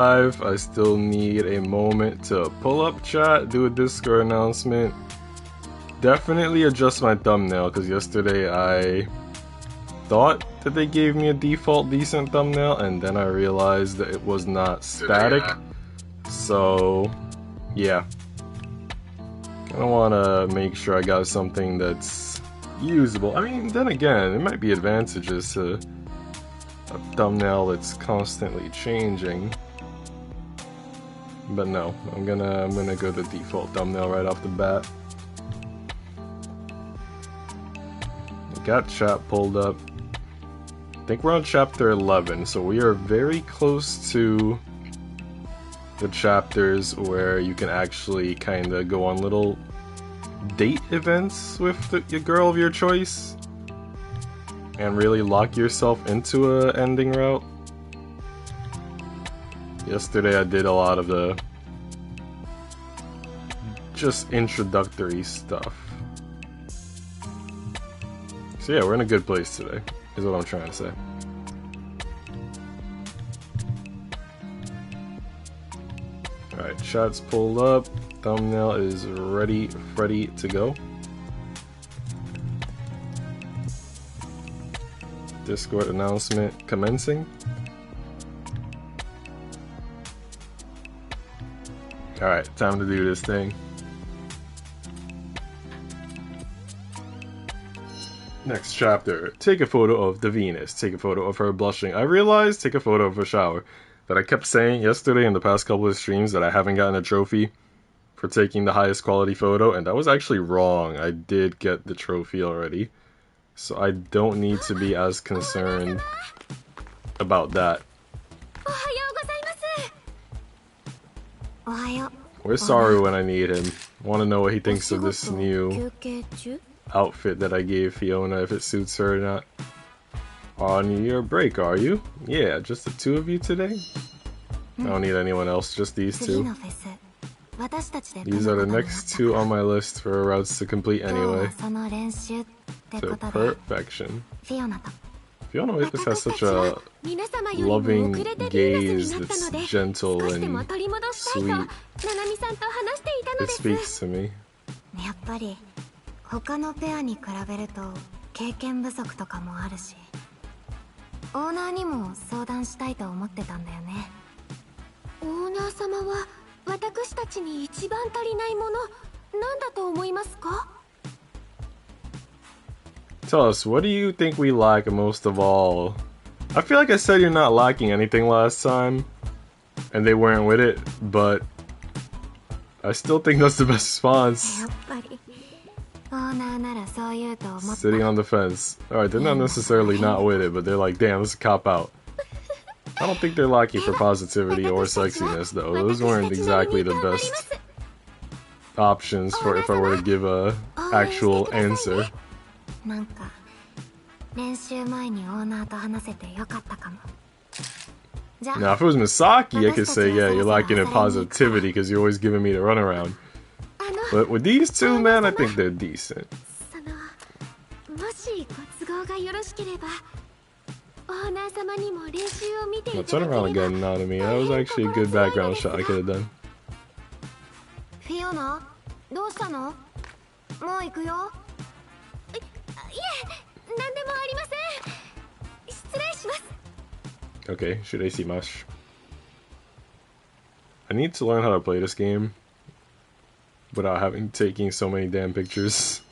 I still need a moment to pull up chat, do a Discord announcement. Definitely adjust my thumbnail, because yesterday I thought that they gave me a default decent thumbnail, and then I realized that it was not static. So, yeah. I want to make sure I got something that's usable. I mean, then again, it might be advantages to a thumbnail that's constantly changing. But no, I'm gonna go the default thumbnail right off the bat. Got chat pulled up. I think we're on chapter 11, so we are very close to the chapters where you can actually kind of go on little date events with your girl of your choice and really lock yourself into a ending route. Yesterday I did a lot of the just introductory stuff. So yeah, we're in a good place today, is what I'm trying to say. Alright, chat's pulled up, thumbnail is ready to go. Discord announcement commencing. Alright, time to do this thing. Next chapter. Take a photo of the Venus. Take a photo of her blushing. I realized take a photo of her shower. That I kept saying yesterday in the past couple of streams that I haven't gotten a trophy for taking the highest quality photo, and that was actually wrong. I did get the trophy already. So I don't need to be as concerned about that. Where's Saru when I need him? Want to know what he thinks of this new outfit that I gave Fiona, if it suits her or not. On your break, are you? Yeah, just the two of you today? I don't need anyone else, just these two. These are the next two on my list for routes to complete anyway. To perfection. Fiona always has such a loving gaze that's gentle and sweet. It speaks to me. 他のペアに比べると経験不足とかもあるし、オーナーにも相談したいと思ってたんだよね。オーナー様は私たちに一番足りないものなんだと思いますか? Tell us, what do you think we lack most of all? I feel like I said you're not lacking anything last time, and they weren't with it, but I still think that's the best response. Sitting on the fence. Alright, they're not necessarily not with it, but they're like, damn, this is a cop-out. I don't think they're lacking for positivity or sexiness, though. Those weren't exactly the best options for if I were to give a actual answer. Now, if it was Misaki, I could say, yeah, you're lacking in positivity because you're always giving me the runaround. But with these two, man, I think they're decent. Now turn around again, not to me. That was actually a good background shot I could have done. Fiona, okay, should I see much? I need to learn how to play this game without taking so many damn pictures,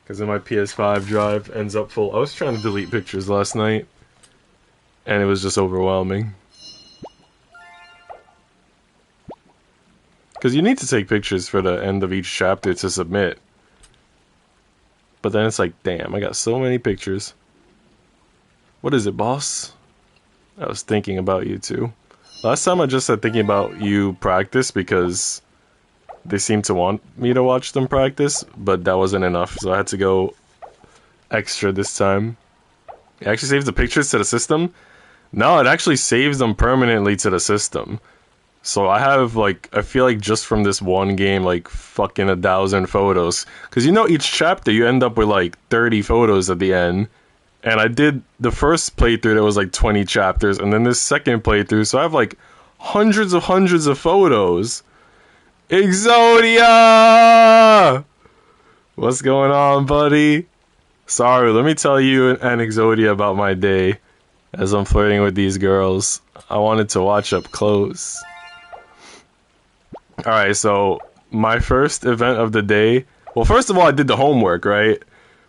because then my PS5 drive ends up full. I was trying to delete pictures last night, and it was just overwhelming. Because you need to take pictures for the end of each chapter to submit. But then it's like, damn, I got so many pictures. What is it, boss? I was thinking about you too. Last time I just said thinking about you practice because they seemed to want me to watch them practice, but that wasn't enough, so I had to go extra this time. It actually saves the pictures to the system? No, it actually saves them permanently to the system. So I have, like, I feel like just from this one game, like, fucking 1,000 photos. Because you know each chapter you end up with, like, 30 photos at the end. And I did the first playthrough that was, like, 20 chapters. And then this second playthrough, so I have, like, hundreds of photos. Exodia! What's going on, buddy? Sorry, let me tell you an Exodia about my day as I'm flirting with these girls. I wanted to watch up close. Alright, so my first event of the day. Well, first of all, I did the homework, right?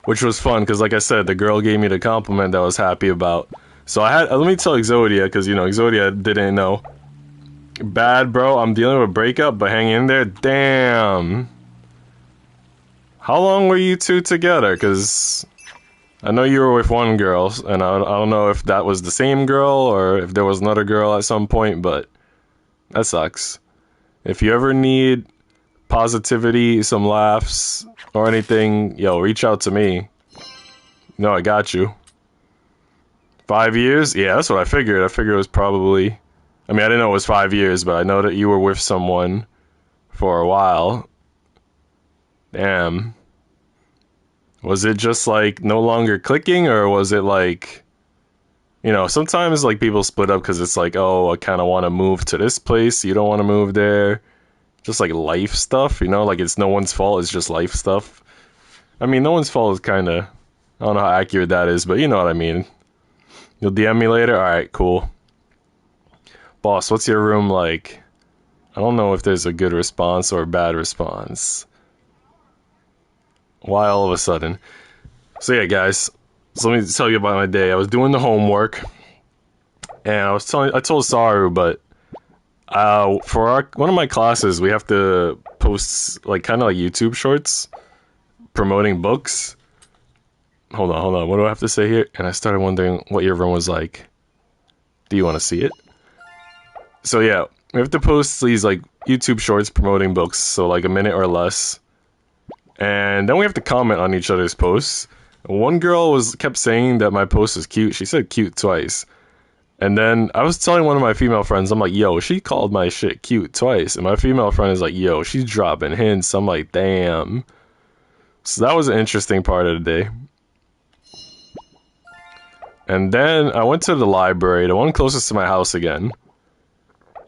Which was fun, because like I said, the girl gave me the compliment that I was happy about. So I had, let me tell Exodia, because, you know, Exodia didn't know. Bad, bro. I'm dealing with a breakup, but hang in there. Damn. How long were you two together? Because I know you were with one girl, and I don't know if that was the same girl or if there was another girl at some point, but that sucks. If you ever need positivity, some laughs, or anything, yo, reach out to me. No, I got you. 5 years? Yeah, that's what I figured. I figured it was probably... I mean, I didn't know it was 5 years, but I know that you were with someone for a while. Damn. Was it just, like, no longer clicking, or was it, like... You know, sometimes, like, people split up because it's like, oh, I kind of want to move to this place, you don't want to move there. Just, like, life stuff, you know? Like, it's no one's fault, it's just life stuff. I mean, no one's fault is kind of... I don't know how accurate that is, but you know what I mean. You'll DM me later? Alright, cool. Boss, what's your room like? I don't know if there's a good response or a bad response. Why all of a sudden? So yeah, guys. So let me tell you about my day. I was doing the homework, and I told Saru, but for one of my classes, we have to post like kind of like YouTube shorts promoting books. Hold on. What do I have to say here? And I started wondering what your room was like. Do you want to see it? So yeah, we have to post these like YouTube shorts promoting books, so like a minute or less. And then we have to comment on each other's posts. One girl kept saying that my post is cute. She said cute twice. And then I was telling one of my female friends, I'm like, yo, she called my shit cute twice. And my female friend is like, yo, she's dropping hints. I'm like, damn. So that was an interesting part of the day. And then I went to the library, the one closest to my house again.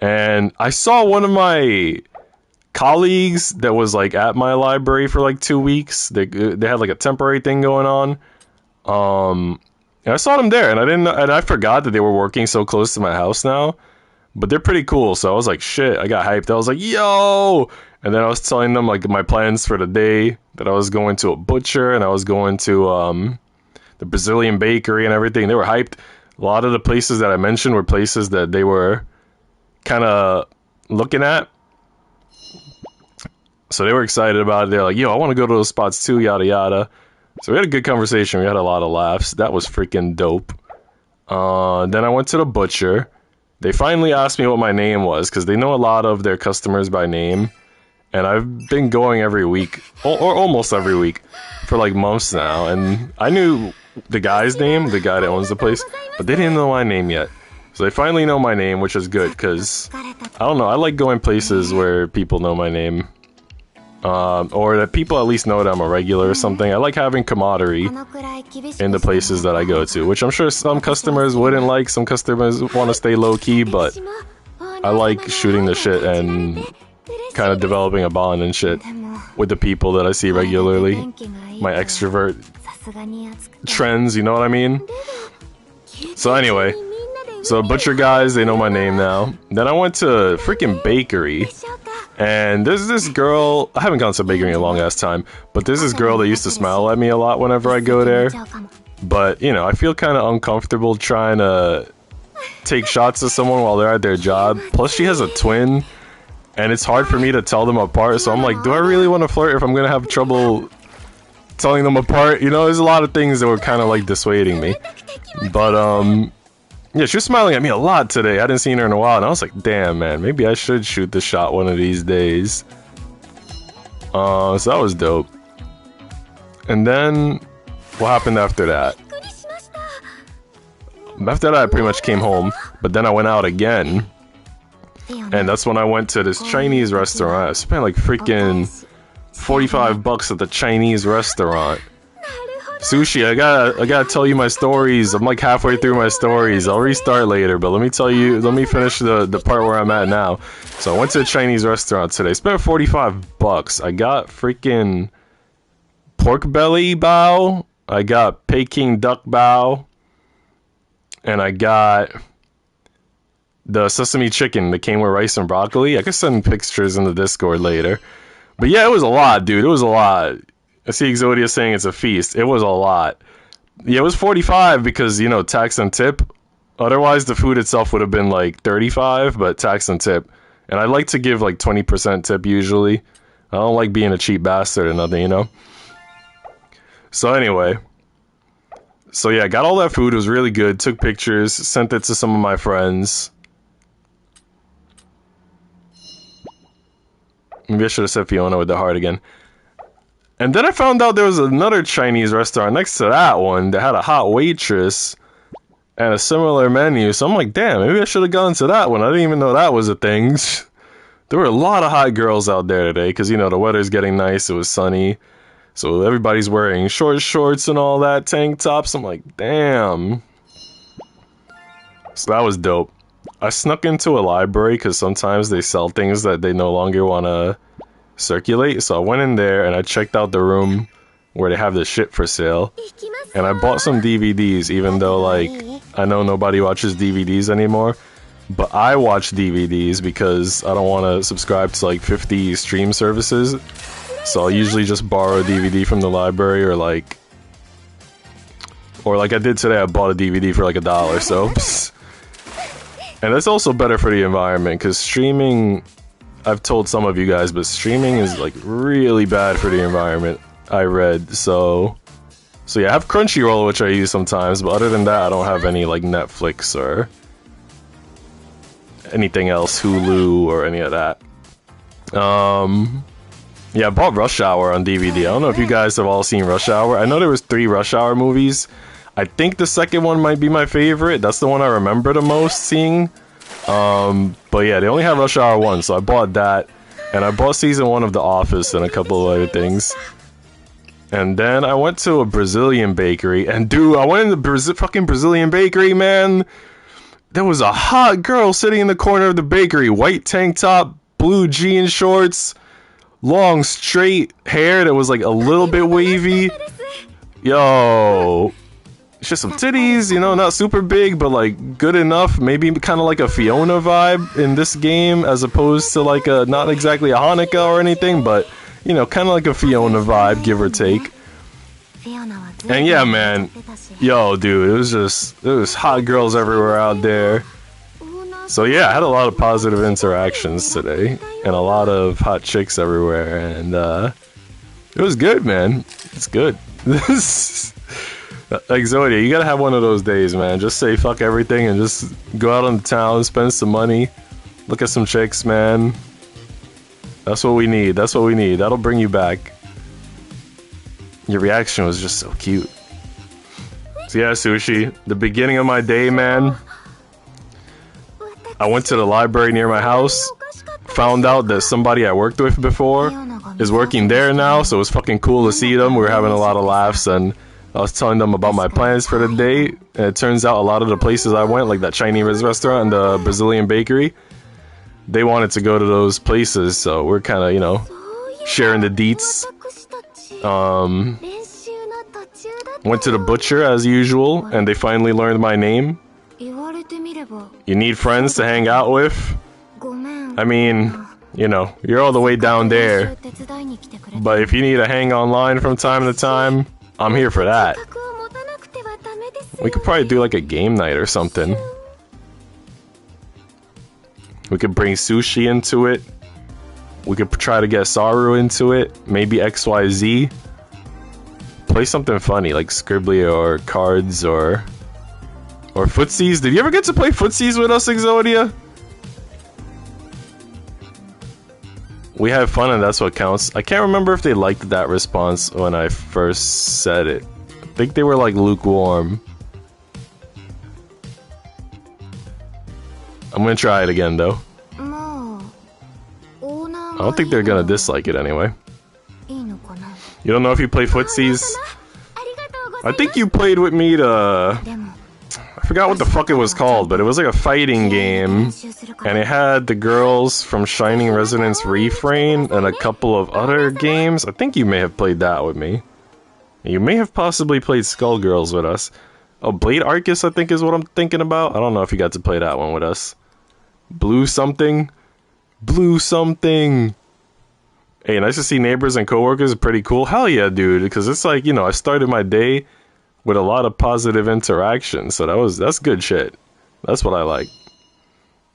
And I saw one of my colleagues that was like at my library for like 2 weeks. They had like a temporary thing going on. And I saw them there, and I forgot that they were working so close to my house now. But they're pretty cool, so I was like, shit, I got hyped. I was like, yo! And then I was telling them like my plans for the day, that I was going to a butcher, and I was going to the Brazilian bakery and everything. They were hyped. A lot of the places that I mentioned were places that they were kind of looking at. So they were excited about it. They're like, yo, I want to go to those spots too, yada yada. So we had a good conversation. We had a lot of laughs. That was freaking dope. Then I went to the butcher. They finally asked me what my name was, because they know a lot of their customers by name. And I've been going every week, or almost every week, for like months now. And I knew the guy's name, the guy that owns the place, but they didn't know my name yet. So they finally know my name, which is good, because, I don't know, I like going places where people know my name. Or that people at least know that I'm a regular or something. I like having camaraderie in the places that I go to, which I'm sure some customers wouldn't like. Some customers want to stay low-key, but I like shooting the shit and kind of developing a bond and shit with the people that I see regularly. My extrovert trends, you know what I mean? So anyway, so butcher guys, they know my name now. Then I went to freaking bakery. And there's this girl, I haven't gone to a bakery in a long ass time, but there's this girl that used to smile at me a lot whenever I go there. But, you know, I feel kind of uncomfortable trying to take shots at someone while they're at their job. Plus she has a twin, and it's hard for me to tell them apart, so I'm like, do I really want to flirt if I'm gonna have trouble telling them apart? You know, there's a lot of things that were kind of like dissuading me. But, yeah, she was smiling at me a lot today. I hadn't seen her in a while, and I was like, damn, man, maybe I should shoot the shot one of these days. So that was dope. And then, what happened after that? After that, I pretty much came home, but then I went out again. And that's when I went to this Chinese restaurant. I spent like freaking $45 at the Chinese restaurant. Sushi, I gotta tell you my stories. I'm like halfway through my stories. I'll restart later, but let me finish the part where I'm at now. So I went to a Chinese restaurant today. Spent 45 bucks. I got freaking pork belly bao. I got Peking duck bao. And I got the sesame chicken that came with rice and broccoli. I could send pictures in the Discord later. But yeah, it was a lot, dude. It was a lot. I see Exodia saying it's a feast. It was a lot. Yeah, it was 45 because, you know, tax and tip. Otherwise, the food itself would have been like 35, but tax and tip. And I like to give like 20% tip usually. I don't like being a cheap bastard or nothing, you know? So anyway. So yeah, got all that food. It was really good. Took pictures. Sent it to some of my friends. Maybe I should have said Fiona with the heart again. And then I found out there was another Chinese restaurant next to that one that had a hot waitress and a similar menu. So I'm like, damn, maybe I should have gone to that one. I didn't even know that was a thing. There were a lot of hot girls out there today because, you know, the weather's getting nice. It was sunny. So everybody's wearing short shorts and all that, tank tops. I'm like, damn. So that was dope. I snuck into a library because sometimes they sell things that they no longer want to circulate. So I went in there and I checked out the room where they have the shit for sale. And I bought some DVDs, even though, like, I know nobody watches DVDs anymore. But I watch DVDs because I don't want to subscribe to, like, 50 stream services. So I'll usually just borrow a DVD from the library or like I did today, I bought a DVD for like $1, so. And that's also better for the environment because streaming, I've told some of you guys, but streaming is like really bad for the environment, I read. So yeah, I have Crunchyroll, which I use sometimes, but other than that, I don't have any like Netflix or anything else, Hulu or any of that. Yeah, I bought Rush Hour on DVD. I don't know if you guys have all seen Rush Hour. I know there was 3 Rush Hour movies. I think the second one might be my favorite. That's the one I remember the most seeing. But yeah, they only have Rush Hour 1, so I bought that. And I bought season 1 of The Office and a couple of other things. And then I went to a Brazilian bakery. And dude, I went in the fucking Brazilian bakery, man. There was a hot girl sitting in the corner of the bakery. White tank top, blue jean shorts. Long straight hair that was like a little bit wavy. Yo, just some titties, you know, not super big, but like good enough. Maybe kind of like a Fiona vibe in this game, as opposed to like a not exactly a Hanukkah or anything, but you know, kind of like a Fiona vibe, give or take. And yeah, man, yo, dude, there was hot girls everywhere out there. So yeah, I had a lot of positive interactions today, and a lot of hot chicks everywhere, and it was good, man. It's good. Like Zodia, you gotta have one of those days, man. Just say fuck everything and just go out on the town, spend some money, look at some chicks, man. That's what we need. That's what we need. That'll bring you back. Your reaction was just so cute. So yeah, Sushi, the beginning of my day, man. I went to the library near my house, found out that somebody I worked with before is working there now, so it was fucking cool to see them. We were having a lot of laughs, and I was telling them about my plans for the day, and it turns out a lot of the places I went, like that Chinese restaurant and the Brazilian bakery, they wanted to go to those places, so we're kind of, you know, sharing the deets. Went to the butcher as usual, and they finally learned my name. You need friends to hang out with? I mean, you know, you're all the way down there. But if you need to hang online from time to time, I'm here for that. We could probably do like a game night or something. We could bring Sushi into it. We could try to get Saru into it. Maybe XYZ. Play something funny like Scribbly or cards or footsies. Did you ever get to play footsies with us, Exodia? We had fun and that's what counts. I can't remember if they liked that response when I first said it. I think they were like lukewarm. I'm gonna try it again though. I don't think they're gonna dislike it anyway. You don't know if you play footsies? I think you played with me to... I forgot what the fuck it was called, but it was like a fighting game. And it had the girls from Shining Resonance Refrain and a couple of other games. I think you may have played that with me. You may have possibly played Skullgirls with us. Oh, Blade Arcus, I think is what I'm thinking about. I don't know if you got to play that one with us. Blue something? Blue something! Hey, nice to see neighbors and coworkers. Pretty cool. Hell yeah, dude. Because it's like, you know, I started my day with a lot of positive interaction. So that's good shit. That's what I like.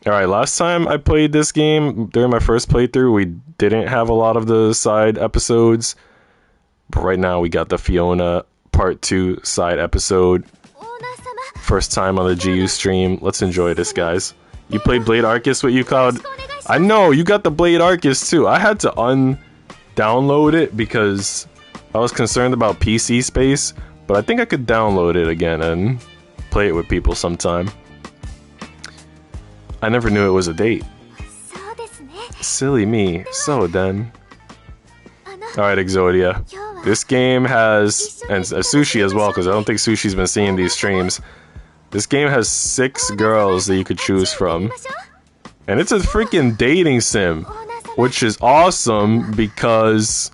Alright, last time I played this game, during my first playthrough, we didn't have a lot of the side episodes. But right now we got the Fiona Part 2 side episode. First time on the GU stream. Let's enjoy this, guys. You played Blade Arcus with you, Cloud? I know, you got the Blade Arcus too. I had to un-download it because I was concerned about PC space. But I think I could download it again and play it with people sometime. I never knew it was a date. Silly me. So then. Alright, Exodia. This game has, and Sushi as well, because I don't think Sushi's been seeing these streams. This game has 6 girls that you could choose from. And it's a freaking dating sim, which is awesome because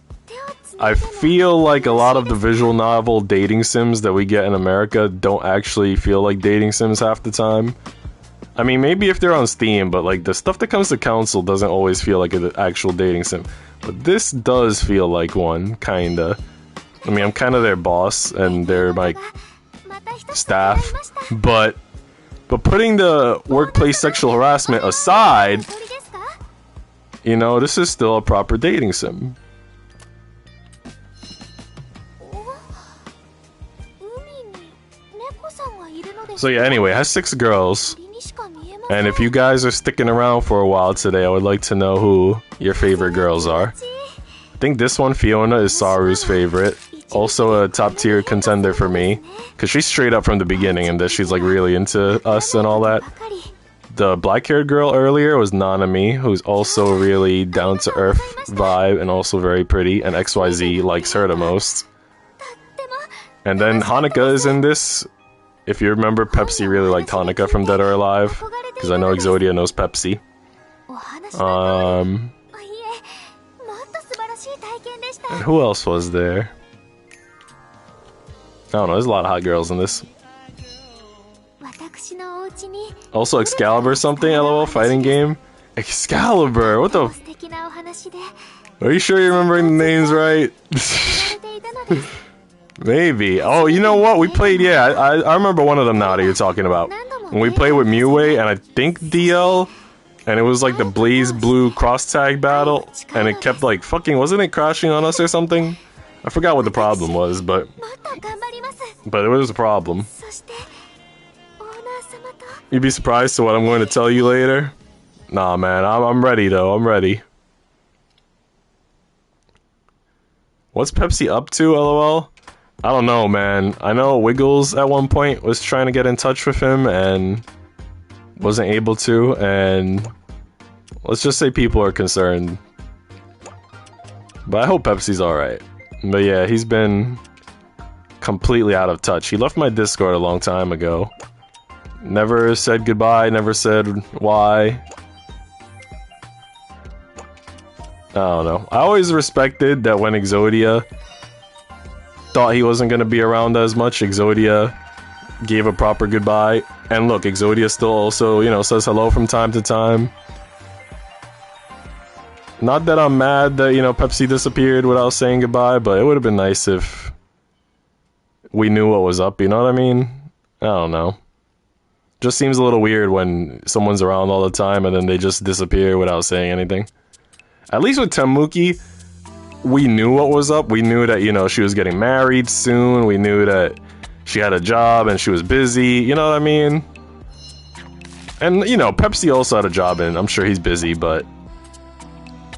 I feel like a lot of the visual novel dating sims that we get in America don't actually feel like dating sims half the time. I mean, maybe if they're on Steam, but like the stuff that comes to console doesn't always feel like an actual dating sim. But this does feel like one, kinda. I mean, I'm kind of their boss and they're my staff, but putting the workplace sexual harassment aside, you know, this is still a proper dating sim. So yeah, anyway, it has 6 girls. And if you guys are sticking around for a while today, I would like to know who your favorite girls are. I think this one, Fiona, is Saru's favorite. Also a top tier contender for me. Because she's straight up from the beginning and that she's like really into us and all that. The black haired girl earlier was Nanami, who's also really down to earth vibe and also very pretty. And XYZ likes her the most. And then Hanukkah is in this. If you remember, Pepsi really liked Hanukkah from Dead or Alive. Because I know Exodia knows Pepsi. And who else was there? I don't know, there's a lot of hot girls in this. Also Excalibur something, LOL, fighting game? Excalibur, what the Are you sure you're remembering the names right? Maybe. Oh, you know what? We played, yeah, I remember one of them now that you're talking about. When we played with Muwei and I think DL, and it was like the Blaze Blue cross tag battle, and it kept like fucking, wasn't it crashing on us or something? I forgot what the problem was, but it was a problem. You'd be surprised to what I'm going to tell you later. Nah, man, I'm ready though. I'm ready. What's Pepsi up to, LOL? I don't know, man. I know Wiggles at one point was trying to get in touch with him and wasn't able to, and let's just say people are concerned. But I hope Pepsi's alright. But yeah, he's been completely out of touch. He left my Discord a long time ago. Never said goodbye, never said why. I don't know. I always respected that when Exodia thought he wasn't going to be around as much, Exodia gave a proper goodbye. And look, Exodia still also, you know, says hello from time to time. Not that I'm mad that, you know, Pepsi disappeared without saying goodbye, but it would have been nice if we knew what was up, you know what I mean? I don't know. Just seems a little weird when someone's around all the time and then they just disappear without saying anything. At least with Temuki, we knew what was up. We knew that, you know, she was getting married soon. We knew that she had a job and she was busy. You know what I mean? And, you know, Pepsi also had a job and I'm sure he's busy, but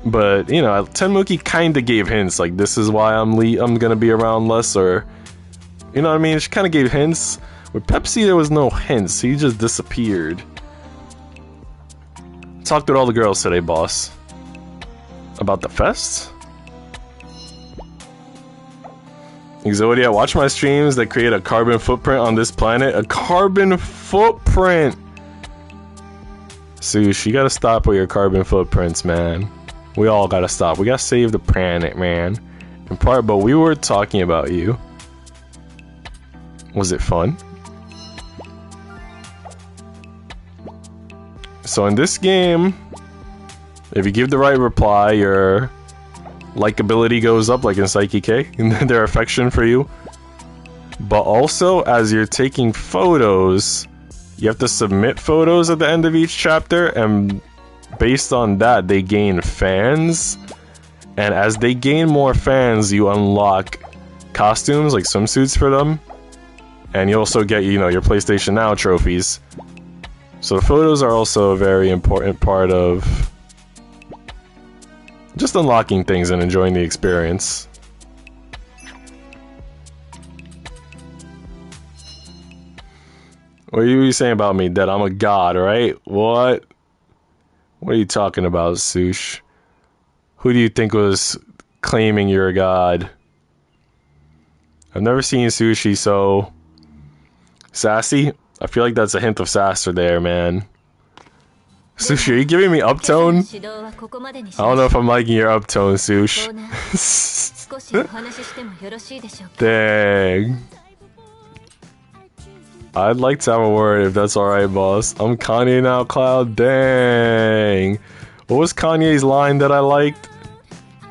you know, Temuki kind of gave hints, like, this is why I'm gonna be around less, or, you know what I mean? She kind of gave hints. With Pepsi, there was no hints. He just disappeared. Talked with all the girls today, boss. About the fest? Exodia, watch my streams that create a carbon footprint on this planet. A carbon footprint! Sush, you gotta stop with your carbon footprints, man. We all gotta stop. We gotta save the planet, man. In part, but we were talking about you. Was it fun? So in this game, if you give the right reply, your likability goes up, like in Psyche K, and their affection for you. But also, as you're taking photos, you have to submit photos at the end of each chapter, and based on that, they gain fans. And as they gain more fans, you unlock costumes, like swimsuits for them. And you also get, you know, your PlayStation Now trophies. So the photos are also a very important part of just unlocking things and enjoying the experience. What are you saying about me? That I'm a god, right? What? What are you talking about, Sush? Who do you think was claiming you're a god? I've never seen Sushi so sassy. I feel like that's a hint of sass there, man. Sushi, are you giving me uptone? I don't know if I'm liking your uptone, Sush. Dang. I'd like to have a word if that's alright, boss. I'm Kanye now, Cloud. Dang. What was Kanye's line that I liked?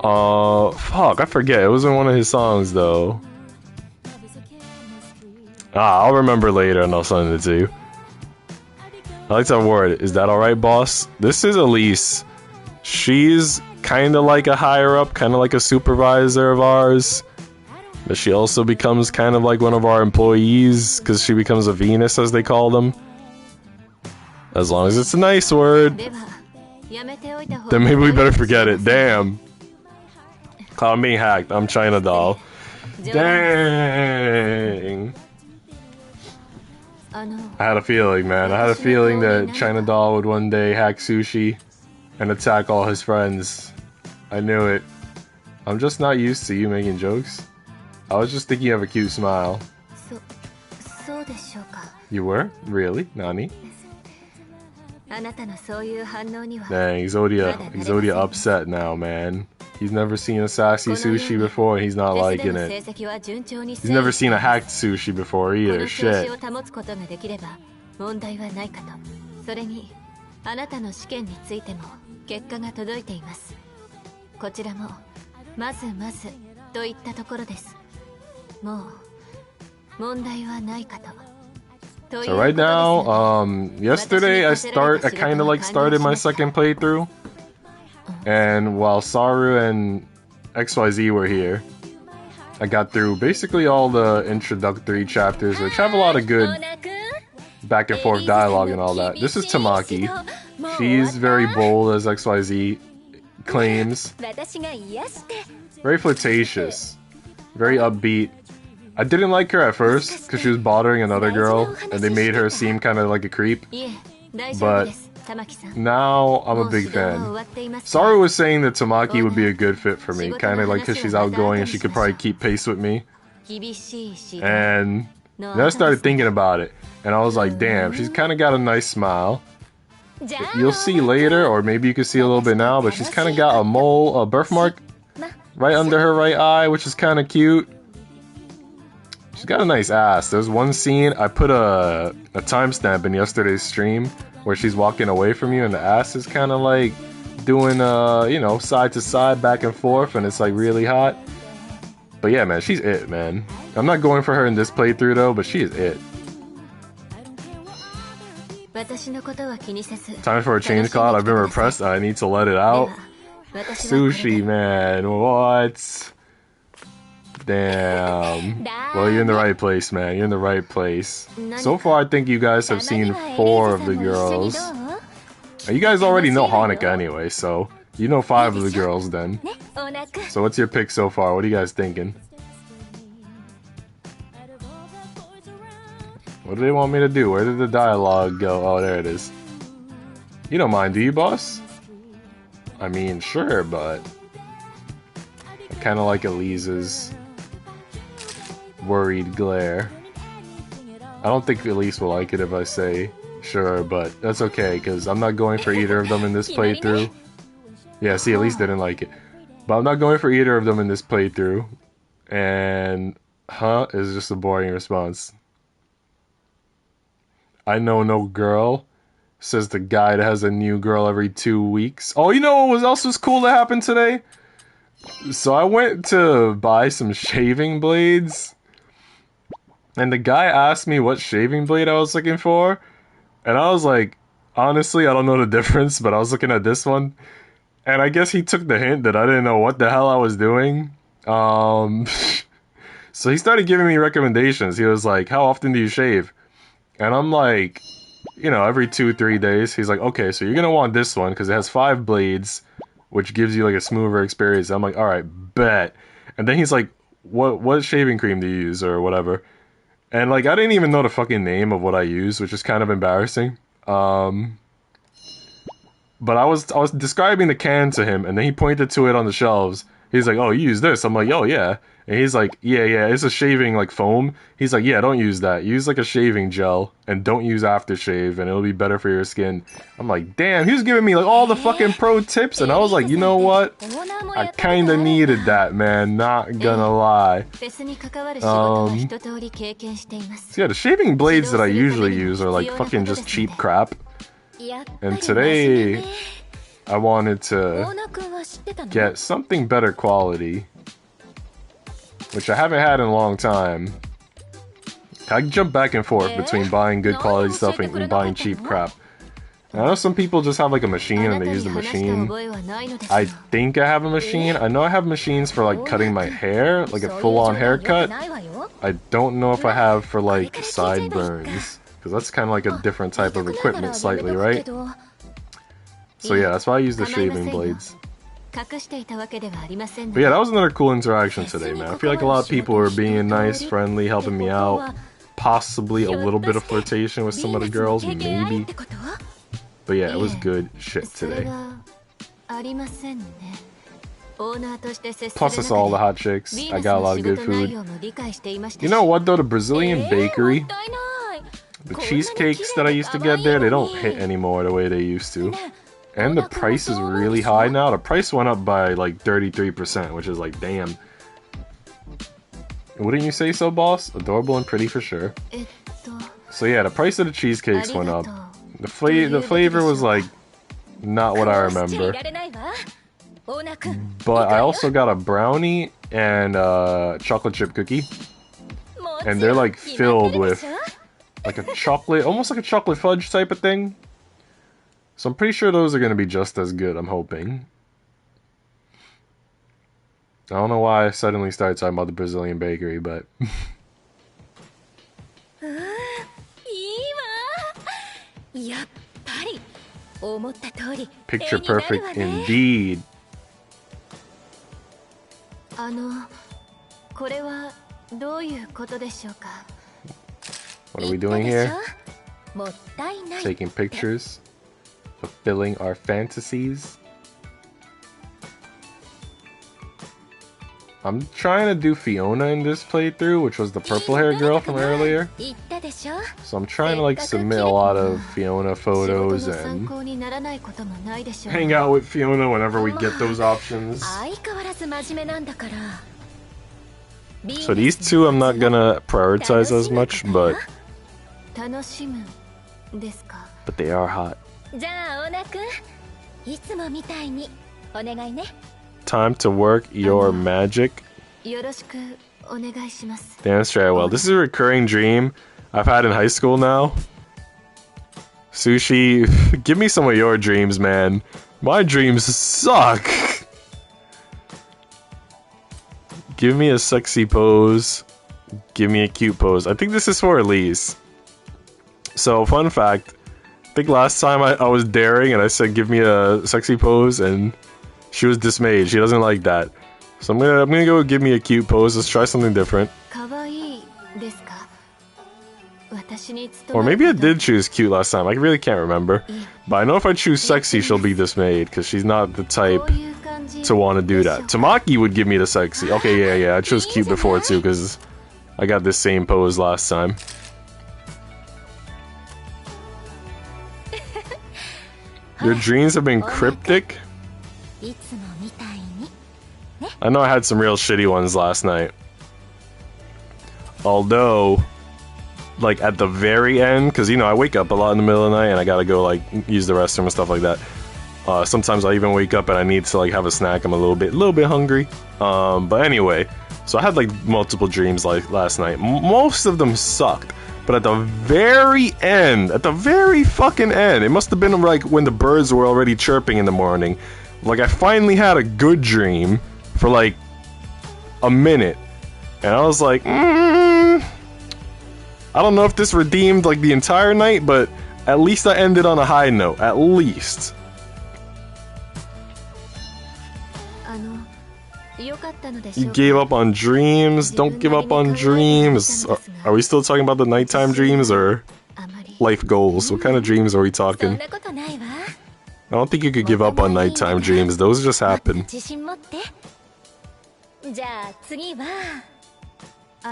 Fuck, I forget. It was in one of his songs, though. I'll remember later and I'll send it to you. I like to have a word. Is that alright, boss? This is Elise. She's kind of like a higher up, kind of like a supervisor of ours. But she also becomes kind of like one of our employees, because she becomes a Venus, as they call them. As long as it's a nice word. Then maybe we better forget it. Damn. Cloud, I'm being hacked. I'm China Doll. Dang. I had a feeling, man. I had a feeling that China Doll would one day hack Sushi and attack all his friends. I knew it. I'm just not used to you making jokes. I was just thinking you have a cute smile. You were? Really? Nani? Dang, Exodia upset now, man. He's never seen a sassy Sushi before and he's not liking it. He's never seen a hacked Sushi before either. Shit. So right now, yesterday I kind of like started my second playthrough. And while Saru and XYZ were here, I got through basically all the introductory chapters, which have a lot of good back and forth dialogue and all that. This is Tamaki. She's very bold, as XYZ claims. Very flirtatious. Very upbeat. I didn't like her at first, because she was bothering another girl, and they made her seem kind of like a creep. But now I'm a big fan. Saru was saying that Tamaki would be a good fit for me, kind of like because she's outgoing and she could probably keep pace with me. And then I started thinking about it, and I was like, damn, she's kind of got a nice smile. You'll see later, or maybe you can see a little bit now, but she's kind of got a birthmark right under her right eye, which is kind of cute. She's got a nice ass. There's one scene, I put a timestamp in yesterday's stream where she's walking away from you and the ass is kind of like doing, you know, side to side, back and forth, and it's like really hot. But yeah, man, she's it, man. I'm not going for her in this playthrough though, but she is it. Time for a change, Cloud. I've been repressed and I need to let it out. Sushi, man. What? Damn. Well, you're in the right place, man. You're in the right place. So far, I think you guys have seen 4 of the girls. You guys already know Hanukkah anyway, so you know 5 of the girls then. So what's your pick so far? What are you guys thinking? What do they want me to do? Where did the dialogue go? Oh, there it is. You don't mind, do you, boss? I mean, sure, but I kind of like Elise's. Worried glare. I don't think Elise will like it if I say sure, but that's okay, because I'm not going for either of them in this playthrough. Yeah, see, Elise didn't like it. But I'm not going for either of them in this playthrough. And, huh, is just a boring response. I know no girl, says the guy that has a new girl every 2 weeks. Oh, you know what else was cool that happened today? So I went to buy some shaving blades. And the guy asked me what shaving blade I was looking for. And I was like, honestly, I don't know the difference, but I was looking at this one. And I guess he took the hint that I didn't know what the hell I was doing. So he started giving me recommendations. He was like, how often do you shave? And I'm like, you know, every 2-3 days. He's like, okay, so you're going to want this one because it has 5 blades, which gives you like a smoother experience. I'm like, all right, bet. And then he's like, what shaving cream do you use or whatever? And, like, I didn't even know the fucking name of what I used, which is kind of embarrassing. But I was describing the can to him, and then he pointed to it on the shelves. He's like, oh, you use this? I'm like, oh, yeah. And he's like, yeah, it's a shaving, like, foam. He's like, yeah, don't use that. Use, like, a shaving gel, and don't use aftershave, and it'll be better for your skin. I'm like, damn, he was giving me, like, all the fucking pro tips, and I was like, you know what? I kinda needed that, man, not gonna lie. So yeah, the shaving blades that I usually use are, like, fucking just cheap crap. And today, I wanted to get something better quality, which I haven't had in a long time. I jump back and forth between buying good quality stuff and buying cheap crap. And I know some people just have like a machine and they use the machine. I think I have a machine. I know I have machines for like cutting my hair, like a full-on haircut. I don't know if I have for like sideburns, because that's kind of like a different type of equipment slightly, right? So yeah, that's why I use the shaving blades. But yeah, that was another cool interaction today, man. I feel like a lot of people were being nice, friendly, helping me out. Possibly a little bit of flirtation with some of the girls, maybe. But yeah, it was good shit today. Plus I saw all the hot chicks. I got a lot of good food. You know what though, the Brazilian bakery, the cheesecakes that I used to get there, they don't hit anymore the way they used to. And the price is really high now. The price went up by like 33%, which is like, damn. Wouldn't you say so, boss? Adorable and pretty for sure. So yeah, the price of the cheesecakes went up. The flavor was like, not what I remember. But I also got a brownie and a chocolate chip cookie. And they're like filled with like a chocolate, almost like a chocolate fudge type of thing. So I'm pretty sure those are going to be just as good, I'm hoping. I don't know why I suddenly started talking about the Brazilian bakery, but... Picture perfect indeed. What are we doing here? Taking pictures. Fulfilling our fantasies. I'm trying to do Fiona in this playthrough, which was the purple hair girl from earlier. So I'm trying to like submit a lot of Fiona photos and hang out with Fiona whenever we get those options. So these two I'm not gonna prioritize as much, but they are hot. Time to work your magic. Damn straight. Well, this is a recurring dream I've had in high school now. Sushi, give me some of your dreams, man. My dreams suck. Give me a sexy pose. Give me a cute pose. I think this is for Elise. So, fun fact. I think last time I was daring and I said give me a sexy pose and she was dismayed. She doesn't like that. So I'm gonna go give me a cute pose. Let's try something different. Or maybe I did choose cute last time. I really can't remember. But I know if I choose sexy, she'll be dismayed because she's not the type to want to do that. Tamaki would give me the sexy. Okay, yeah, I chose cute before too because I got this same pose last time. Your dreams have been cryptic? I know I had some real shitty ones last night. Although, like at the very end, because you know I wake up a lot in the middle of the night and I gotta go like use the restroom and stuff like that. Sometimes I even wake up and I need to like have a snack. I'm a little bit hungry. But anyway, so I had like multiple dreams like last night. Most of them sucked. But at the very end, at the very fucking end, it must have been like when the birds were already chirping in the morning. Like I finally had a good dream for like a minute. And I was like, I don't know if this redeemed like the entire night, but at least I ended on a high note. At least. You gave up on dreams? Don't give up on dreams. Are we still talking about the nighttime dreams or life goals? What kind of dreams are we talking? I don't think you could give up on nighttime dreams. Those just happen.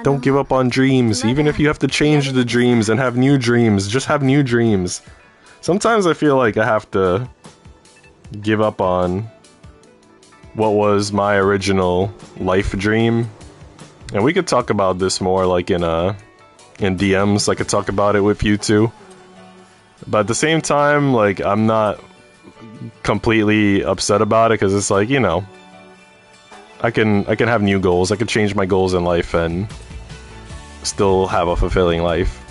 Don't give up on dreams. Even if you have to change the dreams and have new dreams, just have new dreams. Sometimes I feel like I have to give up on what was my original life dream. And we could talk about this more like in DMs. I could talk about it with you too. But at the same time, like I'm not completely upset about it because it's like, you know, I can have new goals. I can change my goals in life and still have a fulfilling life.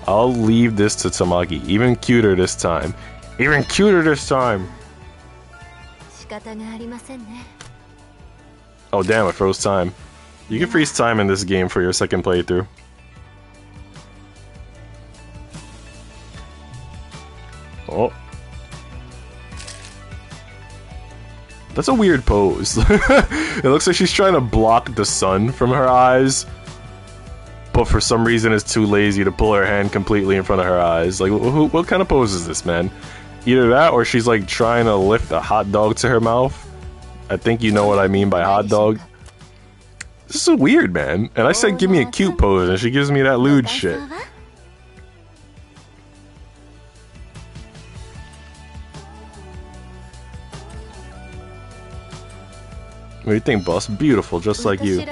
I'll leave this to Tamaki. Even cuter this time. Even cuter this time. Oh damn, I froze time. You can freeze time in this game for your second playthrough. Oh. That's a weird pose. It looks like she's trying to block the sun from her eyes, but for some reason is too lazy to pull her hand completely in front of her eyes. Like, what kind of pose is this, man? Either that or she's like trying to lift a hot dog to her mouth. I think you know what I mean by hot dog. This is so weird, man. And I said give me a cute pose and she gives me that lewd shit. What do you think, boss? Beautiful, just like you.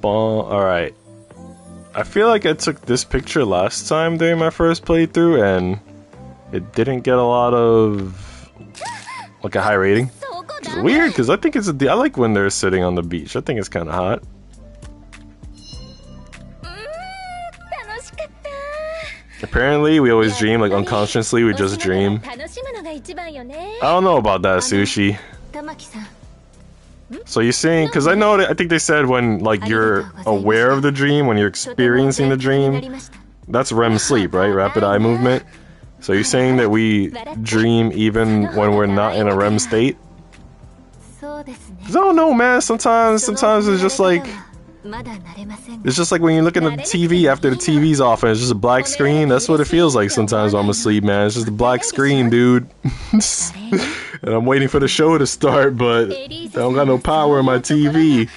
Alright. I feel like I took this picture last time during my first playthrough and it didn't get a lot of like a high rating. Which is weird because I think it's I like when they're sitting on the beach. I think it's kind of hot. Apparently we always dream, like unconsciously we just dream. I don't know about that, Sushi. So you're saying, because I know that, I think they said when like you're aware of the dream, when you're experiencing the dream, that's REM sleep, right? Rapid eye movement. So you're saying that we dream even when we're not in a REM state? 'Cause I don't know, man. Sometimes it's just like when you look at the TV after the TV's off and it's just a black screen. That's what it feels like sometimes when I'm asleep, man. It's just a black screen, dude. And I'm waiting for the show to start, but I don't got no power in my TV.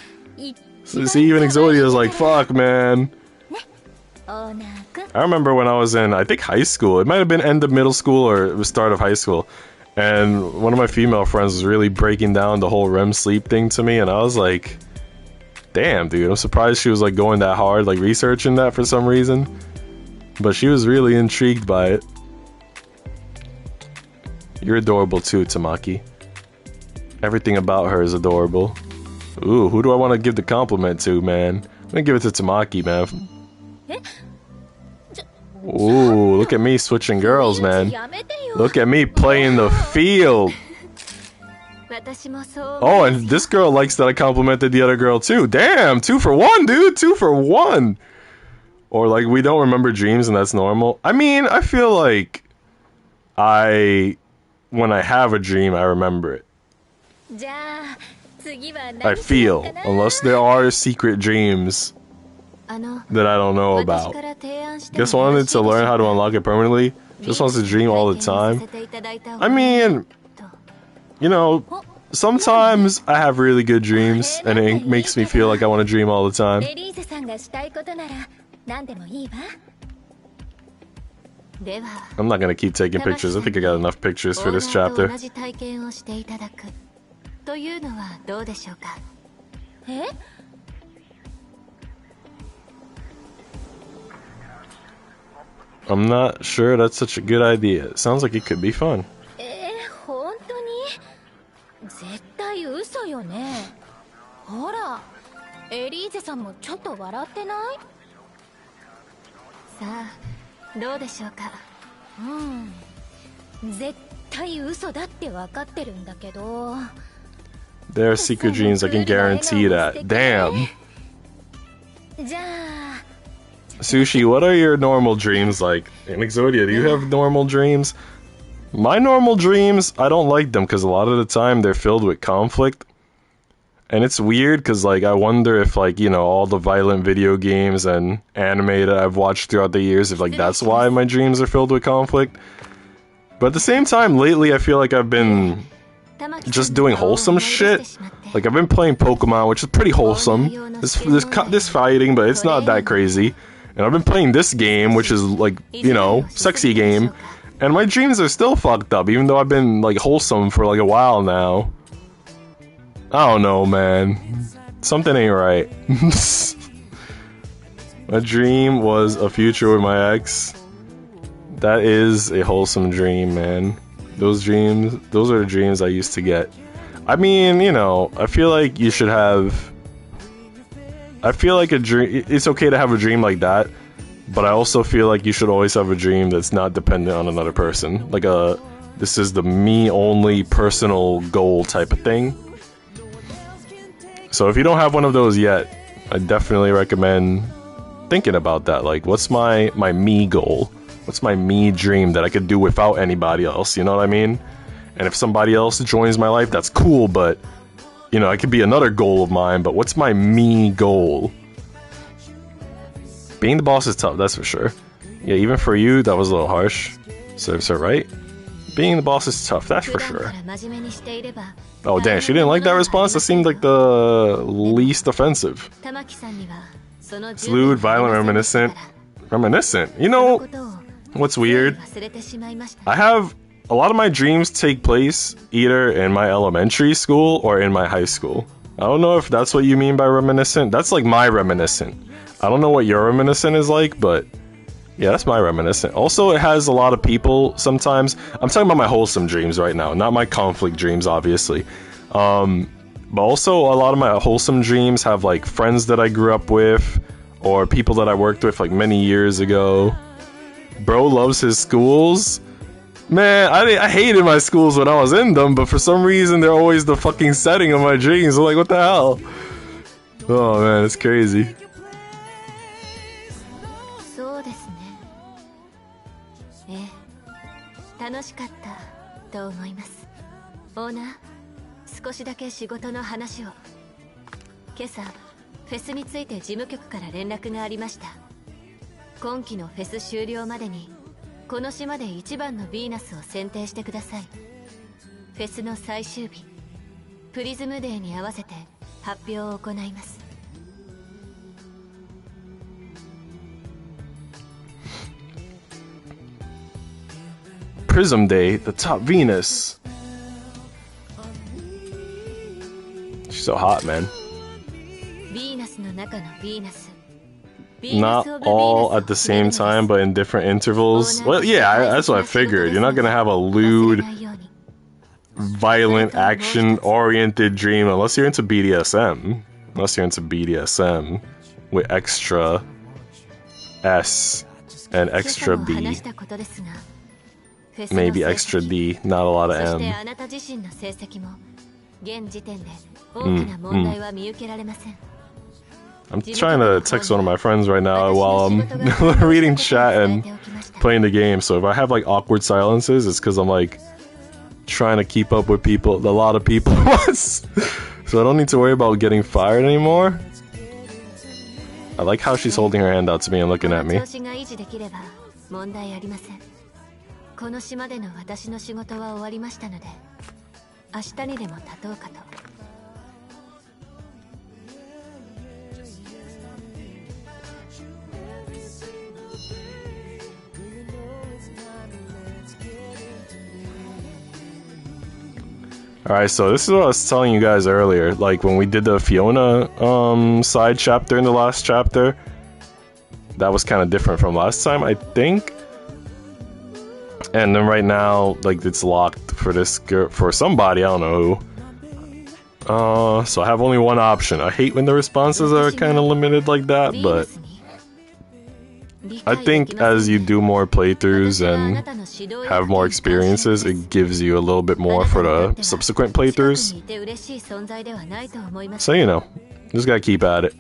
So see, even Exodia's like, fuck, man. I remember when I was in, I think high school. It might have been end of middle school or the start of high school. And one of my female friends was really breaking down the whole REM sleep thing to me, and I was like, damn, dude, I'm surprised she was like going that hard, like researching that for some reason. But she was really intrigued by it. You're adorable too, Tamaki. Everything about her is adorable. Ooh, who do I want to give the compliment to, man? I'm gonna give it to Tamaki, man. Ooh, look at me switching girls, man. Look at me playing the field. Oh, and this girl likes that I complimented the other girl too. Damn, 2 for 1, dude. 2 for 1. Or like we don't remember dreams and that's normal. I mean, I feel like when I have a dream, I remember it. I feel, unless there are secret dreams that I don't know about. Just wanted to learn how to unlock it permanently. Just wants to dream all the time. I mean, you know, sometimes I have really good dreams and it makes me feel like I want to dream all the time. I'm not gonna keep taking pictures. I think I got enough pictures for this chapter. I'm not sure that's such a good idea. It sounds like it could be fun. There are secret dreams, I can guarantee that. Damn. Sushi, what are your normal dreams like? And Exodia, do you have normal dreams? My normal dreams, I don't like them because a lot of the time they're filled with conflict. And it's weird because, like, I wonder if, like, you know, all the violent video games and anime that I've watched throughout the years, if, like, that's why my dreams are filled with conflict. But at the same time, lately, I feel like I've been just doing wholesome shit. Like, I've been playing Pokemon, which is pretty wholesome. There's fighting, but it's not that crazy. And I've been playing this game, which is, like, you know, sexy game. And my dreams are still fucked up, even though I've been, like, wholesome for, like, a while now. I don't know, man. Something ain't right. My dream was a future with my ex. That is a wholesome dream, man. Those are the dreams I used to get. I mean, you know, I feel like you should have... I feel like it's okay to have a dream like that, but I also feel like you should always have a dream that's not dependent on another person. Like this is the me-only personal goal type of thing. So if you don't have one of those yet, I definitely recommend thinking about that. Like, what's my me goal? What's my me dream that I could do without anybody else? You know what I mean? And if somebody else joins my life, that's cool, but, you know, it could be another goal of mine, but what's my me goal? Being the boss is tough, that's for sure. Yeah, even for you, that was a little harsh. Serves her right. Being the boss is tough, that's for sure. Oh, damn, she didn't like that response? That seemed like the least offensive. It's lewd, violent, reminiscent. Reminiscent? You know, what's weird? I have... A lot of my dreams take place either in my elementary school or in my high school. I don't know if that's what you mean by reminiscent. That's like my reminiscent. I don't know what your reminiscent is like, but... yeah, that's my reminiscent. Also, it has a lot of people sometimes. I'm talking about my wholesome dreams right now, not my conflict dreams, obviously. But also, a lot of my wholesome dreams have, like, friends that I grew up with, or people that I worked with, like, many years ago. Bro loves his schools. Man, I hated my schools when I was in them, but for some reason, they're always the fucking setting of my dreams. I'm like, what the hell? Oh, man, it's crazy. Prism Day, the top Venus. She's so hot, man. Not all at the same time, but in different intervals. Well, yeah, that's what I figured. You're not gonna have a lewd, violent, action-oriented dream unless you're into BDSM. Unless you're into BDSM with extra S and extra B. Maybe extra D, not a lot of M. I'm trying to text one of my friends right now while I'm reading chat and playing the game, so if I have like awkward silences, it's because I'm like trying to keep up with people, a lot of people at once. So I don't need to worry about getting fired anymore. I like how she's holding her hand out to me and looking at me. この島での私の仕事は終わりましたので、明日にでも立とうかと。Alright, so this is what I was telling you guys earlier, like when we did the Fiona side chapter in the last chapter. That was kind of different from last time, I think. And then right now, like, it's locked for this girl, for somebody, I don't know who. So I have only one option. I hate when the responses are kind of limited like that, but I think as you do more playthroughs and have more experiences, it gives you a little bit more for the subsequent playthroughs. So, you know, just gotta keep at it.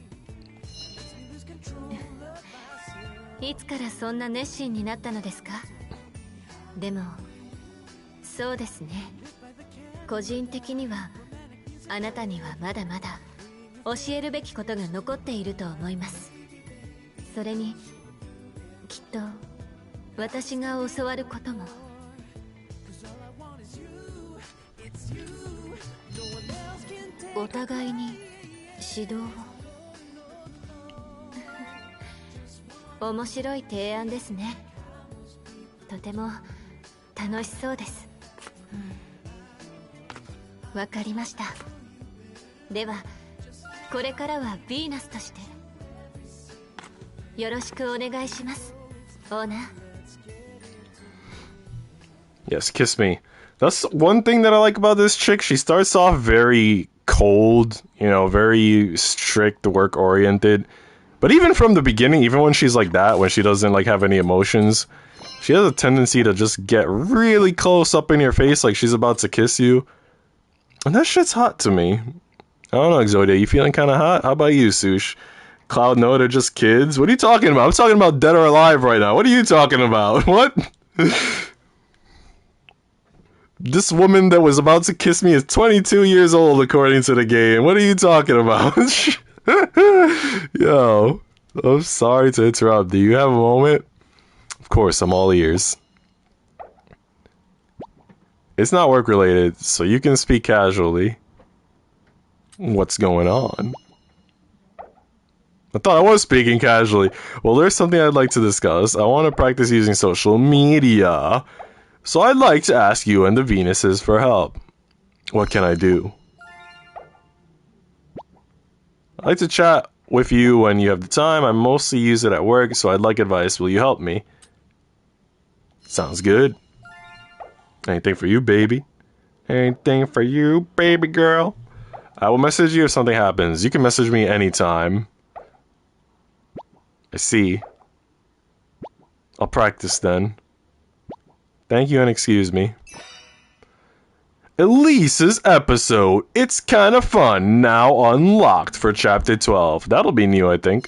いつからそんな熱心になったのですか？でも、そうですね。個人的にはあなたにはまだまだ教えるべきことが残っていると思います。それにきっと私が教わることも。お互いに指導を。面白い提案ですね。とても楽しそうです。わかりました。ではこれからはヴィーナスとしてよろしくお願いします。オーナー。Yes, kiss me. That's one thing that I like about this chick. She starts off very cold, you know, very strict, work oriented. But even from the beginning, even when she's like that, when she doesn't like have any emotions, she has a tendency to just get really close up in your face like she's about to kiss you. And that shit's hot to me. I don't know, Exodia, you feeling kind of hot? How about you, Sush? Cloud, no, they're just kids? What are you talking about? I'm talking about dead or alive right now. What are you talking about? What? This woman that was about to kiss me is 22 years old according to the game. What are you talking about? Yo, I'm sorry to interrupt. Do you have a moment? Of course, I'm all ears. It's not work related, so you can speak casually. What's going on? I thought I was speaking casually. Well, there's something I'd like to discuss. I want to practice using social media. So I'd like to ask you and the Venuses for help. What can I do? I like to chat with you when you have the time. I mostly use it at work, so I'd like advice. Will you help me? Sounds good. Anything for you, baby. Anything for you, baby girl. I will message you if something happens. You can message me anytime. I see. I'll practice then. Thank you and excuse me. Elise's episode. It's kind of fun. Now unlocked for chapter 12. That'll be new, I think.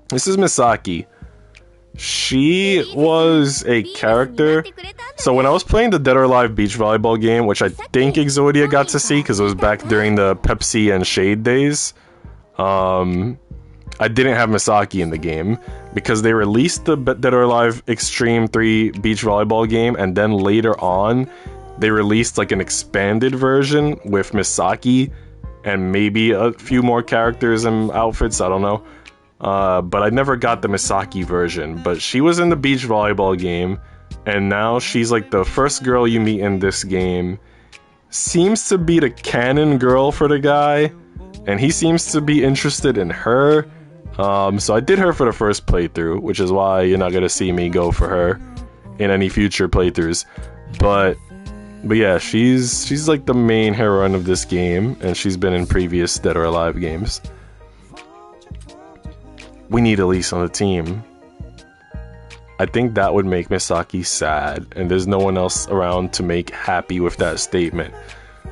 This is Misaki. She was a character. So when I was playing the Dead or Alive beach volleyball game, which I think Exodia got to see because it was back during the Pepsi and Shade days, I didn't have Misaki in the game because they released the Dead or Alive Extreme 3 beach volleyball game, and then later on they released like an expanded version with Misaki and maybe a few more characters and outfits, I don't know. But I never got the Misaki version, but she was in the beach volleyball game, and now she's like the first girl you meet in this game. Seems to be the canon girl for the guy, and he seems to be interested in her. So I did her for the first playthrough, which is why you're not gonna see me go for her in any future playthroughs. But yeah, she's like the main heroine of this game, and she's been in previous Dead or Alive games. We need Elise on the team. I think that would make Misaki sad, and there's no one else around to make happy with that statement.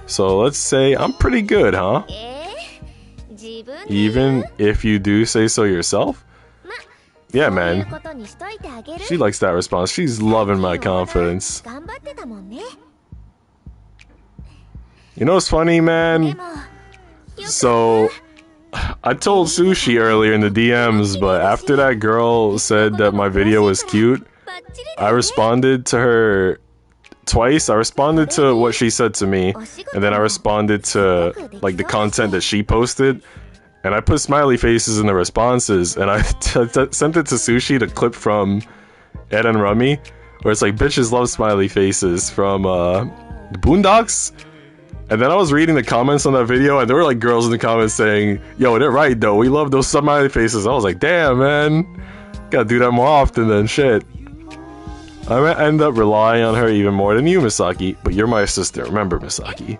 So let's say I'm pretty good, huh? Even if you do say so yourself? Yeah, man. She likes that response. She's loving my confidence. You know what's funny, man? So, I told Sushi earlier in the DMs, but after that girl said that my video was cute, I responded to her twice. I responded to what she said to me, and then I responded to like the content that she posted, and I put smiley faces in the responses, and I sent it to Sushi, the clip from Ed and Rummy, where it's like bitches love smiley faces from the Boondocks. And then I was reading the comments on that video, and there were like girls in the comments saying, yo, they're right though, we love those smiley faces. I was like, damn, man, gotta do that more often than shit. I might end up relying on her even more than you, Misaki, but you're my assistant, remember, Misaki.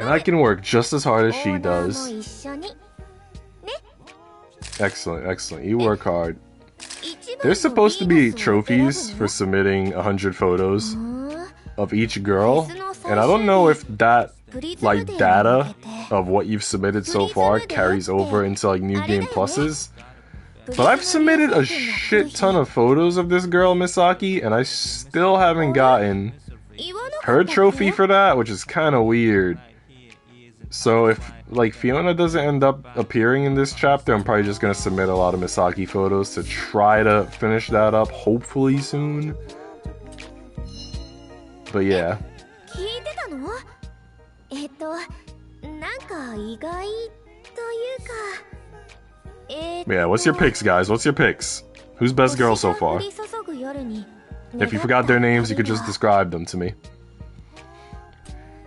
And I can work just as hard as she does. Excellent, excellent, you work hard. There's supposed to be trophies for submitting 100 photos of each girl, and I don't know if that, like, data of what you've submitted so far carries over into, like, New Game Pluses. But I've submitted a shit ton of photos of this girl, Misaki, and I still haven't gotten her trophy for that, which is kind of weird. So if, like, Fiona doesn't end up appearing in this chapter, I'm probably just gonna submit a lot of Misaki photos to try to finish that up, hopefully soon. But yeah. Yeah, what's your picks, guys? What's your picks? Who's best girl so far? If you forgot their names, you could just describe them to me.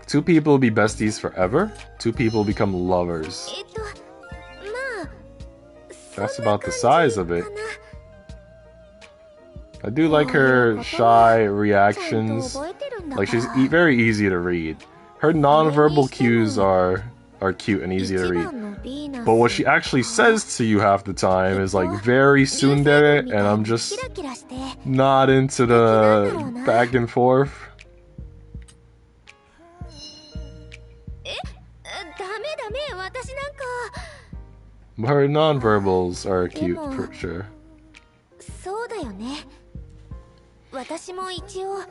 2 people will be besties forever. 2 people become lovers. That's about the size of it. I do like her shy reactions. Like, she's very easy to read. Her non-verbal cues are cute and easy to read. But what she actually says to you half the time is like very tsundere, and I'm just not into the back and forth. Her non-verbals are cute for sure.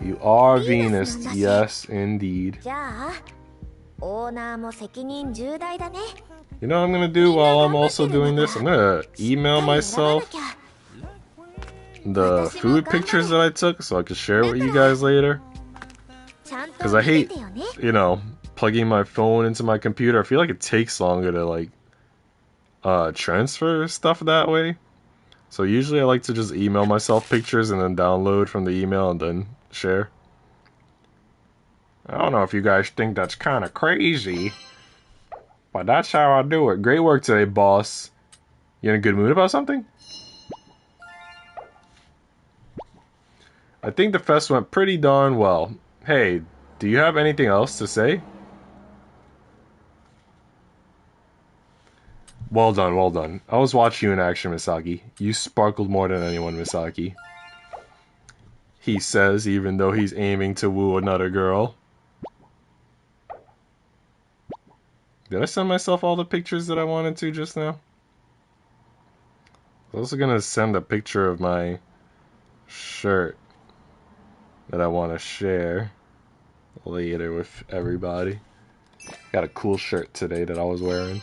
You are Venus, yes indeed. You know what I'm gonna do while I'm also doing this? I'm gonna email myself the food pictures that I took so I can share with you guys later. Because I hate, you know, plugging my phone into my computer. I feel like it takes longer to like transfer stuff that way. So usually I like to just email myself pictures and then download from the email and then share. I don't know if you guys think that's kind of crazy, but that's how I do it. Great work today, boss. You in a good mood about something? I think the fest went pretty darn well. Hey, do you have anything else to say? Well done, well done. I was watching you in action, Misaki. You sparkled more than anyone, Misaki. He says, even though he's aiming to woo another girl. Did I send myself all the pictures that I wanted to just now? I was also gonna send a picture of my shirt that I want to share later with everybody. Got a cool shirt today that I was wearing.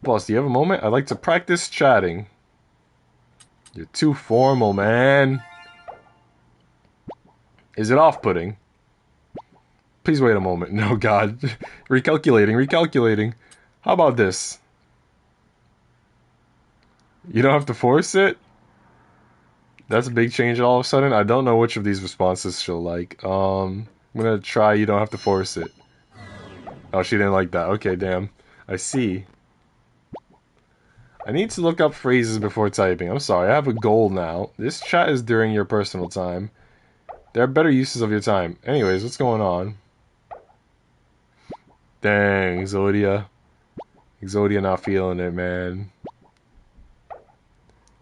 Boss, do you have a moment? I'd like to practice chatting. You're too formal, man. Is it off-putting? Please wait a moment. No, God. Recalculating. How about this? You don't have to force it? That's a big change all of a sudden. I don't know which of these responses she'll like. I'm gonna try you don't have to force it. Oh, she didn't like that. Okay, damn. I see. I need to look up phrases before typing. I'm sorry, I have a goal now. This chat is during your personal time. There are better uses of your time. Anyways, what's going on? Dang, Exodia. Exodia not feeling it, man.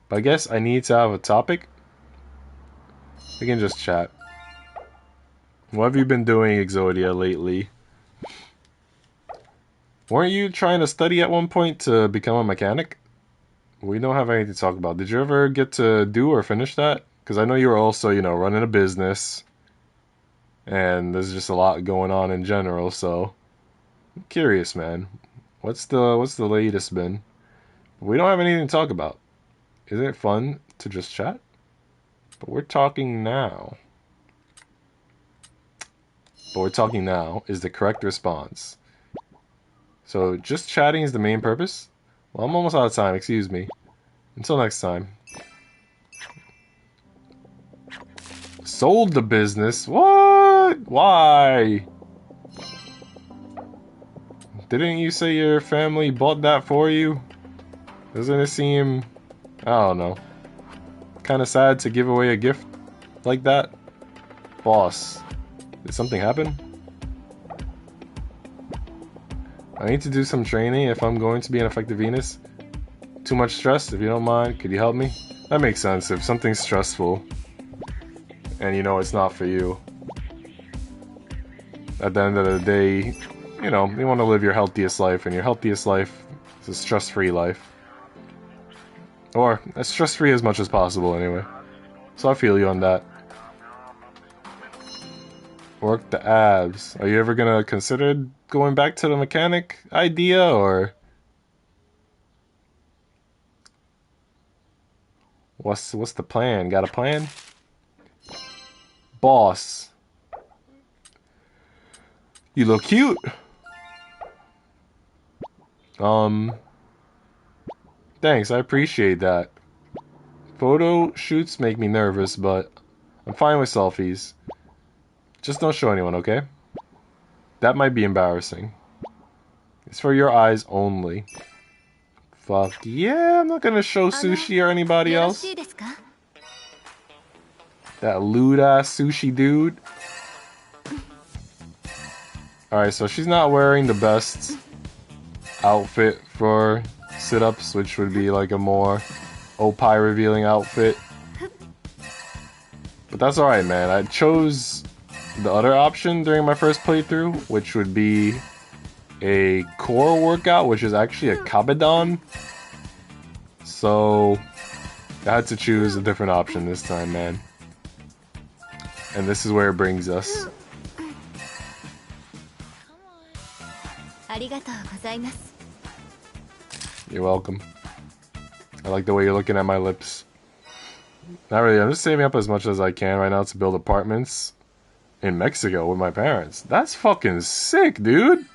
But I guess I need to have a topic. We can just chat. What have you been doing, Exodia, lately? Weren't you trying to study at one point to become a mechanic? We don't have anything to talk about. Did you ever get to do or finish that? Because I know you were also, you know, running a business. And there's just a lot going on in general, so... I'm curious, man. What's the latest been? We don't have anything to talk about. Isn't it fun to just chat? But we're talking now. But we're talking now is the correct response. So just chatting is the main purpose? Well, I'm almost out of time, excuse me. Until next time. Sold the business? What? Why? Didn't you say your family bought that for you? Doesn't it seem... I don't know. Kind of sad to give away a gift like that? Boss, did something happen? I need to do some training if I'm going to be an effective Venus. Too much stress? If you don't mind, could you help me? That makes sense. If something's stressful and you know it's not for you, at the end of the day, you know, you want to live your healthiest life, and your healthiest life is a stress-free life. Or as stress-free as much as possible, anyway. So I feel you on that. Work the abs. Are you ever gonna consider going back to the mechanic idea, or what's the plan? Got a plan? Boss, you look cute. Thanks, I appreciate that. Photo shoots make me nervous, but I'm fine with selfies. Just don't show anyone, okay? That might be embarrassing. It's for your eyes only. Fuck yeah, I'm not gonna show Sushi or anybody else. That lewd ass sushi dude. Alright, so she's not wearing the best outfit for sit-ups, which would be like a more opie revealing outfit. But that's alright, man. I chose the other option during my first playthrough, which would be a core workout, which is actually a kabedon. So I had to choose a different option this time, man. And this is where it brings us. You're welcome. I like the way you're looking at my lips. Not really, I'm just saving up as much as I can right now to build apartments in Mexico with my parents. That's fucking sick, dude.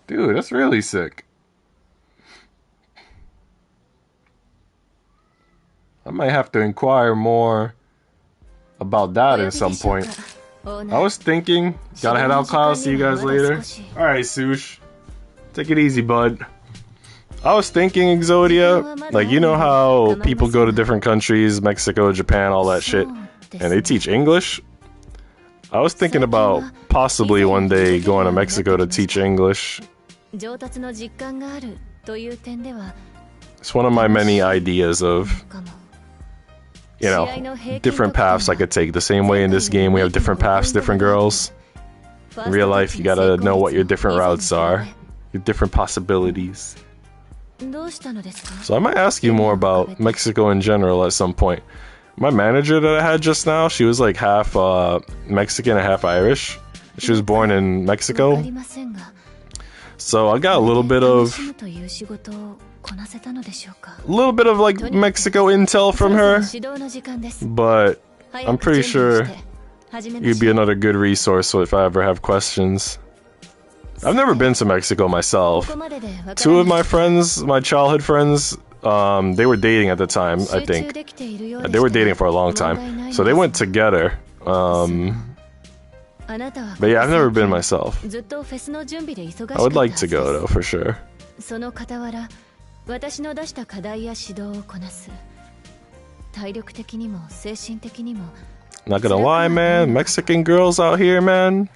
Dude, that's really sick. I might have to inquire more about that at some point. I was thinking, gotta head out, Kyle. See you guys later. Alright, Sush. Take it easy, bud. I was thinking, Exodia, like, you know how people go to different countries, Mexico, Japan, all that shit, and they teach English? I was thinking about possibly one day going to Mexico to teach English. It's one of my many ideas of, you know, different paths I could take. The same way in this game we have different paths, different girls. In real life, you gotta know what your different routes are, your different possibilities. So I might ask you more about Mexico in general at some point. My manager that I had just now, she was like half Mexican and half Irish. She was born in Mexico. So I got a little bit of like Mexico intel from her, but I'm pretty sure you'd be another good resource if I ever have questions. I've never been to Mexico myself. Two of my friends, my childhood friends, they were dating at the time, I think. They were dating for a long time, so they went together. But yeah, I've never been myself. I would like to go though, for sure. Not gonna lie, man, Mexican girls out here, man,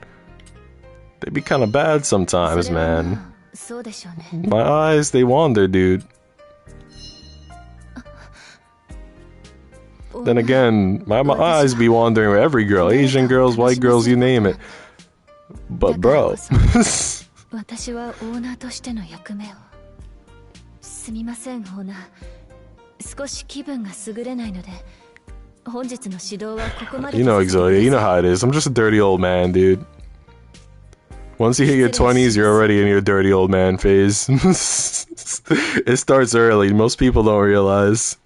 they be kinda bad sometimes, man. My eyes, they wander, dude. Then again, my eyes be wandering with every girl. Asian girls, white girls, you name it. But bro. 私はオーナーとしての役目を。すみません、オーナー。少し気分が優れないので、本日の指導はここまで。 You know, Exodia, you know how it is. I'm just a dirty old man, dude. Once you hit your 20s, you're already in your dirty old man phase. It starts early. Most people don't realize.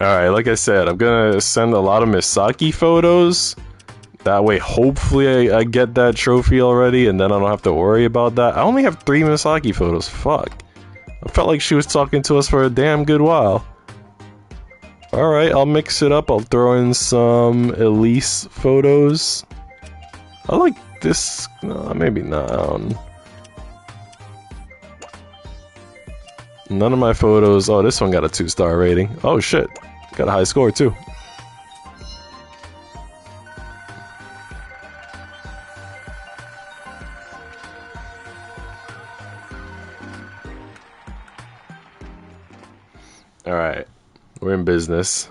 Alright, like I said, I'm gonna send a lot of Misaki photos. That way, hopefully I get that trophy already, and then I don't have to worry about that. I only have 3 Misaki photos. Fuck. I felt like she was talking to us for a damn good while. Alright, I'll mix it up. I'll throw in some Elise photos. I like this. No, maybe not. None of my photos. Oh, this one got a 2-star rating. Oh shit. Got a high score too. Alright. We're in business.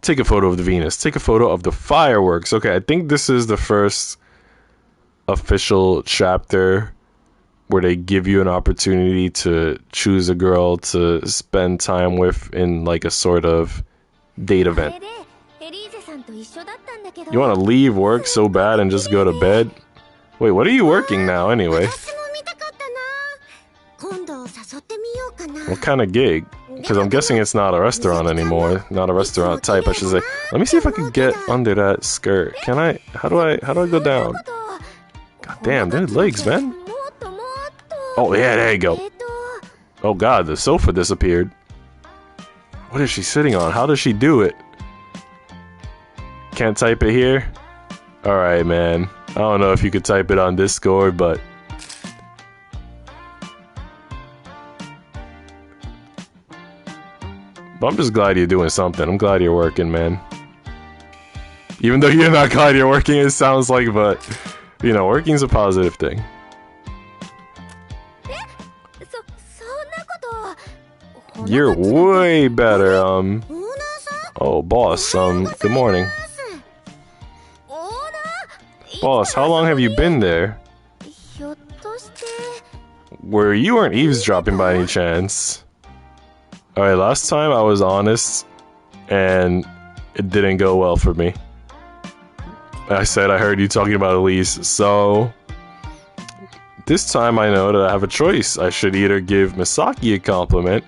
Take a photo of the Venus. Take a photo of the fireworks. Okay, I think this is the first official chapter where they give you an opportunity to choose a girl to spend time with in like a sort of date event. You want to leave work so bad and just go to bed? Wait, what are you working now anyway? What kind of gig? Because I'm guessing it's not a restaurant anymore. Not a restaurant type, I should say. Let me see if I can get under that skirt. Can I? How do I go down? God damn, there's legs, man. Oh yeah, there you go. Oh god, the sofa disappeared. What is she sitting on? How does she do it? Can't type it here? Alright, man. I don't know if you could type it on Discord, but I'm just glad you're doing something. I'm glad you're working, man. Even though you're not glad you're working, it sounds like, but you know, working's a positive thing. You're way better, oh, boss, good morning. Boss, how long have you been there? Where you weren't eavesdropping by any chance? Alright, last time I was honest, and it didn't go well for me. I said I heard you talking about Elise, so this time I know that I have a choice. I should either give Misaki a compliment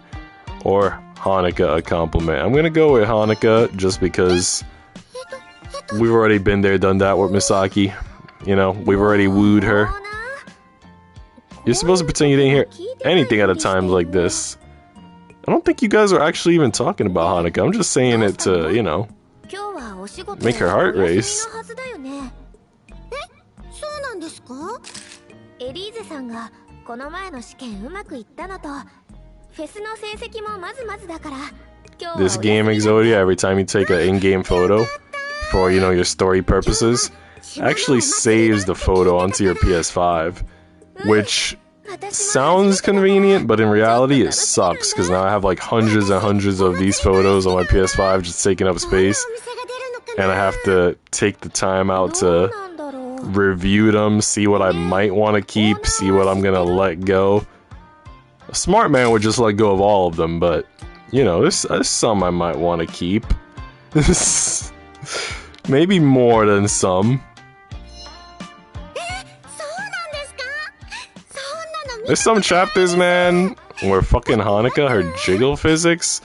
or Hanukkah a compliment. I'm gonna go with Hanukkah just because we've already been there, done that with Misaki. You know, we've already wooed her. You're supposed to pretend you didn't hear anything at a time like this. I don't think you guys are actually even talking about Hanukkah. I'm just saying it to, you know, make her heart race. This game, Exodia, every time you take an in-game photo for, you know, your story purposes, actually saves the photo onto your PS5, which sounds convenient, but in reality it sucks, because now I have like hundreds and hundreds of these photos on my PS5 just taking up space, and I have to take the time out to review them, see what I might want to keep, see what I'm gonna let go. A smart man would just let go of all of them, but you know, there's some I might want to keep. Maybe more than some. There's some chapters, man, where fucking Hanukkah, her jiggle physics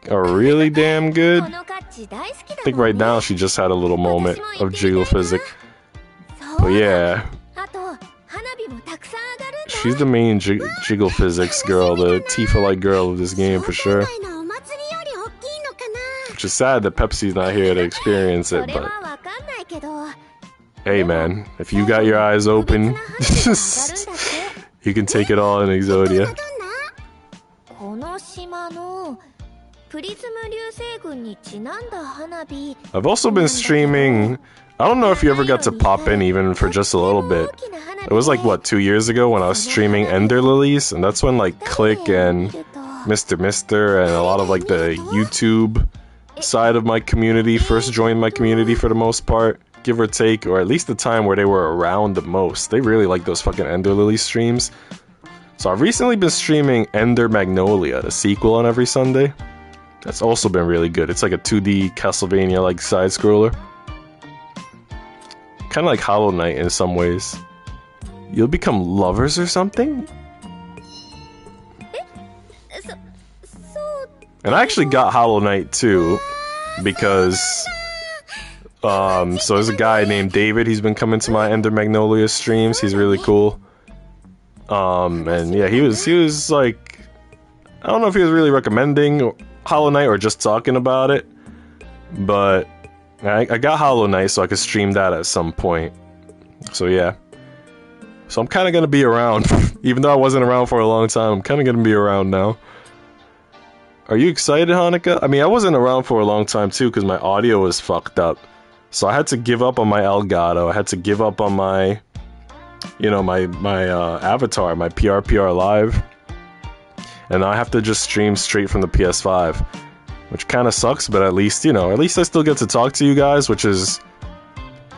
are really damn good. I think right now she just had a little moment of jiggle physics. But yeah, she's the main jiggle physics girl, the Tifa-like girl of this game for sure. Which is sad that Pepsi's not here to experience it, but hey man, if you got your eyes open, you can take it all in Exodia. I've also been streaming. I don't know if you ever got to pop in even for just a little bit. It was like, what, 2 years ago when I was streaming Ender Lilies, and that's when like Click and Mr. and a lot of like the YouTube side of my community first joined my community for the most part, give or take, or at least the time where they were around the most. They really like those fucking Ender Lily streams. So I've recently been streaming Ender Magnolia, the sequel, on every Sunday. That's also been really good. It's like a 2D Castlevania like side scroller. Kind of like Hollow Knight in some ways. You'll become lovers or something? And I actually got Hollow Knight too, because so there's a guy named David, he's been coming to my Ender Magnolia streams, he's really cool. And yeah, he was like, I don't know if he was really recommending Hollow Knight or just talking about it, but I got Hollow Knight so I could stream that at some point. So yeah. So I'm kind of going to be around, even though I wasn't around for a long time, I'm kind of going to be around now. Are you excited, Hanukkah? I mean, I wasn't around for a long time too because my audio was fucked up. So I had to give up on my Elgato. I had to give up on my, you know, my avatar, my PRPR Live. And now I have to just stream straight from the PS5. Which kind of sucks, but at least, you know, at least I still get to talk to you guys, which is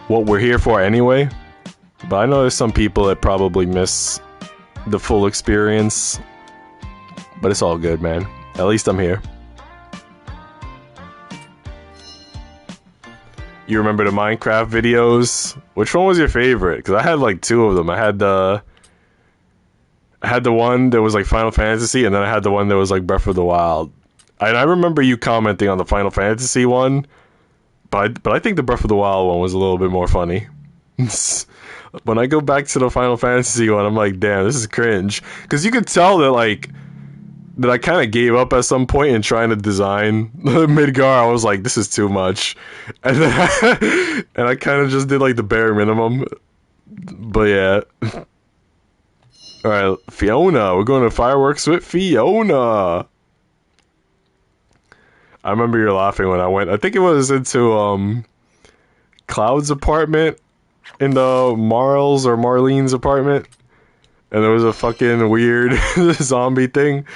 what we're here for anyway. But I know there's some people that probably miss the full experience. But it's all good, man. At least I'm here. You remember the Minecraft videos? Which one was your favorite? Because I had like 2 of them. I had the one that was like Final Fantasy, and then I had the one that was like Breath of the Wild. And I remember you commenting on the Final Fantasy one, but I think the Breath of the Wild one was a little bit more funny. When I go back to the Final Fantasy one, I'm like, damn, this is cringe. Because you could tell that like that I kind of gave up at some point in trying to design Midgar. I was like, this is too much, and then and I kind of just did like the bare minimum. But yeah. All right, Fiona. We're going to fireworks with Fiona. I remember you laughing when I went. I think it was into Cloud's apartment in the Marl's or Marlene's apartment, and there was a fucking weird zombie thing,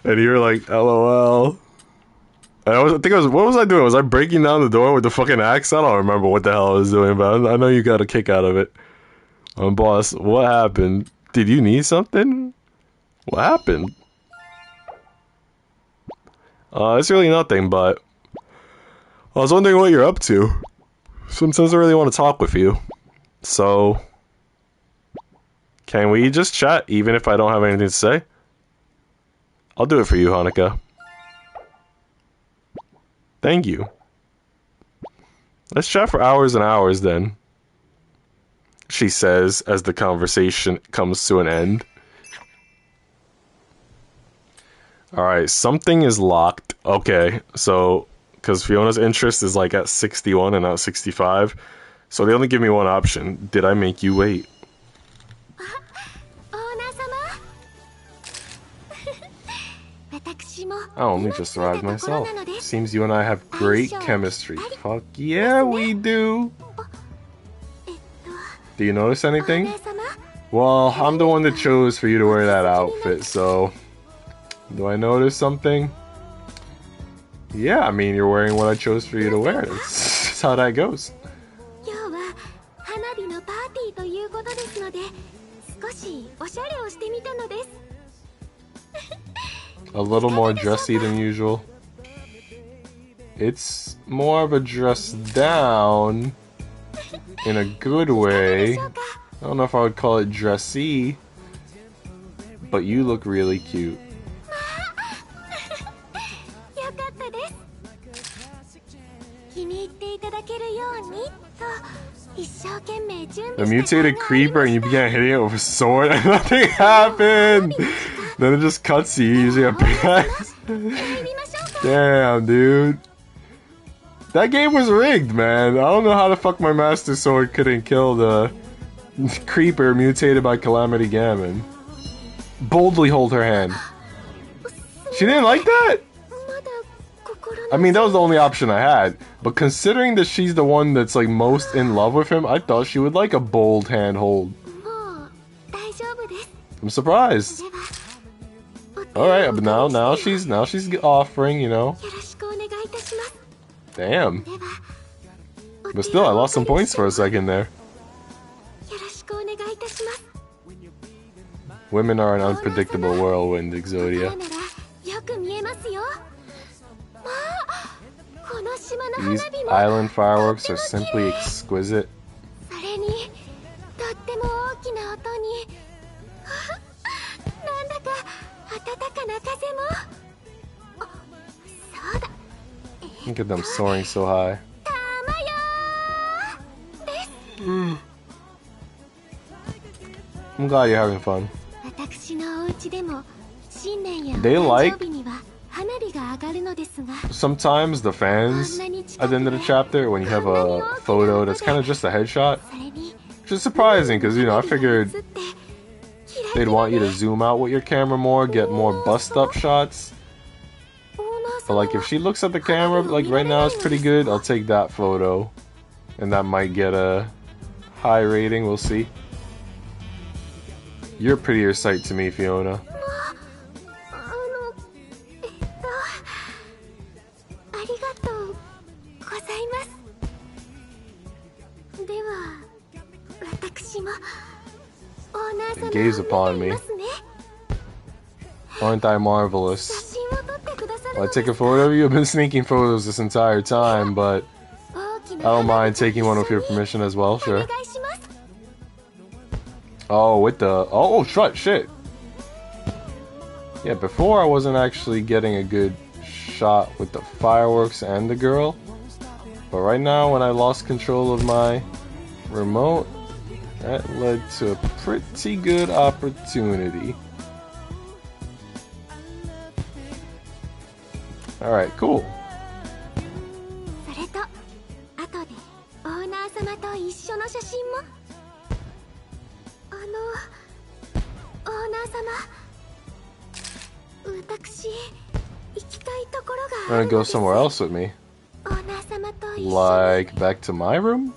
and you were like, "LOL." And what was I doing? Was I breaking down the door with the fucking axe? I don't remember what the hell I was doing, but I know you got a kick out of it. Boss, what happened? Did you need something? What happened? It's really nothing, but I was wondering what you're up to. Sometimes I really want to talk with you. So, can we just chat, even if I don't have anything to say? I'll do it for you, Hanukkah. Thank you. Let's chat for hours and hours, then. She says, as the conversation comes to an end. Alright, something is locked. Okay, so, because Fiona's interest is like at 61 and not 65. So they only give me one option. Did I make you wait? I only just arrived myself. Seems you and I have great chemistry. Fuck yeah, we do. Do you notice anything? Well, I'm the one that chose for you to wear that outfit, so... Do I notice something? Yeah, I mean, you're wearing what I chose for you to wear. That's how that goes. A little more dressy than usual. It's more of a dress down in a good way. I don't know if I would call it dressy, but you look really cute. The mutated creeper and you began hitting it with a sword and nothing happened! Then it just cuts you using a pickaxe. Damn, dude. That game was rigged, man. I don't know how the fuck my Master Sword couldn't kill the creeper mutated by Calamity Gammon. Boldly hold her hand. She didn't like that? I mean, that was the only option I had. But considering that she's the one that's like most in love with him, I thought she would like a bold handhold. I'm surprised. Alright, but now she's offering, you know. Damn. But still, I lost some points for a second there. Women are an unpredictable whirlwind, Exodia. These island fireworks are simply exquisite. Look at them soaring so high. I'm glad you're having fun. They like sometimes the fans at the end of the chapter when you have a photo that's kind of just a headshot, which is surprising because, you know, I figured they'd want you to zoom out with your camera more, get more bust up shots. But like if she looks at the camera like right now it's pretty good, I'll take that photo and that might get a high rating, we'll see. You're a prettier sight to me, Fiona. Gaze upon me. Aren't I marvelous? Well, I take a photo of you. I've been sneaking photos this entire time, but I don't mind taking one with your permission as well, sure. Oh, with the... Oh, shit. Yeah, before I wasn't actually getting a good shot with the fireworks and the girl. But right now, when I lost control of my remote, that led to a pretty good opportunity. Alright, cool. I'm gonna go somewhere else with me. Like, back to my room?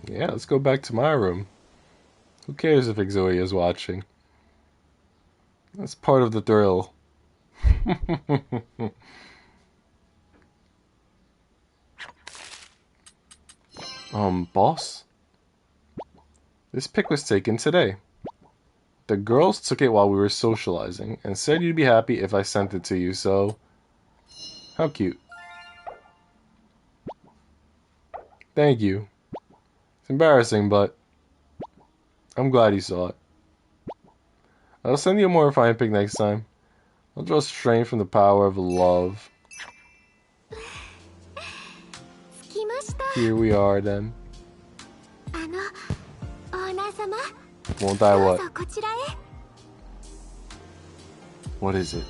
Yeah, let's go back to my room. Who cares if Exodia is watching? That's part of the thrill. Boss? This pic was taken today. The girls took it while we were socializing and said you'd be happy if I sent it to you, so... How cute. Thank you. It's embarrassing, but I'm glad you saw it. I'll send you a more refined pic next time. I'll draw strength from the power of love. Here we are, then. Won't I what? What is it?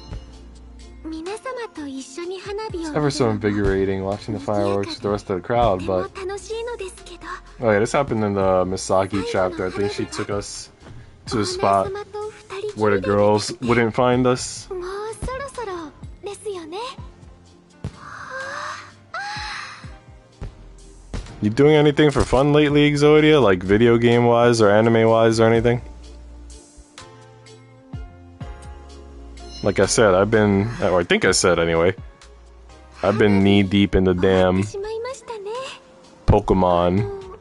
It's ever so invigorating watching the fireworks with the rest of the crowd, but... Oh yeah, this happened in the Misaki chapter. I think she took us to a spot where the girls wouldn't find us. You doing anything for fun lately, Exodia? Like video game wise or anime wise or anything? Like I said, I've been, or I think I said anyway, I've been knee deep in the damn Pokemon.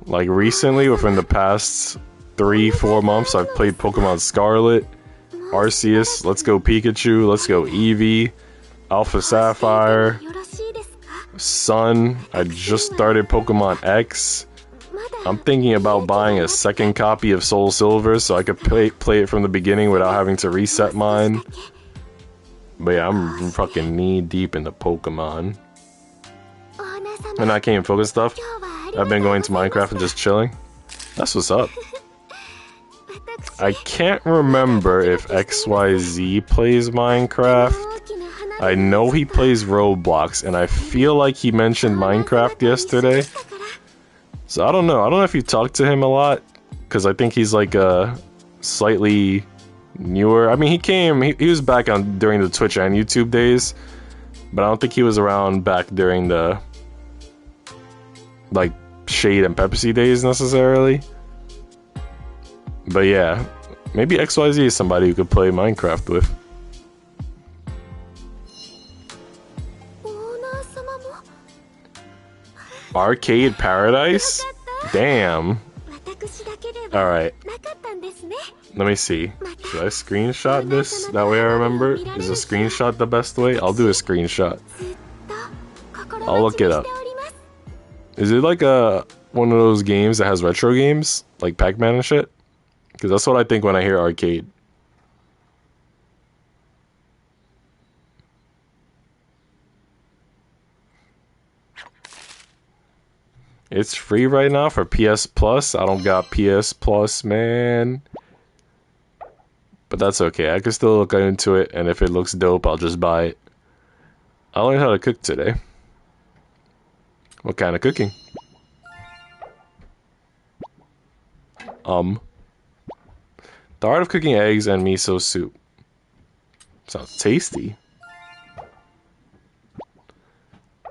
Like recently, within the past 3-4 months, I've played Pokemon Scarlet, Arceus, Let's Go Pikachu, Let's Go Eevee, Alpha Sapphire, Sun. I just started Pokemon X. I'm thinking about buying a second copy of Soul Silver so I could play it from the beginning without having to reset mine. But yeah, I'm fucking knee deep in the Pokemon. And I can't focus stuff. I've been going to Minecraft and just chilling. That's what's up. I can't remember if XYZ plays Minecraft. I know he plays Roblox, and I feel like he mentioned Minecraft yesterday. So I don't know. I don't know if you talked to him a lot, because I think he's like a slightly newer. I mean, he came. He was back on during the Twitch and YouTube days, but I don't think he was around back during the like Shade and Pepsi days necessarily. But yeah, maybe XYZ is somebody who could play Minecraft with. Arcade Paradise? Damn. Alright. Let me see. Should I screenshot this? That way I remember? Is a screenshot the best way? I'll do a screenshot. I'll look it up. Is it like one of those games that has retro games? Like Pac-Man and shit? Because that's what I think when I hear arcade. It's free right now for PS Plus. I don't got PS Plus, man. But that's okay. I can still look into it, and if it looks dope, I'll just buy it. I learned how to cook today. What kind of cooking? The art of cooking eggs and miso soup. Sounds tasty.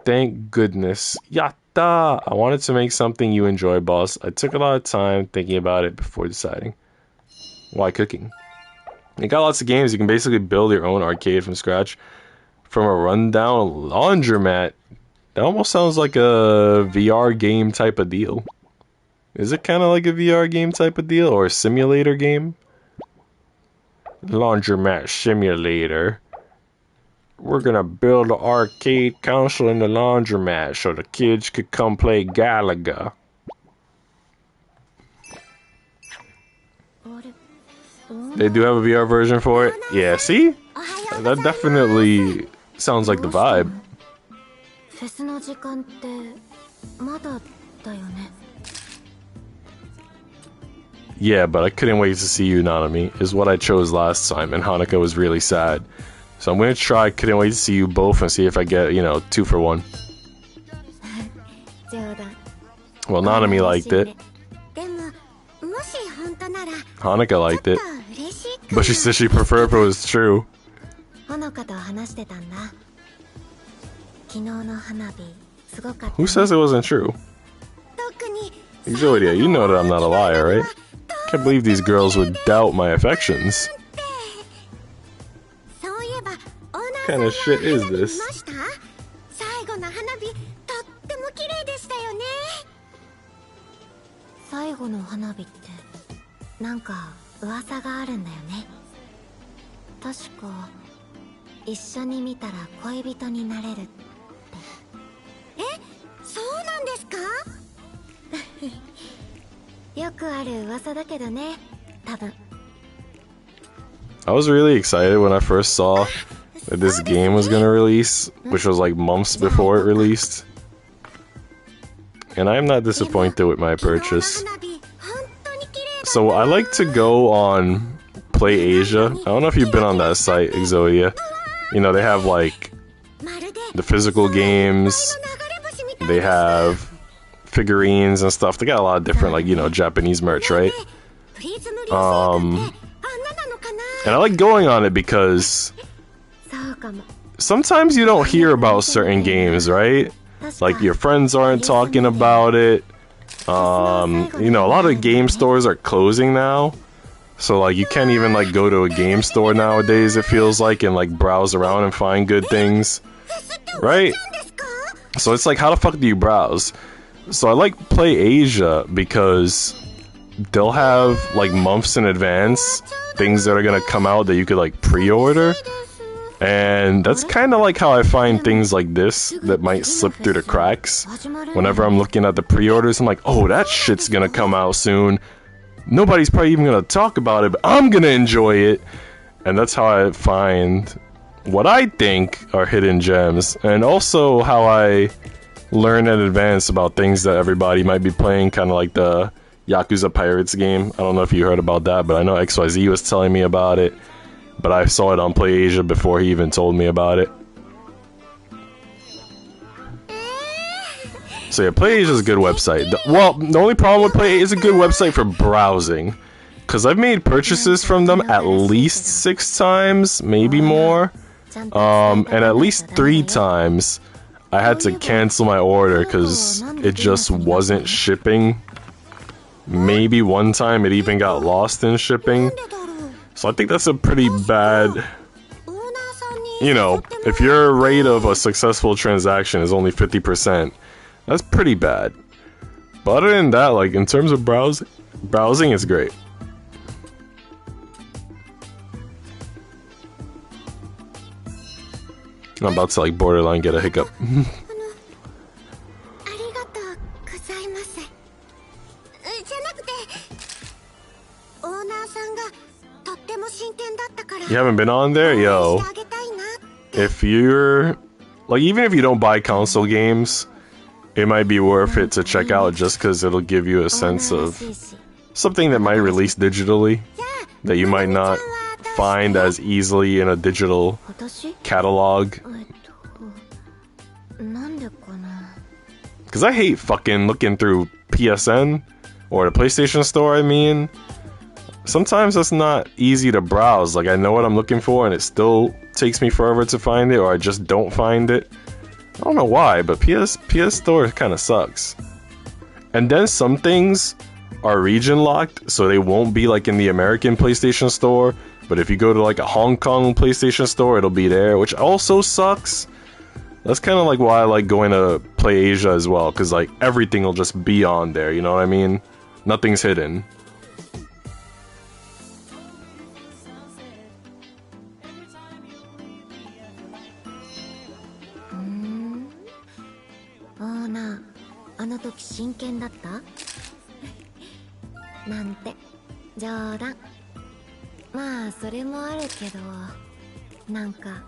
Thank goodness. Yatta! I wanted to make something you enjoy, boss. I took a lot of time thinking about it before deciding. Why cooking? You got lots of games. You can basically build your own arcade from scratch. From a rundown laundromat. That almost sounds like a VR game type of deal. Is it kind of like a VR game type of deal? Or a simulator game? Laundromat simulator. We're gonna build an arcade console in the laundromat so the kids could come play Galaga. They do have a VR version for it? Yeah, see? That definitely sounds like the vibe. Yeah, but I couldn't wait to see you, Nanami, is what I chose last time, and Hanukkah was really sad. So I'm gonna try Couldn't Wait to See You both and see if I get, 2 for 1. Well, Nanami liked it. Hanukkah liked it. But she said she preferred if it was true. Who says it wasn't true? Exodia, you know that I'm not a liar, right? Can't believe these girls would doubt my affections. What kind of shit is this? I was really excited when I first saw that this game was gonna release, which was like months before it released. And I'm not disappointed with my purchase. So I like to go on Play Asia. I don't know if you've been on that site, Exodia. They have like the physical games, they have figurines and stuff. They got a lot of different Japanese merch, right? And I like going on it because sometimes you don't hear about certain games, right? Like your friends aren't talking about it. A lot of game stores are closing now. So like you can't even like go to a game store nowadays, it feels like, and like browse around and find good things. Right? So it's like, how the fuck do you browse? So I like Play Asia because they'll have like months in advance things that are gonna come out that you could like pre-order. And that's kind of like how I find things like this that might slip through the cracks. Whenever I'm looking at the pre-orders, I'm like, oh, that shit's gonna come out soon. Nobody's probably even gonna talk about it, but I'm gonna enjoy it. And that's how I find what I think are hidden gems. And also how I learn in advance about things that everybody might be playing, kind of like the Yakuza Pirates game. I don't know if you heard about that, but I know XYZ was telling me about it. But I saw it on Play Asia before he even told me about it. So yeah, Play Asia is a good website. The only problem with Play Asia is a good website for browsing. Because I've made purchases from them at least 6 times, maybe more. And at least 3 times I had to cancel my order because it just wasn't shipping. Maybe one time it even got lost in shipping. So I think that's a pretty bad... You know, if your rate of a successful transaction is only 50%, that's pretty bad. But other than that, like, in terms of browsing is great. I'm about to, like, borderline get a hiccup. You haven't been on there? Yo. If you're... Like, even if you don't buy console games, it might be worth it to check out just because it'll give you a sense of something that might release digitally that you might not find as easily in a digital catalog. Because I hate fucking looking through PSN or the PlayStation Store, I mean. Sometimes it's not easy to browse. Like, I know what I'm looking for and it still takes me forever to find it, or I just don't find it. I don't know why, but PS Store kind of sucks. And then some things are region locked, so they won't be like in the American PlayStation Store. But if you go to like a Hong Kong PlayStation Store, it'll be there, which also sucks. That's kind of like why I like going to Play Asia as well, because like everything will just be on there, you know what I mean? Nothing's hidden.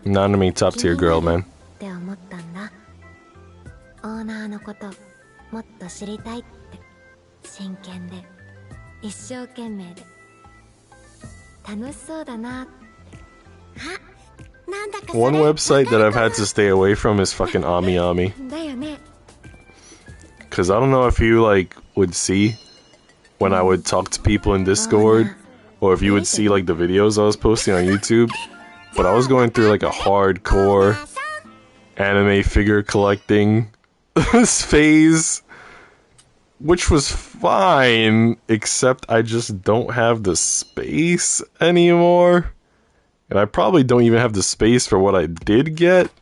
Nanami top tier girl, man. One website that I've had to stay away from is fucking Ami Ami. Cause I don't know if you like would see when I would talk to people in Discord, or if you would see like the videos I was posting on YouTube, but I was going through like a hardcore anime figure collecting phase, which was fine, except I just don't have the space anymore, and I probably don't even have the space for what I did get.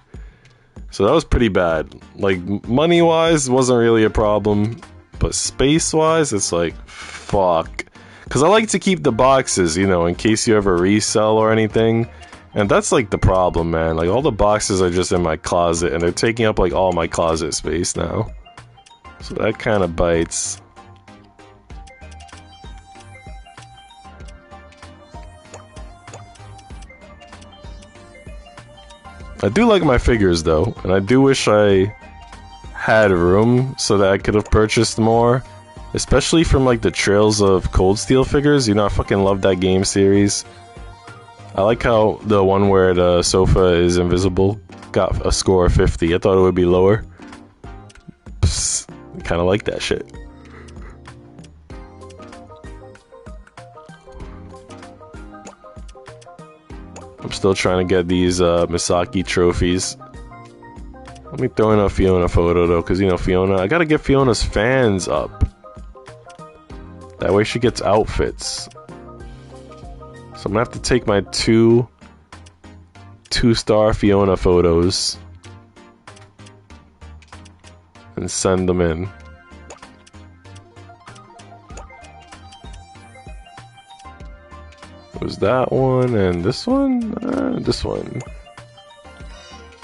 So that was pretty bad. Like, money-wise, wasn't really a problem. But space-wise, it's like, fuck. Because I like to keep the boxes, you know, in case you ever resell or anything. And that's, like, the problem, man. Like, all the boxes are just in my closet, and they're taking up, like, all my closet space now. So that kind of bites. I do like my figures though, and I do wish I had room so that I could have purchased more, especially from like the Trails of Cold Steel figures. You know, I fucking love that game series. I like how the one where the sofa is invisible got a score of 50. I thought it would be lower. Kind of like that shit. I'm still trying to get these Misaki trophies. Let me throw in a Fiona photo though, because you know Fiona, I gotta get Fiona's fans up. That way she gets outfits. So I'm gonna have to take my two-star Fiona photos and send them in. Was that one and this one? This one.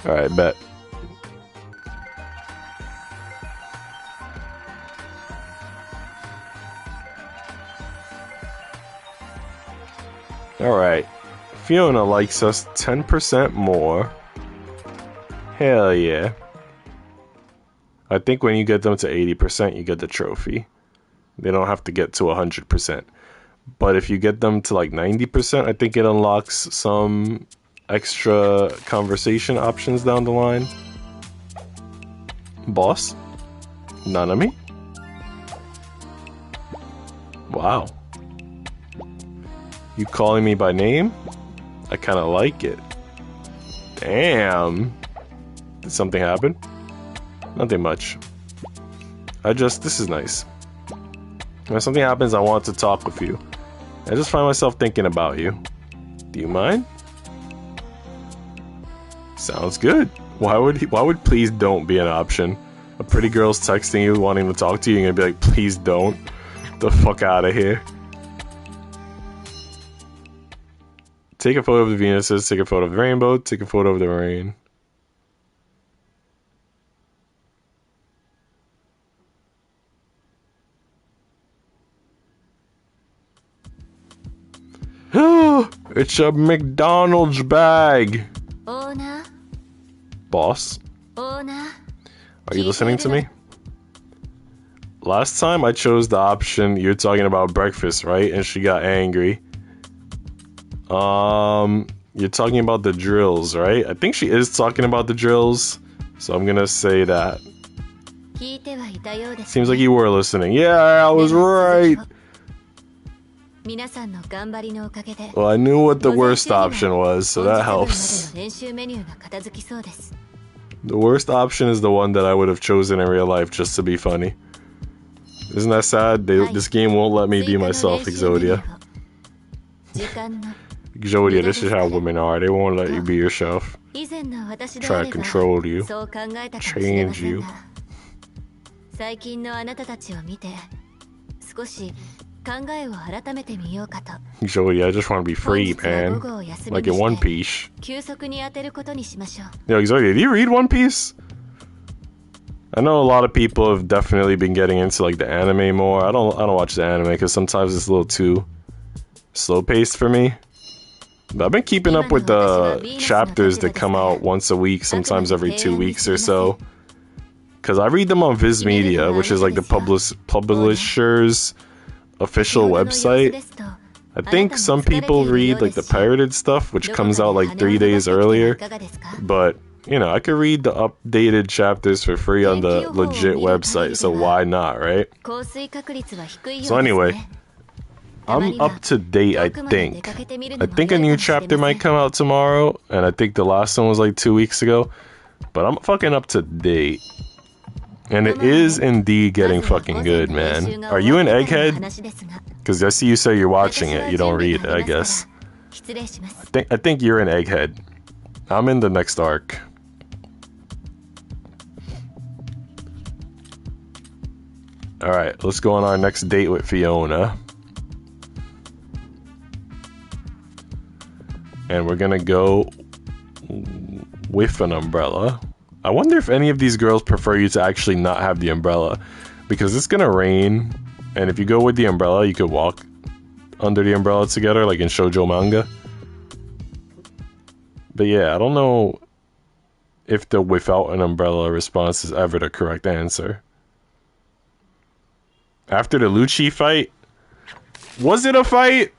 Alright, bet. Alright. Fiona likes us 10% more. Hell yeah. I think when you get them to 80%, you get the trophy. They don't have to get to 100%. But if you get them to like 90%, I think it unlocks some extra conversation options down the line. Boss? Nanami? Wow. You calling me by name? I kind of like it. Damn. Did something happen? Nothing much. This is nice. When something happens, I want to talk with you. I just find myself thinking about you. Do you mind? Sounds good. Why would please don't be an option? A pretty girl's texting you, wanting to talk to you, and you're gonna be like, please don't. Get the fuck out of here. Take a photo of the Venuses, take a photo of the rainbow, take a photo of the rain. It's a McDonald's bag. Owner? Boss? Owner? Are you listening to me? Last time I chose the option, you're talking about breakfast, right? And she got angry. You're talking about the drills, right? I think she is talking about the drills, so I'm gonna say that. Seems like you were listening. Yeah, I was right. Well, I knew what the worst option was, so that helps. The worst option is the one that I would have chosen in real life just to be funny. Isn't that sad? This game won't let me be myself, Exodia. Exodia, this is how women are. They won't let you be yourself. Try to control you. Change you. Joey, I just want to be free, man. Like in One Piece. Yo, Zoe, did you read One Piece? I know a lot of people have definitely been getting into like the anime more. I don't watch the anime because sometimes it's a little too slow paced for me. But I've been keeping up with the chapters that come out once a week, sometimes every 2 weeks or so. Because I read them on Viz Media, which is like the publisher's official website. I think some people read like the pirated stuff, which comes out like 3 days earlier. But, you know, I could read the updated chapters for free on the legit website, so why not, right? So anyway, I'm up to date, I think. I think a new chapter might come out tomorrow, and I think the last one was like 2 weeks ago. But I'm fucking up to date. And it is indeed getting fucking good, man. Are you an Egghead? Because I see you say you're watching it. You don't read it, I guess. I think you're an Egghead. I'm in the next arc. Alright, let's go on our next date with Fiona. And we're gonna go with an umbrella. I wonder if any of these girls prefer you to actually not have the umbrella. Because it's gonna rain, and if you go with the umbrella, you could walk under the umbrella together, like in shoujo manga. But yeah, I don't know if the without an umbrella response is ever the correct answer. After the Lucci fight? Was it a fight?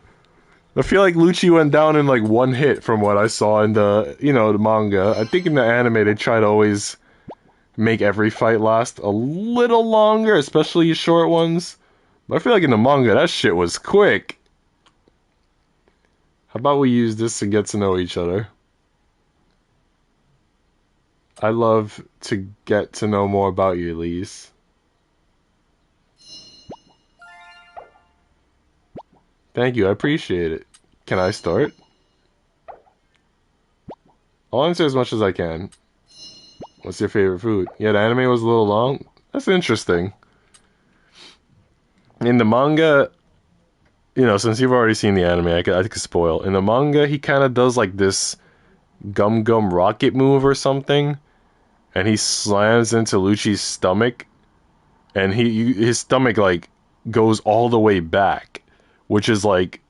I feel like Lucci went down in like one hit from what I saw in the, you know, the manga. I think in the anime they try to always make every fight last a little longer, especially short ones. But I feel like in the manga that shit was quick. How about we use this to get to know each other? I love to get to know more about you, Elise. Thank you, I appreciate it. Can I start? I'll answer as much as I can. What's your favorite food? Yeah, the anime was a little long. That's interesting. In the manga, you know, since you've already seen the anime, I could spoil. In the manga, he kind of does like this gum rocket move or something, and he slams into Lucci's stomach, and his stomach like goes all the way back, which is like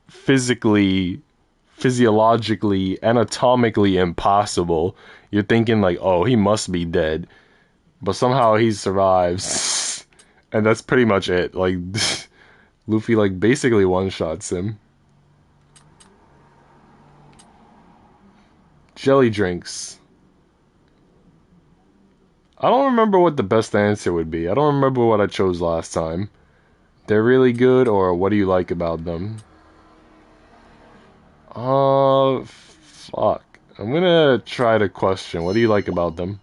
physically, physiologically, anatomically impossible. You're thinking like, oh, he must be dead, but somehow he survives. And that's pretty much it. Like, Luffy like basically one-shots him. Jelly drinks. I don't remember what the best answer would be. I don't remember what I chose last time. They're really good, or what do you like about them? Fuck. I'm gonna try to question. What do you like about them?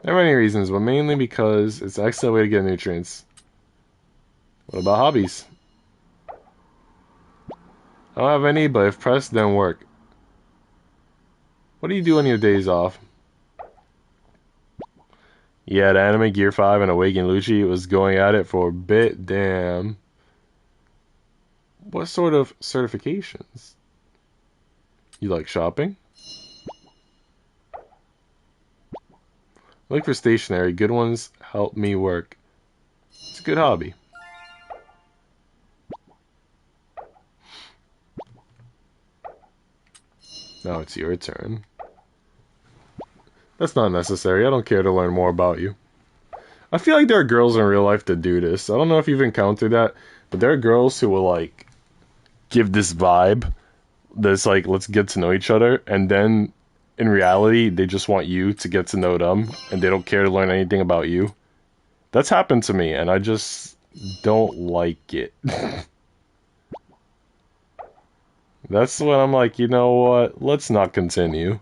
There are many reasons, but mainly because it's an excellent way to get nutrients. What about hobbies? I don't have any, but if pressed, then work. What do you do on your days off? Yeah, the anime Gear 5 and Awaken Lucci was going at it for a bit. Damn. What sort of certifications? You like shopping? Look for stationery. Good ones help me work. It's a good hobby. Now it's your turn. That's not necessary. I don't care to learn more about you. I feel like there are girls in real life that do this. I don't know if you've encountered that, but there are girls who will, like, give this vibe that's like, let's get to know each other, and then in reality, they just want you to get to know them, and they don't care to learn anything about you. That's happened to me, and I just don't like it. That's when I'm like, you know what? Let's not continue.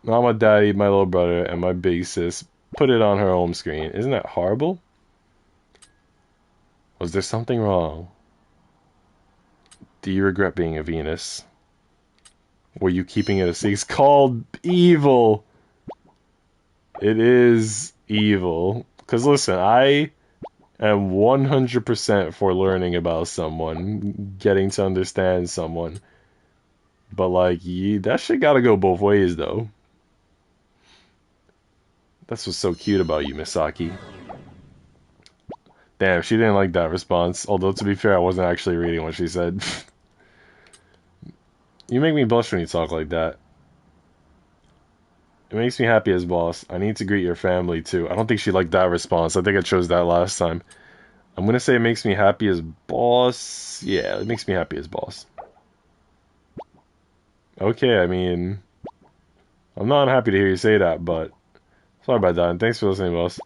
Mama, daddy, my little brother, and my big sis put it on her home screen. Isn't that horrible? Was there something wrong? Do you regret being a Venus? Were you keeping it a secret? It's called evil. It is evil. Because listen, I am 100% for learning about someone, getting to understand someone. But like, that shit gotta go both ways though. That's what's so cute about you, Misaki. Damn, she didn't like that response. Although, to be fair, I wasn't actually reading what she said. You make me blush when you talk like that. It makes me happy as boss. I need to greet your family, too. I don't think she liked that response. I think I chose that last time. I'm gonna say it makes me happy as boss. Yeah, it makes me happy as boss. Okay, I mean... I'm not happy to hear you say that, but... Sorry about that, and thanks for listening, boss.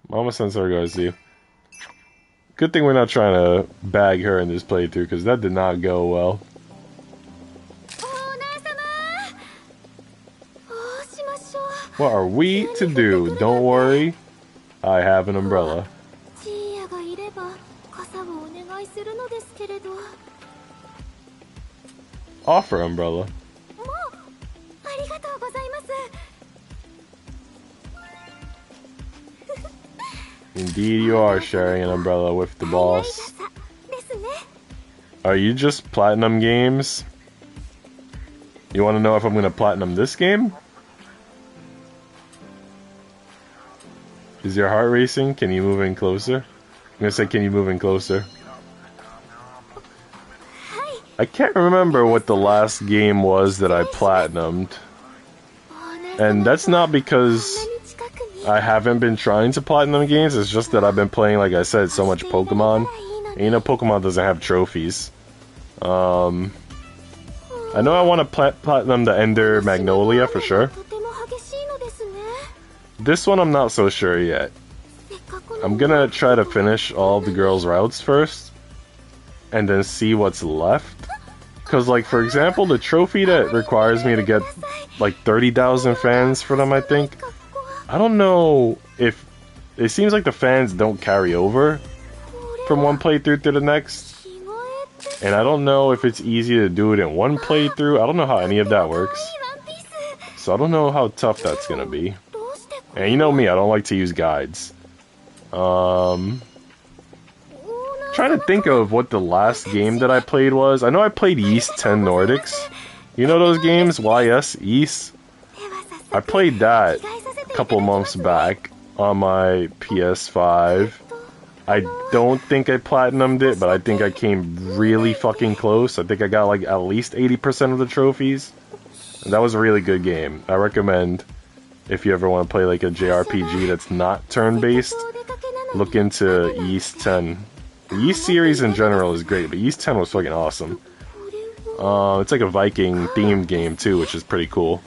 Mama sends her regards to you. Good thing we're not trying to bag her in this playthrough, because that did not go well. What are we to do? Don't worry, I have an umbrella. Offer umbrella. Indeed you are sharing an umbrella with the boss. Are you just platinum games? You want to know if I'm going to platinum this game? Is your heart racing? Can you move in closer? I'm going to say, can you move in closer? I can't remember what the last game was that I platinumed. And that's not because I haven't been trying to platinum games, it's just that I've been playing, like I said, so much Pokemon. And you know, Pokemon doesn't have trophies. I know I want to platinum the Ender Magnolia for sure. This one I'm not so sure yet. I'm gonna try to finish all the girls' routes first, and then see what's left. Because, like, for example, the trophy that requires me to get, like, 30,000 fans for them, I think. I don't know if... It seems like the fans don't carry over from one playthrough to the next. And I don't know if it's easy to do it in one playthrough. I don't know how any of that works. So I don't know how tough that's gonna be. And you know me, I don't like to use guides. Trying to think of what the last game that I played was. I know I played Ys 10 Nordics. You know those games? YS, Ys? I played that a couple months back on my PS5. I don't think I platinumed it, but I think I came really fucking close. I think I got like at least 80% of the trophies. And that was a really good game. I recommend, if you ever want to play like a JRPG that's not turn-based, look into Ys 10. The Ys series in general is great, but Ys 10 was fucking awesome. It's like a Viking themed game too, which is pretty cool.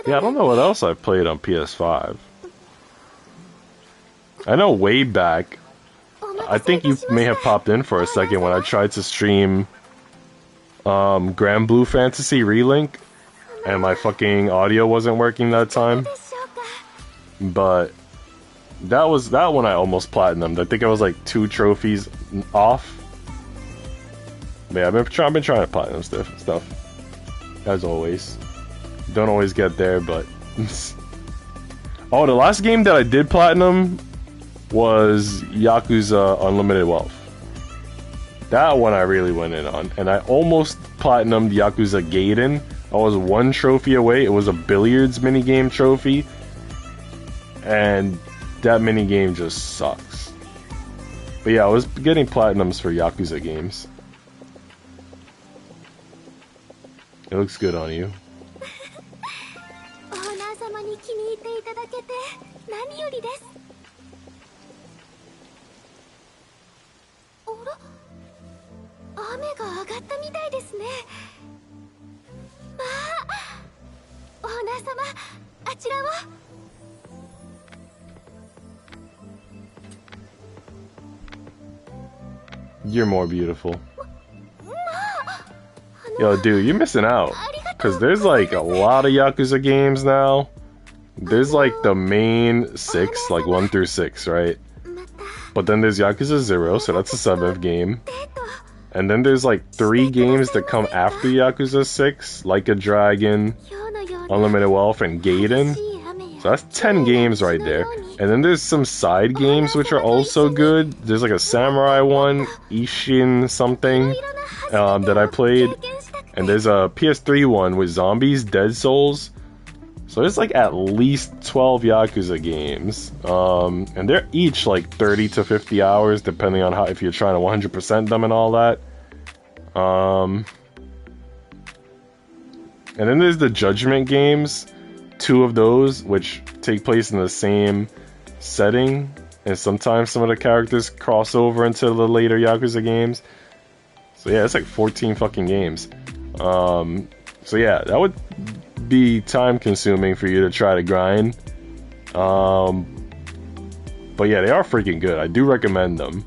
Yeah, I don't know what else I've played on PS5. I know way back, I think you may have popped in for a second when I tried to stream Grand Blue Fantasy Relink, and my fucking audio wasn't working that time. But that one I almost platinumed. I think I was like 2 trophies off. But yeah, I've been trying to platinum stuff. As always. Don't always get there, but... Oh, the last game that I did platinum was Yakuza Unlimited Wealth. That one I really went in on. And I almost platinumed Yakuza Gaiden. I was 1 trophy away. It was a billiards minigame trophy. And that minigame just sucks. But yeah, I was getting platinums for Yakuza games. It looks good on you. You're more beautiful. Yo, dude, you're missing out. Because there's like a lot of Yakuza games now. There's like the main 6, like 1 through 6, right? But then there's Yakuza 0, so that's the 7th game. And then there's like 3 games that come after Yakuza 6, like a Dragon, Unlimited Wealth, and Gaiden. So that's 10 games right there. And then there's some side games which are also good. There's like a Samurai one, Ishin something, that I played. And there's a PS3 one with zombies, Dead Souls. So there's like at least 12 Yakuza games. And they're each like 30 to 50 hours, depending on how, if you're trying to 100% them and all that. And then there's the Judgment games. 2 of those, which take place in the same setting. And sometimes some of the characters cross over into the later Yakuza games. So yeah, it's like 14 fucking games. So yeah, that would be time consuming for you to try to grind. But yeah, they are freaking good. I do recommend them.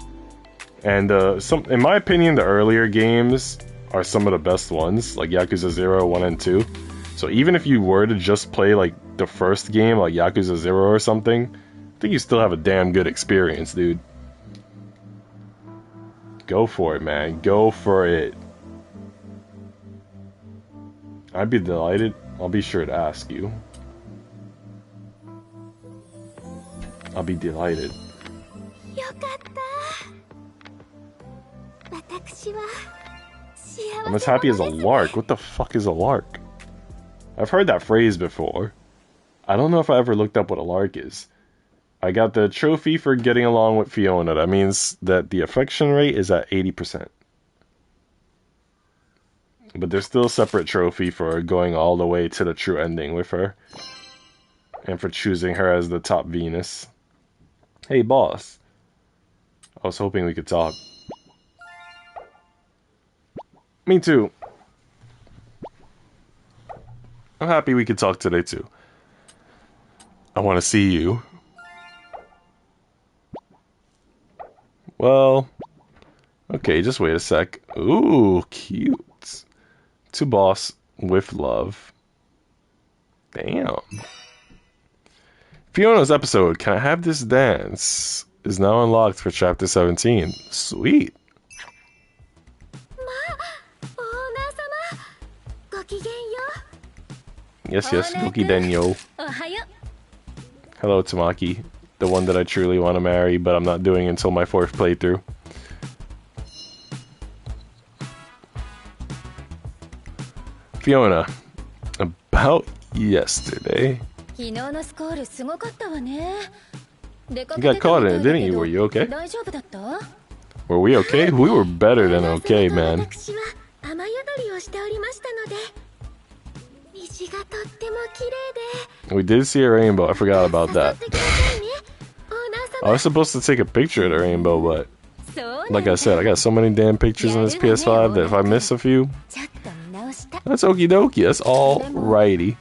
And in my opinion, the earlier games are some of the best ones, like Yakuza 0, 1, and 2. So even if you were to just play like the first game, like Yakuza 0 or something, I think you still have a damn good experience, dude. Go for it, man. Go for it. I'd be delighted. I'll be sure to ask you. I'll be delighted. I'm as happy as a lark. What the fuck is a lark? I've heard that phrase before. I don't know if I ever looked up what a lark is. I got the trophy for getting along with Fiona. That means that the affection rate is at 80%. But there's still a separate trophy for going all the way to the true ending with her. And for choosing her as the top Venus. Hey, boss. I was hoping we could talk. Me too. I'm happy we could talk today too. I want to see you. Well, okay, just wait a sec. Ooh, cute. To boss with love. Damn. Fiona's episode, Can I Have This Dance, is now unlocked for chapter 17. Sweet. Yes, Goki Denyo. Hello, Tamaki. The one that I truly want to marry, but I'm not doing until my 4th playthrough. Fiona, about yesterday. You got caught in it, didn't you? Were you okay? Were we okay? We were better than okay, man. We did see a rainbow. I forgot about that. I was supposed to take a picture of the rainbow, but like I said, I got so many damn pictures in this PS5 that if I miss a few, that's okie dokie. That's all righty.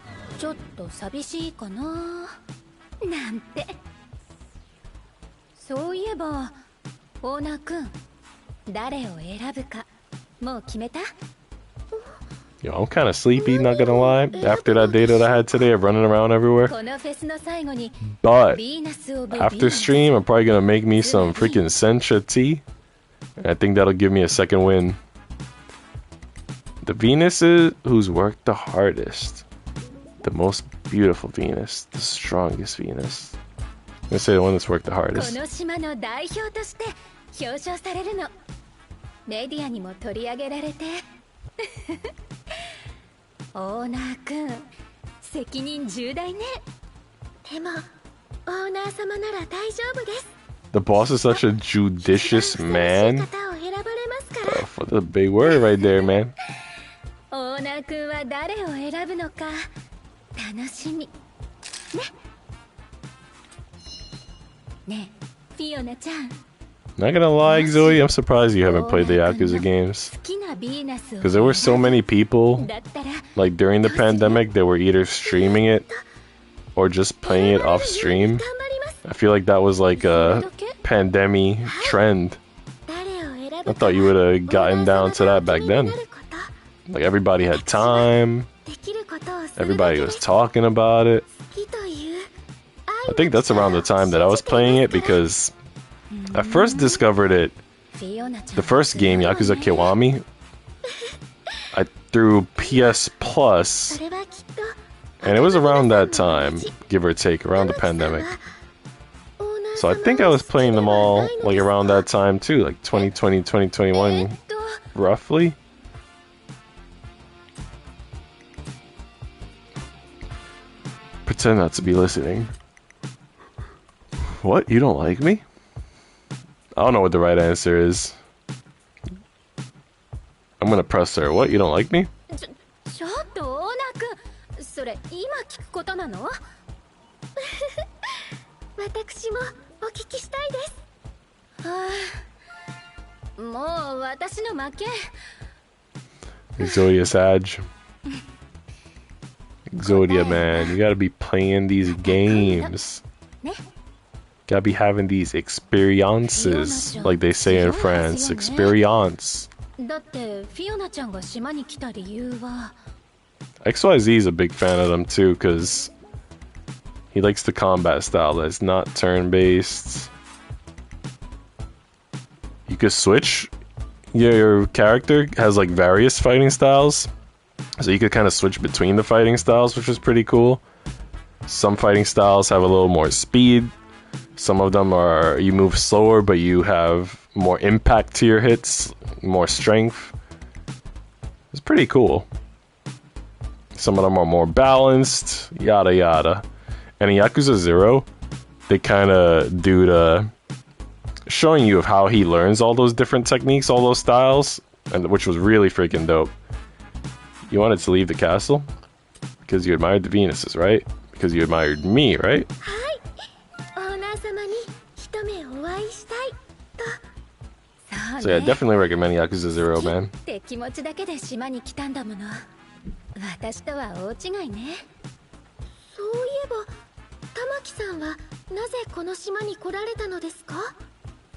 そういえばオーナー君、誰を選ぶかもう決めた？ Yo, I'm kind of sleepy, not gonna lie. After that day that I had today of running around everywhere. このフェスの最後に But ヴィーナス・オブ・ヴィーナ after ス stream, I'm probably gonna make me some freaking sencha tea. And I think that'll give me a second win. The Venus is who's worked the hardest. The most beautiful Venus. The strongest Venus. I'm gonna say the one that's worked the こ hardest. の島の代表として表彰されるの。メディアにも取り上げられてオーナー君、責任重大ね。でもオーナー様なら大丈夫です。 The boss is such a judicious man. 方を選ばれますから。 That's a big word right there, man. オーナー君は誰を選ぶのか楽しみね。ねえ、フィオナちゃん。 Not gonna lie, Zoe, I'm surprised you haven't played the Yakuza games. 好きなヴィーナスを Because there were so many people, だったら like during the pandemic, that were either streaming it or just playing it off stream. 頑張ります。 I feel like that was like a pandemic trend. 誰を選ぶか I thought you would have gotten down to that back then. 気になること Like everybody had time, できることをするだ everybody けで was talking about it. 好きという I think that's around the time that I was playing it because I first discovered it, フィオナちゃん the first game, Yakuza Kiwami, I through PS そ Plus, れはきっと and it was around that time, give or take, around the pandemic. So I think I was playing them all like around that time too, like 2020, 2021, roughly. Pretend not to be listening. What? You don't like me? I don't know what the right answer is. I'm gonna press her. What? You don't like me? ちょっとオーナー君、それ今聞くことなの？私もお聞きしたいです。はあ、もう私の負け。 Exodia Sag. Exodia, man. You gotta be playing these games. ね。 Gotta be having these experiences, like they say in France. Experience. だってフィオナちゃんが島に来た理由は XYZ is a big fan of them too, because he likes the combat style that's not turn-based. You could switch. Your character has like various fighting styles, so you could kind of switch between the fighting styles, which is pretty cool. Some fighting styles have a little more speed. Some of them are you move slower, but you have more impact to your hits, more strength. It's pretty cool. Some of them are more balanced, yada yada. And in Yakuza 0, they kind of do the showing you of how he learns all those different techniques, all those styles, and which was really freaking dope. You wanted to leave the castle because you admired the Venuses, right? Because you admired me, right? はい、オーナー様に一目お会いしたいと。そう So ね。 yeah, definitely recommend Yakuza 0, man. って気持ちだけで島に来たんだもの。私とは大違いね。そういえば玉木さんはなぜこの島に来られたのですか？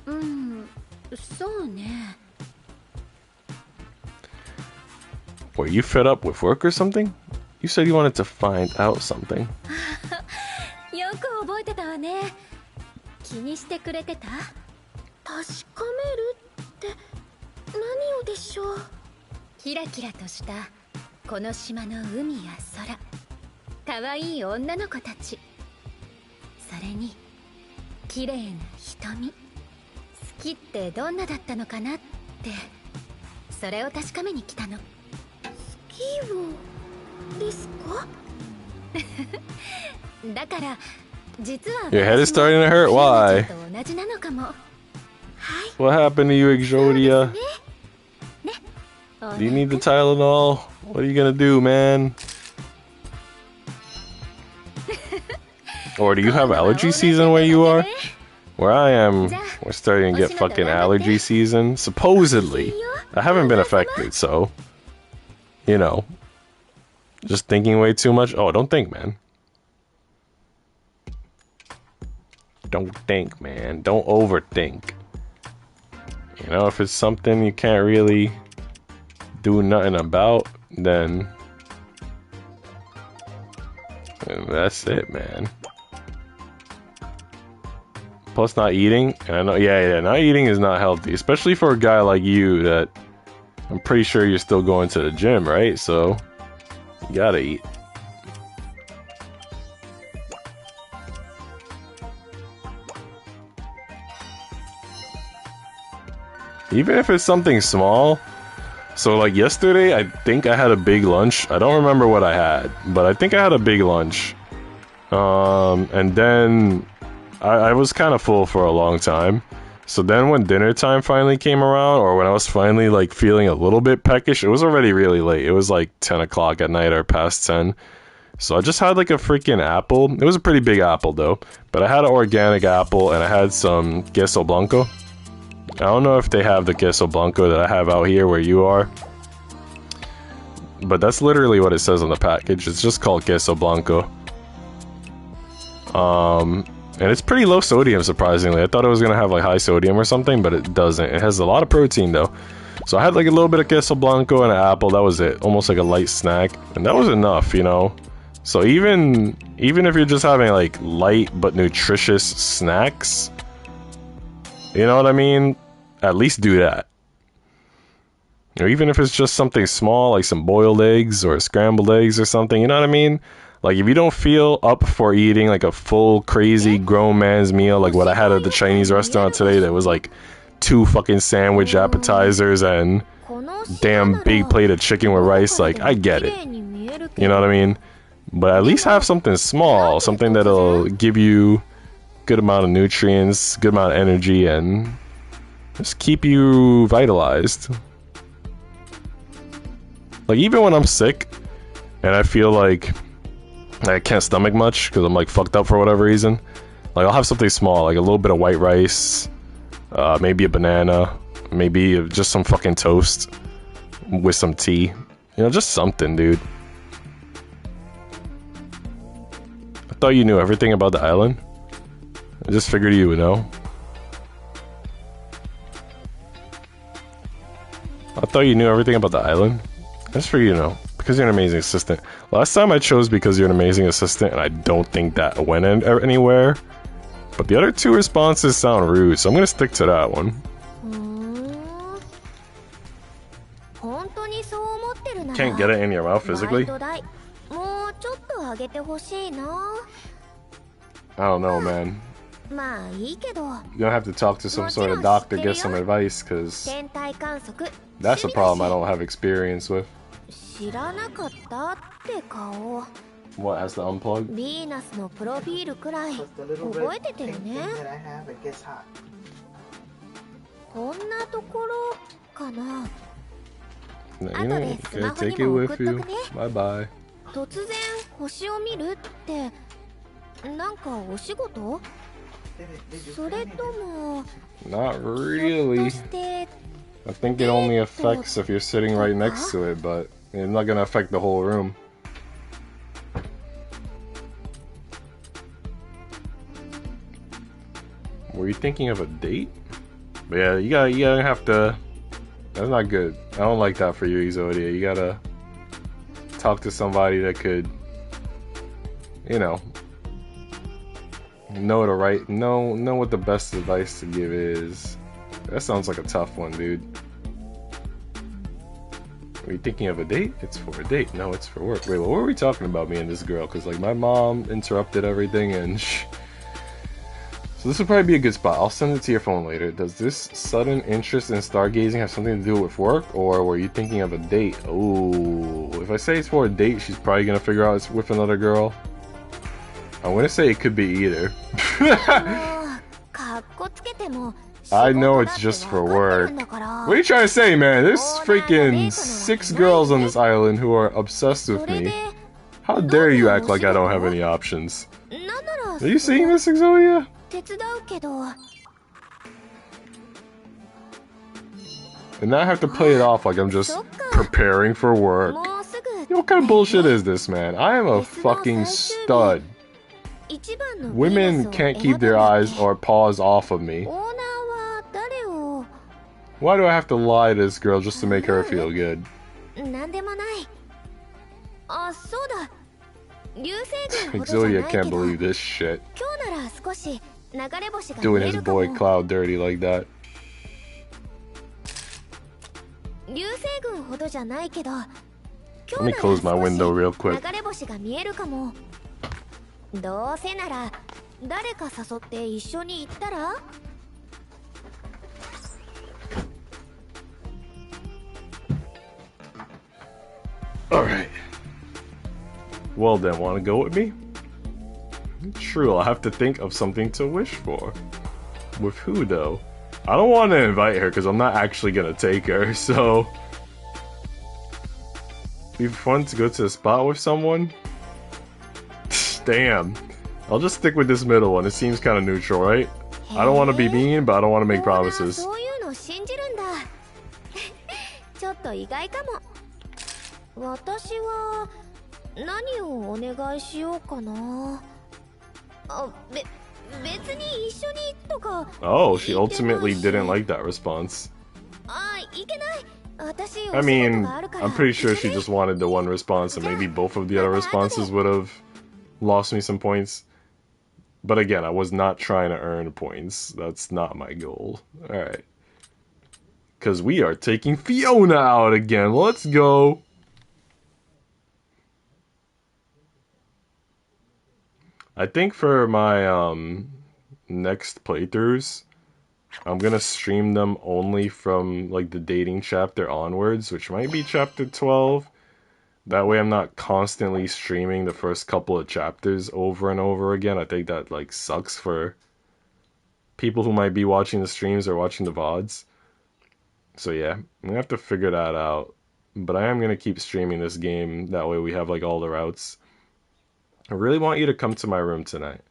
そうね。 Were you fed up with work or something? You said you wanted to find out something. よく覚えてたわね。気にしてくれてた？確かめるって何をでしょう？キラキラとしたこの島の海や空、可愛い女の子たち、それに綺麗な瞳。好きってどんなだったのかなって、それを確かめに来たの。好きをですか？だから実は Your head is starting to hurt? Why? 同じなのかも。はい。 What happened to you, Exodia? ね。 Do you need the Tylenol? What are you gonna do, man? Or do you have allergy season where you are? Where I am, we're starting to get fucking allergy season. Supposedly. I haven't been affected, so... You know. Just thinking way too much. Oh, don't think, man. Don't think, man. Don't overthink. You know, if it's something you can't really do nothing about, then that's it, man. Plus, not eating. And I know, yeah, not eating is not healthy, especially for a guy like you that I'm pretty sure you're still going to the gym, right? So, you gotta eat. Even if it's something small. So, like yesterday, I think I had a big lunch. I don't remember what I had, but I think I had a big lunch. And then I was kind of full for a long time. So then when dinner time finally came around, or when I was finally like feeling a little bit peckish, it was already really late. It was like 10 o'clock at night or past 10. So I just had like a freaking apple. It was a pretty big apple though. But I had an organic apple and I had some queso blanco. I don't know if they have the queso blanco that I have out here where you are. But that's literally what it says on the package. It's just called queso blanco. And it's pretty low sodium, surprisingly. I thought it was gonna have like high sodium or something, but it doesn't. It has a lot of protein though. So I had like a little bit of queso blanco and an apple. That was it. Almost like a light snack. And that was enough, you know? So even if you're just having like light but nutritious snacks, you know what I mean? At least do that. Or even if it's just something small, like some boiled eggs or scrambled eggs or something, you know what I mean? Like, if you don't feel up for eating, like, a full, crazy, grown man's meal, like what I had at the Chinese restaurant today that was, like, 2 fucking sandwich appetizers and damn big plate of chicken with rice, like, I get it. You know what I mean? But at least have something small, something that'll give you good amount of nutrients, good amount of energy, and just keep you vitalized. Like, even when I'm sick, and I feel like I can't stomach much because I'm like fucked up for whatever reason. Like I'll have something small, like a little bit of white rice, maybe a banana, maybe just some fucking toast with some tea. You know, just something, dude. I thought you knew everything about the island. I just figured you would know. I thought you knew everything about the island. I just figured you know. Because you're an amazing assistant. Last time I chose because you're an amazing assistant, and I don't think that went anywhere. But the other 2 responses sound rude, so I'm gonna stick to that one. Can't get it in your mouth physically? I don't know, man. You don't have to talk to some sort of doctor, get some advice, because that's a problem I don't have experience with. What, has to unplug? Okay, take it with you. Bye bye. Not really. I think it only affects if you're sitting right next to it, but it's not gonna affect the whole room. Were you thinking of a date? But yeah, you gotta have to. That's not good. I don't like that for you, Exodia. You gotta talk to somebody that could, you know what the best advice to give is. That sounds like a tough one, dude. Are you thinking of a date? It's for a date. No, it's for work. Wait, what were we talking about, me and this girl? Because, like, my mom interrupted everything and So this would probably be a good spot. I'll send it to your phone later. Does this sudden interest in stargazing have something to do with work? Or were you thinking of a date? Oh, if I say it's for a date, she's probably going to figure out it's with another girl. I'm going to say it could be either. I know it's just for work. What are you trying to say, man? There's freaking 6 girls on this island who are obsessed with me. How dare you act like I don't have any options? Are you seeing this, Exodia? And now I have to play it off like I'm just preparing for work. What kind of bullshit is this, man? I am a fucking stud. Women can't keep their eyes or paws off of me. Why do I have to lie to this girl just to make her feel good? Exodia can't believe this shit. Doing his boy Cloud dirty like that. Let me close my window real quick. Alright. Well then, wanna go with me? True, I'll have to think of something to wish for. With who though? I don't want to invite her because I'm not actually gonna take her, so... Be fun to go to a spot with someone? Damn. I'll just stick with this middle one, it seems kind of neutral, right? I don't want to be mean, but I don't want to make promises. Oh, she ultimately didn't like that response. I mean, I'm pretty sure she just wanted the one response, and maybe both of the other responses would have lost me some points. But again, I was not trying to earn points. That's not my goal. Alright. Because we are taking Fiona out again. Let's go. I think for my next playthroughs, I'm gonna stream them only from like the dating chapter onwards, which might be chapter 12. That way I'm not constantly streaming the first couple of chapters over and over again. I think that like sucks for people who might be watching the streams or watching the VODs. So yeah, I'm gonna have to figure that out. But I am gonna keep streaming this game, that way we have like all the routes. I really want you to come to my room tonight.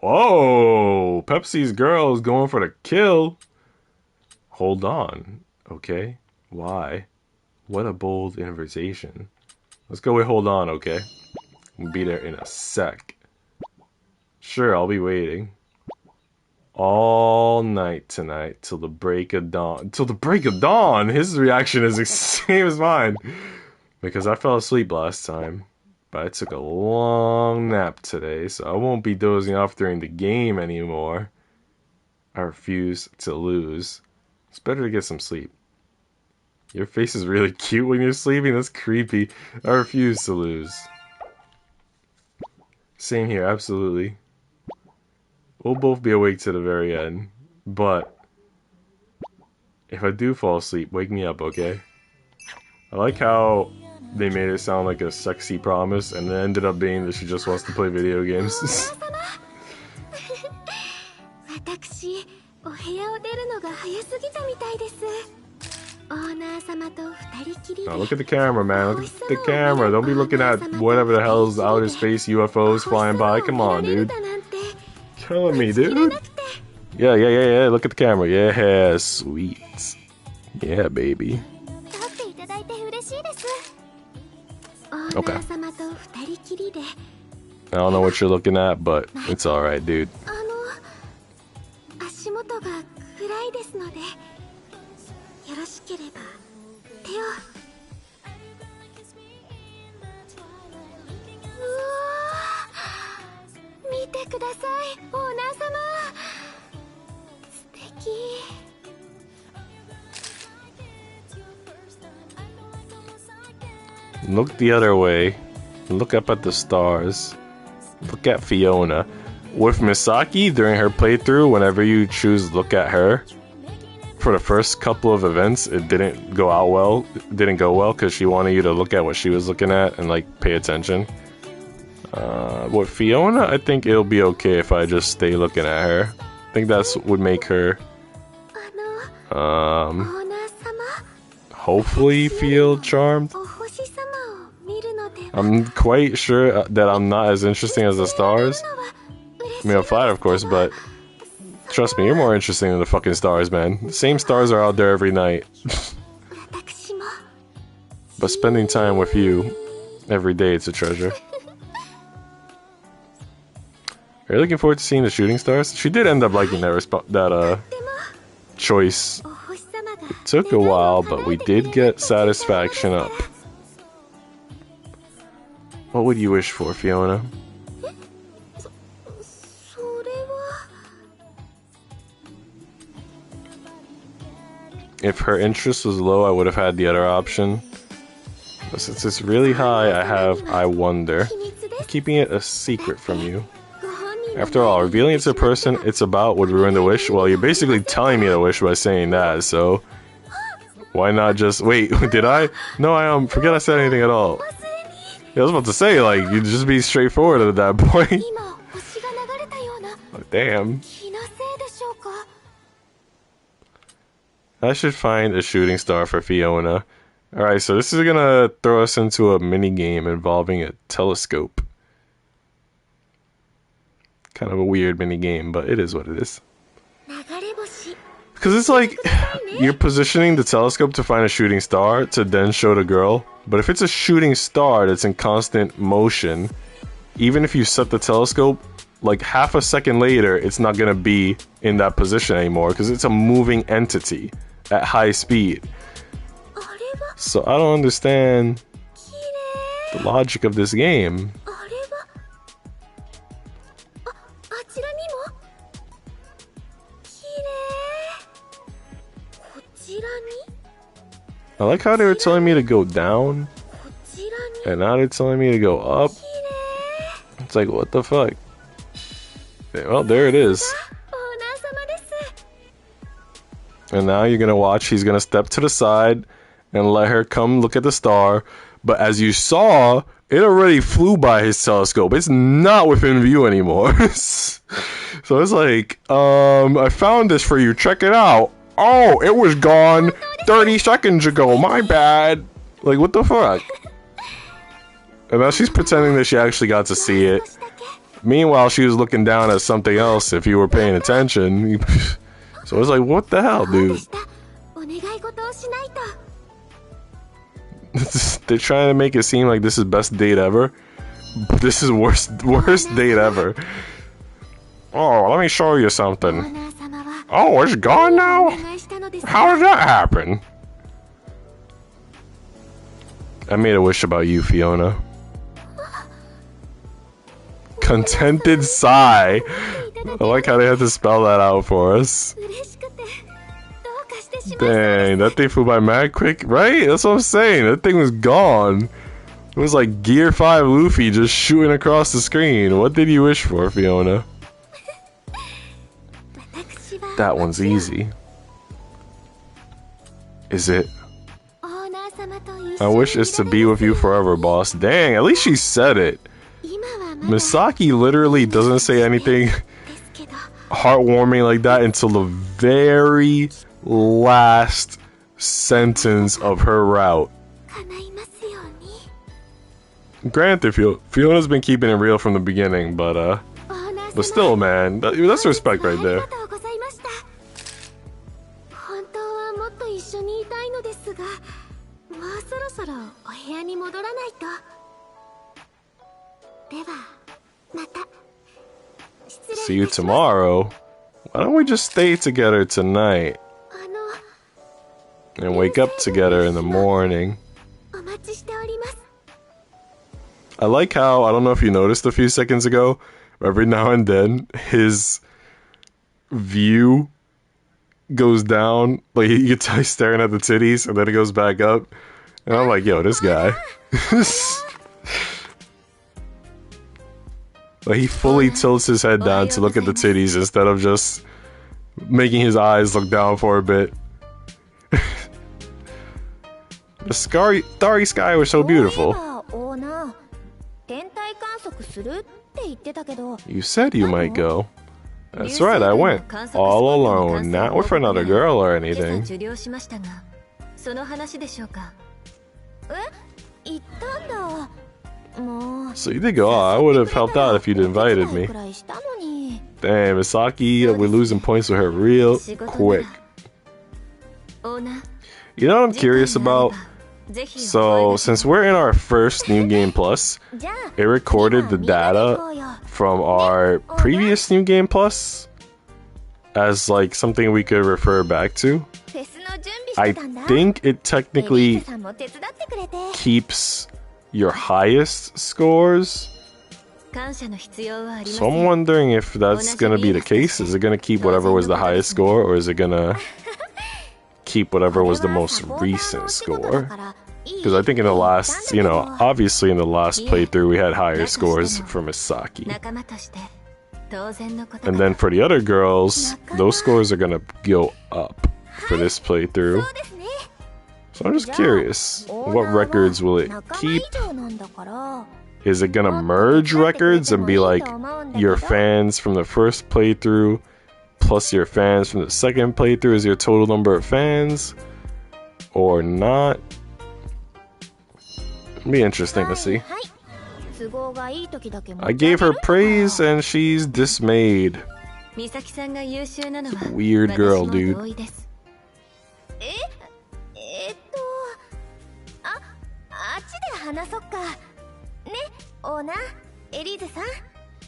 Whoa! Pepsi's girl is going for the kill. Hold on. Okay. Why? What a bold invitation. Let's go with hold on, okay? We'll be there in a sec. Sure, I'll be waiting. All night tonight till the break of dawn. Till the break of dawn? His reaction is the same as mine. Because I fell asleep last time. But I took a long nap today, so I won't be dozing off during the game anymore. I refuse to lose. It's better to get some sleep. Your face is really cute when you're sleeping. That's creepy. I refuse to lose. Same here, absolutely. We'll both be awake to the very end. But if I do fall asleep, wake me up, okay? I like how they made it sound like a sexy promise, and it ended up being that she just wants to play video games. Now look at the camera, man. Look at the camera. Don't be looking at whatever the hell's outer space UFOs flying by. Come on, dude. Killing me, dude. Yeah. Look at the camera. Yeah, sweet. Yeah, baby. Okay. I don't know what you're looking at, but it's alright, dude. Look the other way. Look up at the stars. Look at Fiona. With Misaki, during her playthrough, whenever you choose look at her, for the first couple of events, it didn't go out well. It didn't go well because she wanted you to look at what she was looking at and like pay attention. With Fiona, I think it'll be okay if I just stay looking at her. I think that's would make her hopefully feel charmed. I'm quite sure that I'm not as interesting as the stars. I mean, I'm flattered, of course, but trust me, you're more interesting than the fucking stars, man. The same stars are out there every night. But spending time with you every day, it's a treasure. Are you looking forward to seeing the shooting stars? She did end up liking that choice. It took a while, but we did get satisfaction up. What would you wish for, Fiona? If her interest was low, I would have had the other option. But since it's really high, I wonder. I'm keeping it a secret from you. After all, revealing it to a person it's about would ruin the wish. Well, you're basically telling me the wish by saying that, so... Why not just... Wait, did I? No, I forget I said anything at all. Yeah, I was about to say, like, you'd just be straightforward at that point. Oh, damn. I should find a shooting star for Fiona. Alright, so this is gonna throw us into a mini game involving a telescope. Kind of a weird mini game, but it is what it is. Because it's like, you're positioning the telescope to find a shooting star to then show the girl. But if it's a shooting star that's in constant motion, even if you set the telescope, like half a second later, it's not gonna be in that position anymore because it's a moving entity at high speed. So I don't understand the logic of this game. I like how they were telling me to go down, and now they're telling me to go up. It's like, what the fuck? Well, there it is. And now you're gonna watch, he's gonna step to the side and let her come look at the star. But as you saw, it already flew by his telescope. It's not within view anymore. So it's like, I found this for you, check it out. Oh, it was gone 30 seconds ago, my bad. Like, what the fuck? And now she's pretending that she actually got to see it. Meanwhile, she was looking down at something else if you were paying attention. So it's like, what the hell, dude? They're trying to make it seem like this is best date ever. But this is worst date ever. Oh, let me show you something. Oh, it's gone now? How did that happen? I made a wish about you, Fiona. Contented sigh. I like how they had to spell that out for us. Dang, that thing flew by mad quick, right? That's what I'm saying. That thing was gone. It was like Gear 5 Luffy just shooting across the screen. What did you wish for, Fiona? That one's easy. Is it? My wish is to be with you forever, boss. Dang, at least she said it. Misaki literally doesn't say anything heartwarming like that until the very last sentence of her route. Granted, Fiona's been keeping it real from the beginning, but still, man, that's respect right there. See you tomorrow. Why don't we just stay together tonight and wake up together in the morning? I like how, I don't know if you noticed a few seconds ago, every now and then his view goes down, like you can tell he's staring at the titties, and then it goes back up, and I'm like, yo, this guy. Like he fully tilts his head down to look at the titties instead of just making his eyes look down for a bit. The starry sky was so beautiful. You said you might go. That's right, I went. All alone, not with another girl or anything. So you did go. Oh, I would have helped out if you'd invited me. Damn, Misaki, we're losing points with her real quick. You know what I'm curious about? So, since we're in our first New Game Plus, it recorded the data from our previous New Game Plus as like something we could refer back to. I think it technically keeps your highest scores. So I'm wondering if that's gonna be the case. Is it gonna keep whatever was the highest score, or is it gonna keep whatever was the most recent score? Because I think in the last, you know, obviously in the last playthrough we had higher scores for Misaki. And then for the other girls, those scores are gonna go up for this playthrough. So I'm just curious, what records will it keep? Is it gonna merge records and be like your fans from the first playthrough plus your fans from the second playthrough is your total number of fans? Or not? It'll be interesting to see. I gave her praise and she's dismayed. Weird girl, dude.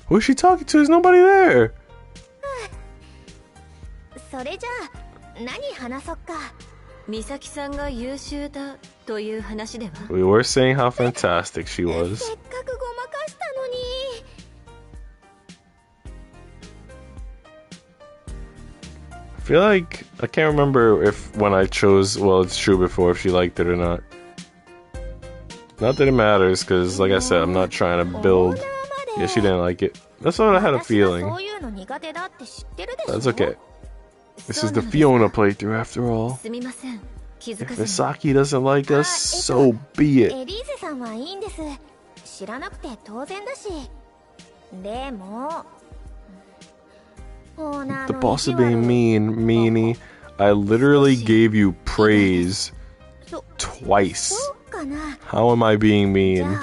Who is she talking to? There's nobody there. We were saying how fantastic she was. I feel like I can't remember if when I chose, well, it's true before, if she liked it or not. Not that it matters, because like I said, I'm not trying to build. Yeah, she didn't like it. That's what I had a feeling. That's okay. This is the Fiona playthrough after all. If Misaki doesn't like us, so be it. The boss of being mean, meanie. I literally gave you praise twice. How am I being mean?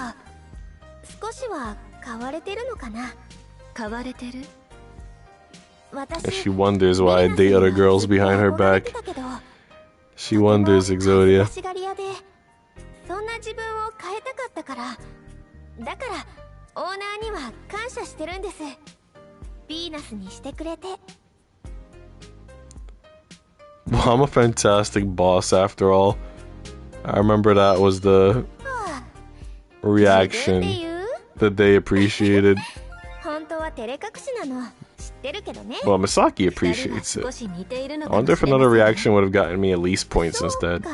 And she wonders why I date other girls behind her back. She wonders, Exodia. Well, I'm a fantastic boss after all. I remember that was the reaction that they appreciated. Well, Misaki appreciates it. I wonder if another reaction would have gotten me at least points instead.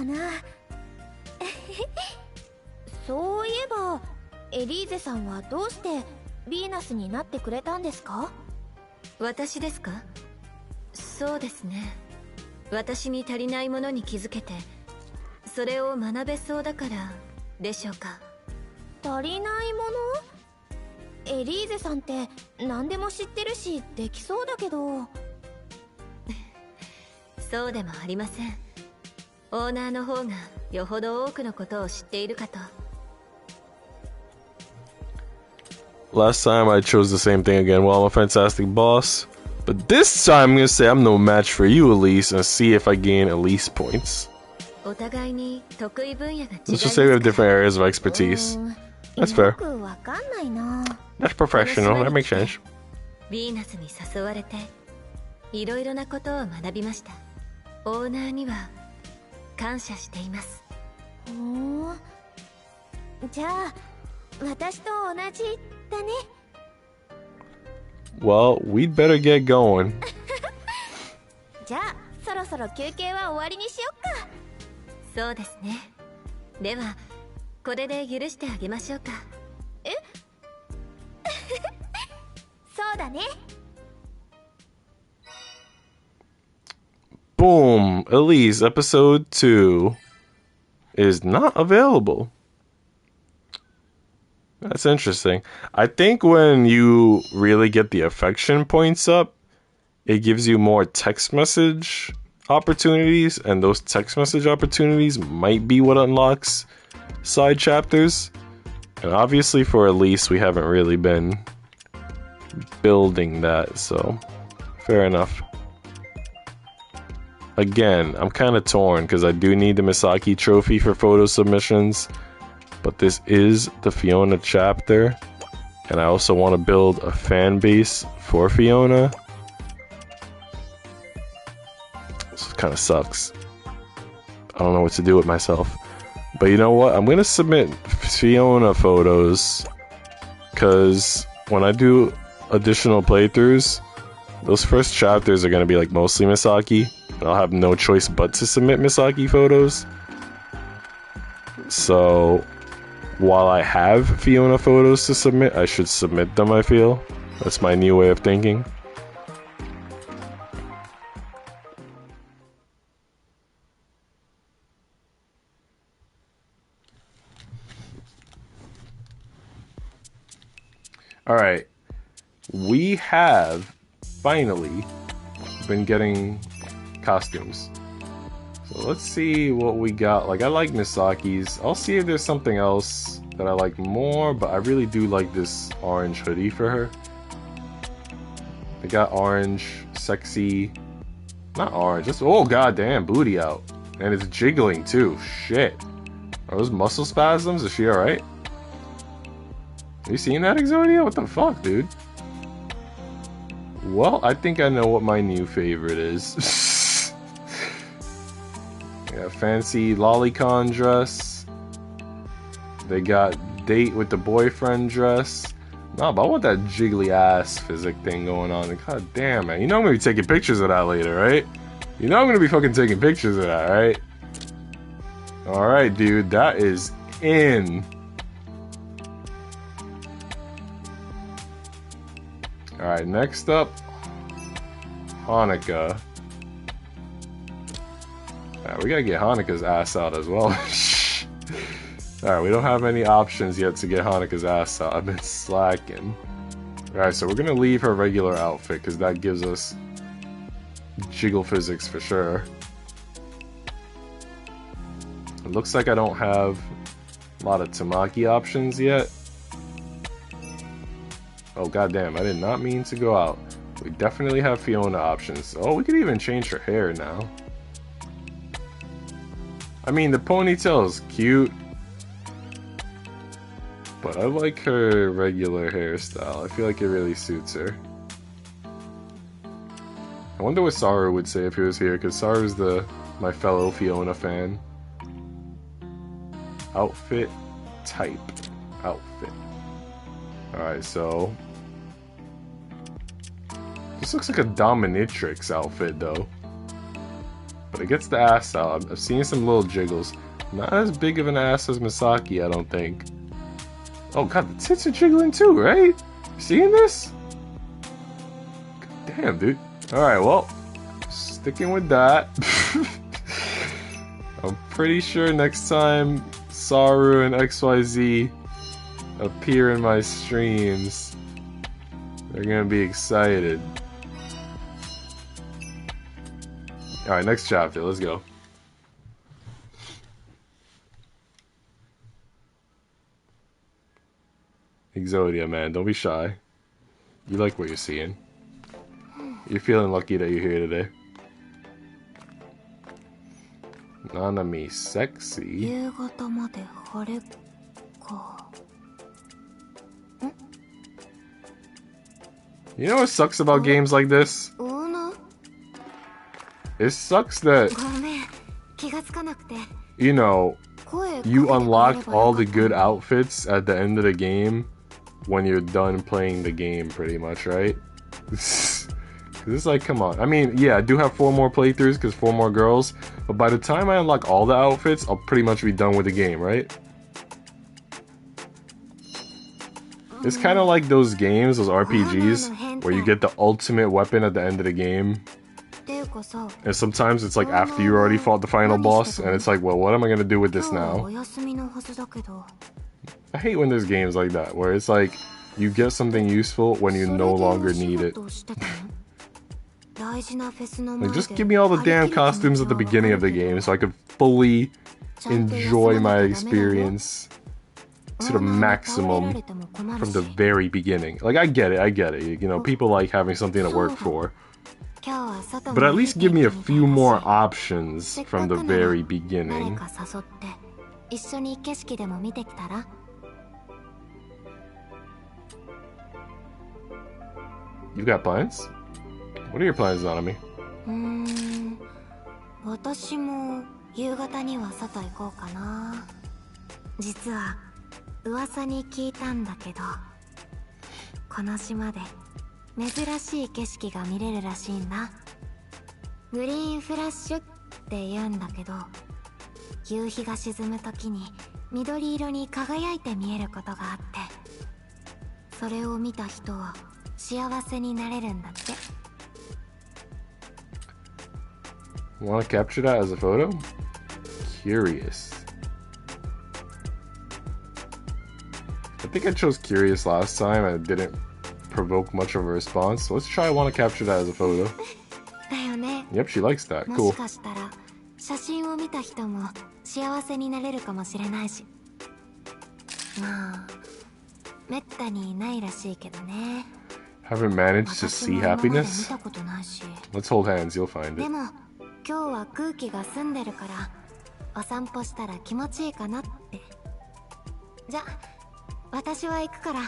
Last time I chose the same thing again. Well, I'm a fantastic boss. But this time I'm gonna say I'm no match for you, Elise, and see if I gain Elise points. Let's just say we have different areas of expertise. That's fair. That's professional. That makes sense. Well, we'd better get going. Boom! Elise, episode 2 is not available. That's interesting. I think when you really get the affection points up, it gives you more text message opportunities, and those text message opportunities might be what unlocks side chapters. And obviously for Elise, we haven't really been building that, so fair enough. Again, I'm kind of torn because I do need the Misaki trophy for photo submissions, but this is the Fiona chapter, and I also want to build a fan base for Fiona. This kind of sucks. I don't know what to do with myself. But you know what? I'm going to submit Fiona photos, because when I do additional playthroughs, those first chapters are going to be like mostly Misaki. I'll have no choice but to submit Misaki photos. So, while I have Fiona photos to submit, I should submit them, I feel. That's my new way of thinking. Alright. We have finally been getting costumes. So let's see what we got. Like, I like Misaki's. I'll see if there's something else that I like more, but I really do like this orange hoodie for her. I got orange, sexy, not orange, just, oh goddamn, booty out. And it's jiggling too, shit. Are those muscle spasms? Is she alright? Have you seen that, Exodia? What the fuck, dude? Well, I think I know what my new favorite is. Yeah, fancy lolicon dress. They got date with the boyfriend dress. Nah, but I want that jiggly ass physic thing going on. God damn, man. You know I'm gonna be taking pictures of that later, right? You know I'm gonna be fucking taking pictures of that, right? Alright, dude. That is in. Alright, next up, Hanukkah. Alright, we gotta get Hanukkah's ass out as well. Alright, we don't have any options yet to get Hanukkah's ass out. I've been slacking. Alright, so we're gonna leave her regular outfit, because that gives us jiggle physics for sure. It looks like I don't have a lot of Tamaki options yet. Oh goddamn, I did not mean to go out. We definitely have Fiona options. Oh, we could even change her hair now. I mean, the ponytail is cute, but I like her regular hairstyle. I feel like it really suits her. I wonder what Saru would say if he was here, because Saru's my fellow Fiona fan. Outfit type. Outfit. Alright, so this looks like a dominatrix outfit though. But it gets the ass out. I've seen some little jiggles. Not as big of an ass as Misaki, I don't think. Oh god, the tits are jiggling too, right? You seeing this? God damn, dude. Alright, well, sticking with that. I'm pretty sure next time Saru and XYZ appear in my streams, they're gonna be excited. Alright, next chapter, let's go. Exodia, man, don't be shy. You like what you're seeing. You're feeling lucky that you're here today. Nanami, sexy. You know what sucks about games like this? It sucks that, you know, you unlock all the good outfits at the end of the game when you're done playing the game, pretty much, right? This is like, come on. I mean, yeah, I do have 4 more playthroughs because 4 more girls, but by the time I unlock all the outfits, I'll pretty much be done with the game, right? It's kind of like those games, those RPGs, where you get the ultimate weapon at the end of the game. And sometimes it's like after you already fought the final boss, and it's like, well, what am I gonna do with this now? I hate when there's games like that, where it's like, you get something useful when you no longer need it. Like, just give me all the damn costumes at the beginning of the game so I could fully enjoy my experience to the maximum from the very beginning. Like, I get it. You know, people like having something to work for. But at least give me a few more options from the very beginning. You got plans? What are your plans, Nanami? 私も夕方には外行こうかな。実は噂に聞いたんだけど、この島で珍しい景色が見れるらしいんだ。グリーンフラッシュって言うんだけど、夕日が沈む時に緑色に輝いて見えることがあって、それを見た人は幸せになれるんだって。Want to capture that as a photo? Curious. I think I chose curious last time and it didn't provoke much of a response. So let's try want to capture that as a photo. だよね。 Yep, she likes that. も Cool. しかしたら写真を見た人も幸せになれるかもしれないし。まあ、めったにないらしいけどね。Haven't managed to see happiness? 見たことないし。 Let's hold hands, you'll find で it. も今日は空気が澄んでるからお散歩したら気持ちいいかなって。じゃ、私は行くから、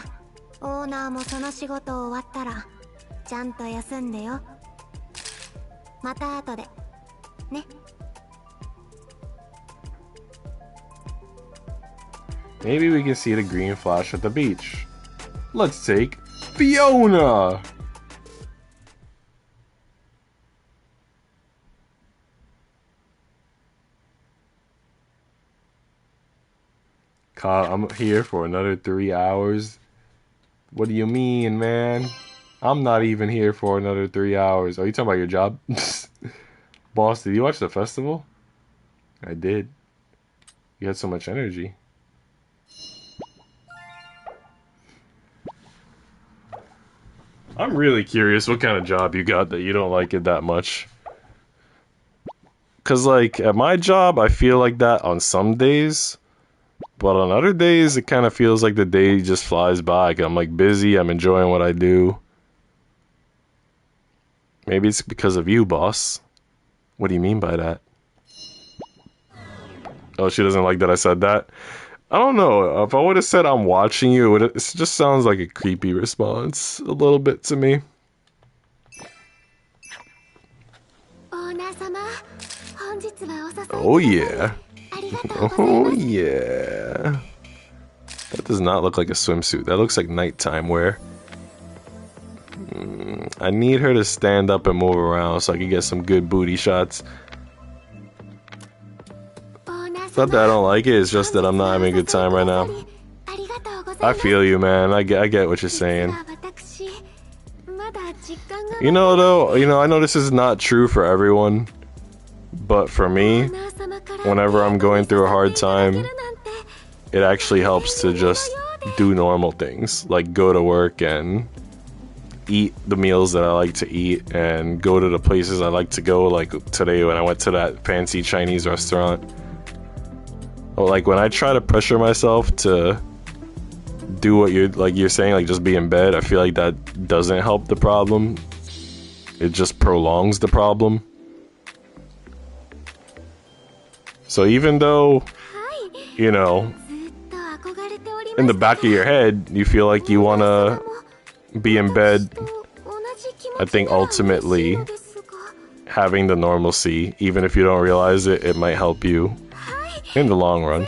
オーナーもその仕事終わったらちゃんと休んでよ。また後でね。 Maybe we can see the green flash at the beach. Let's take Fiona! Kyle, I'm here for another 3 hours. What do you mean, man? I'm not even here for another 3 hours. Are you talking about your job? Boss, did you watch the festival? I did. You had so much energy. I'm really curious what kind of job you got that you don't like it that much. Cause like at my job, I feel like that on some days. But on other days, it kind of feels like the day just flies by. I'm like busy, I'm enjoying what I do. Maybe it's because of you, boss. What do you mean by that? Oh, she doesn't like that I said that? I don't know. If I would have said I'm watching you, it just sounds like a creepy response. A little bit to me. Oh yeah. Oh yeah. That does not look like a swimsuit. That looks like nighttime wear. I need her to stand up and move around so I can get some good booty shots. It's not that I don't like it, it's just that I'm not having a good time right now. I feel you, man. I get what you're saying. You know, though, I know this is not true for everyone, but for me, whenever I'm going through a hard time, it actually helps to just do normal things, like go to work and eat the meals that I like to eat and go to the places I like to go, like today when I went to that fancy Chinese restaurant. Like when I try to pressure myself to do what you're saying, like just be in bed, I feel like that doesn't help the problem. It just prolongs the problem. So even though, in the back of your head, you feel like you want to be in bed, I think ultimately having the normalcy, even if you don't realize it, it might help you in the long run.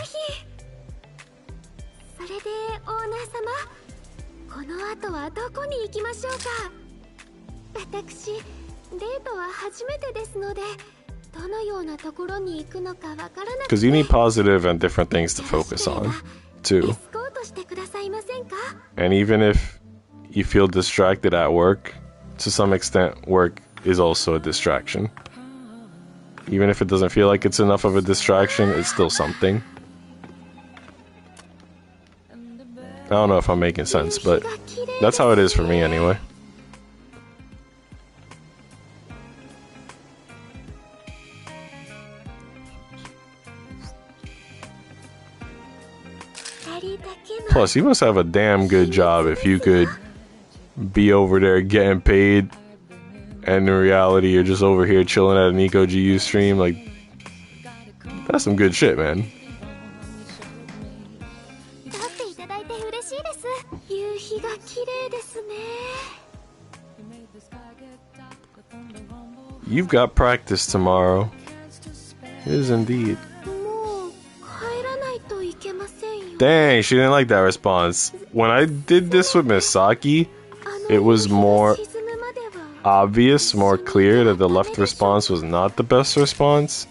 Because you need positive and different things to focus on, too. And even if you feel distracted at work, to some extent, work is also a distraction. Even if it doesn't feel like it's enough of a distraction, it's still something. I don't know if I'm making sense, but that's how it is for me anyway. Plus, you must have a damn good job if you could be over there getting paid and in reality you're just over here chilling at an Eco GU stream. Like, that's some good shit, man. You've got practice tomorrow. It is indeed. Dang, she didn't like that response. When I did this with Misaki, it was more obvious, more clear that the left response was not the best response.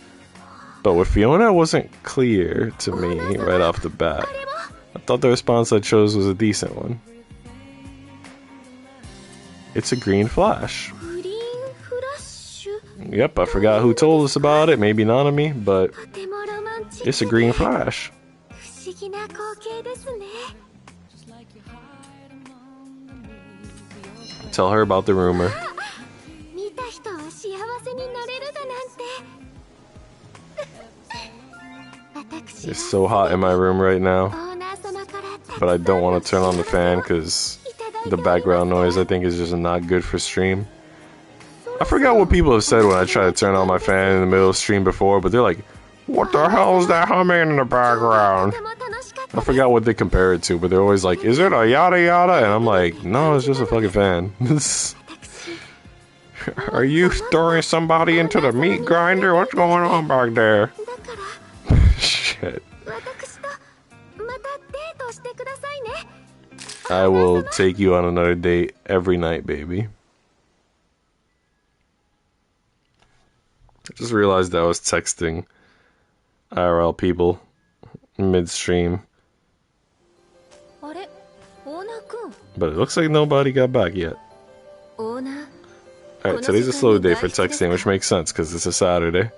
But with Fiona, it wasn't clear to me right off the bat. I thought the response I chose was a decent one. It's a green flash. Yep, I forgot who told us about it. Maybe Nanami, but it's a green flash. Tell her about the rumor. It's so hot in my room right now, but I don't want to turn on the fan because the background noise I think is just not good for stream. I forgot what people have said when I try to turn on my fan in the middle of stream before, but they're like, what the hell is that humming in the background? I forgot what they compare it to, but they're always like, is it a yada yada? And I'm like, no, it's just a fucking fan. Are you throwing somebody into the meat grinder? What's going on back there? Shit. I will take you on another date every night, baby. I just realized I was texting IRL people midstream. But it looks like nobody got back yet. Alright, today's a slow day for texting, which makes sense because it's a Saturday.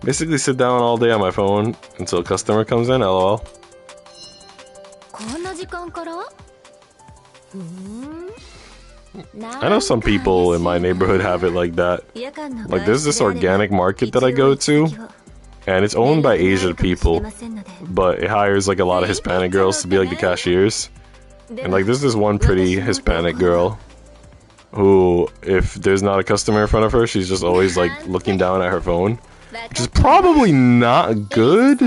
Basically sit down all day on my phone until a customer comes in, lol. I know some people in my neighborhood have it like that. Like, there's this organic market that I go to, and it's owned by Asian people, but it hires like a lot of Hispanic girls to be like the cashiers. And like, there's this one pretty Hispanic girl who, if there's not a customer in front of her, she's just always like looking down at her phone, which is probably not good,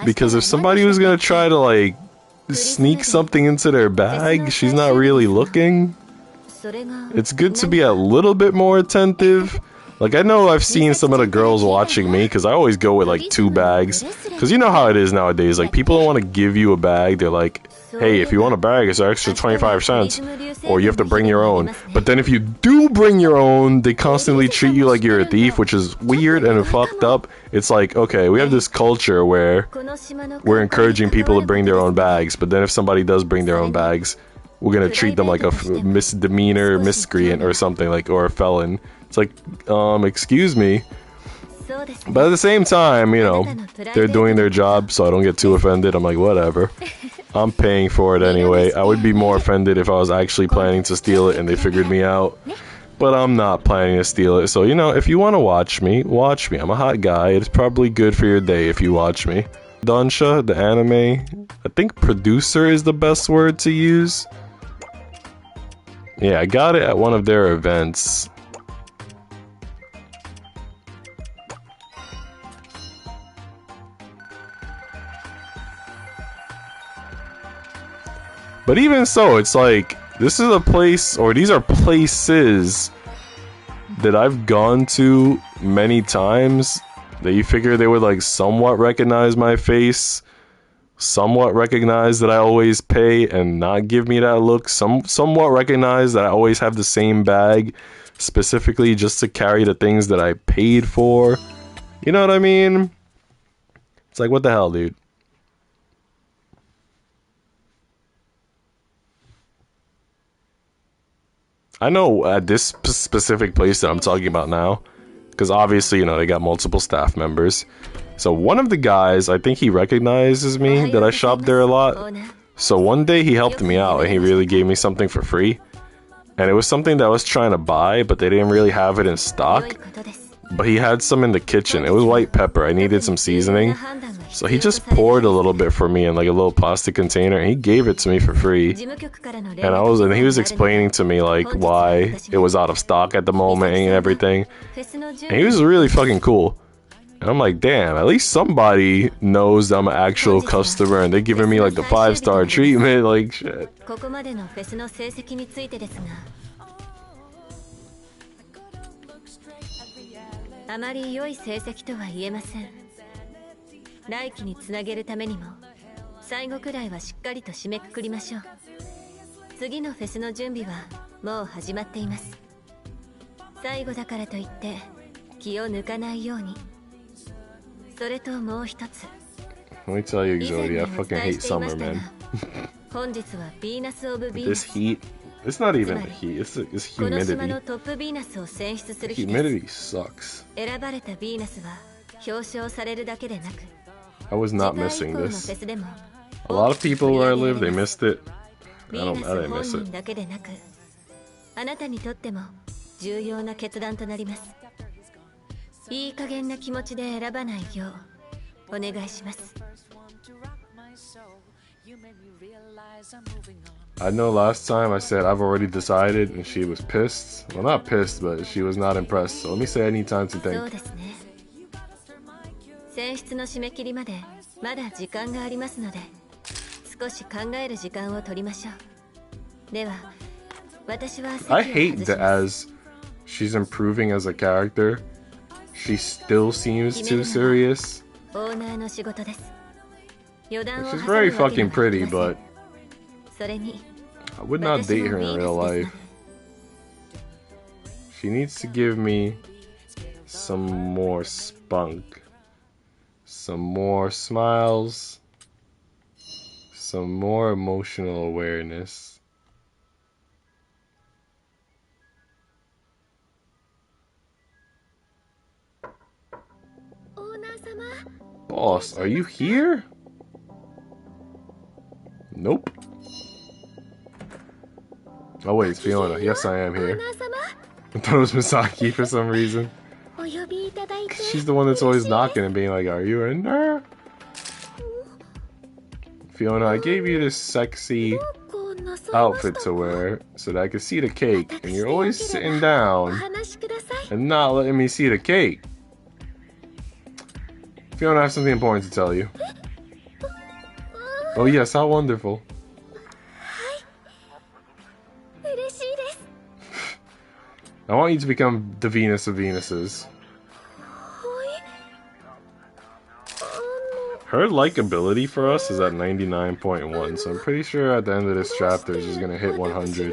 because if somebody was gonna try to like sneak something into their bag, she's not really looking. It's good to be a little bit more attentive. Like, I know I've seen some of the girls watching me, because I always go with like 2 bags, because you know how it is nowadays, like people don't want to give you a bag. They're like, hey, if you want a bag, it's an extra 25 cents, or you have to bring your own. But then if you do bring your own, they constantly treat you like you're a thief, which is weird and fucked up. It's like, okay, we have this culture where we're encouraging people to bring their own bags, but then if somebody does bring their own bags, we're gonna treat them like a misdemeanor, miscreant or something, like, or a felon. It's like, excuse me. But at the same time, you know, they're doing their job, so I don't get too offended. I'm like, whatever. I'm paying for it anyway. I would be more offended if I was actually planning to steal it and they figured me out. But I'm not planning to steal it. So, you know, if you want to watch me, watch me. I'm a hot guy. It's probably good for your day if you watch me. Donsha, the anime, I think producer is the best word to use. Yeah, I got it at one of their events. But even so, it's like, this is a place, or these are places that I've gone to many times that you figure they would like somewhat recognize my face, somewhat recognize that I always pay and not give me that look, somewhat recognize that I always have the same bag specifically just to carry the things that I paid for. You know what I mean? It's like, what the hell, dude? I know at this specific place that I'm talking about now, because obviously, you know, they got multiple staff members. So one of the guys, I think he recognizes me, that I shop there a lot. So one day he helped me out and he really gave me something for free. And it was something that I was trying to buy, but they didn't really have it in stock. But he had some in the kitchen. It was white pepper. I needed some seasoning. So he just poured a little bit for me in like a little plastic container, and he gave it to me for free. And he was explaining to me like why it was out of stock at the moment and everything. And he was really fucking cool. And I'm like, damn, at least somebody knows I'm an actual customer and they're giving me like the 5-star treatment, like shit. あまり良い成績とは言えません。来期につなげるためにも最後くらいはしっかりと締めくくりましょう。次のフェスの準備はもう始まっています。最後だからといって気を抜かないように。それともう一つ。Let me tell you, Exodia, I fucking hate summer, man. 本日はヴィーナス・オブ・ヴィーナス。 This heat, it's not even the heat, it's humidity. この島のトップヴィーナスを選出する日です。 Humidity sucks. 選ばれたヴィーナスは表彰されるだけでなく、 I was not missing this. A lot of people where I live, they missed it. I didn't miss it. だけでなく、あなたにとっても重要な決断となります。いい加減な気持ちで選ばないようお願いします。 I know last time I said I've already decided and she was pissed. Well, not pissed, but she was not impressed. So let me say I need time to think. そうですね。選出の締め切りまでまだ時間がありますので、少し考える時間を取りましょう。では、私は I hate that as she's improving as a character, she still seems too serious. オーナーの仕事です。 She's very fucking pretty, but それに I would not date her in real life. She needs to give me some more spunk, some more smiles, some more emotional awareness. Boss, are you here? Nope. Oh wait, it's Fiona. Yes, I am here. I thought it was Misaki for some reason. She's the one that's always knocking and being like, "Are you in there?" Fiona, I gave you this sexy outfit to wear so that I could see the cake, and you're always sitting down and not letting me see the cake. Fiona, I have something important to tell you. Oh yes, how wonderful. I want you to become the Venus of Venuses. Her likability for us is at 99.1, so I'm pretty sure at the end of this chapter she's gonna hit 100.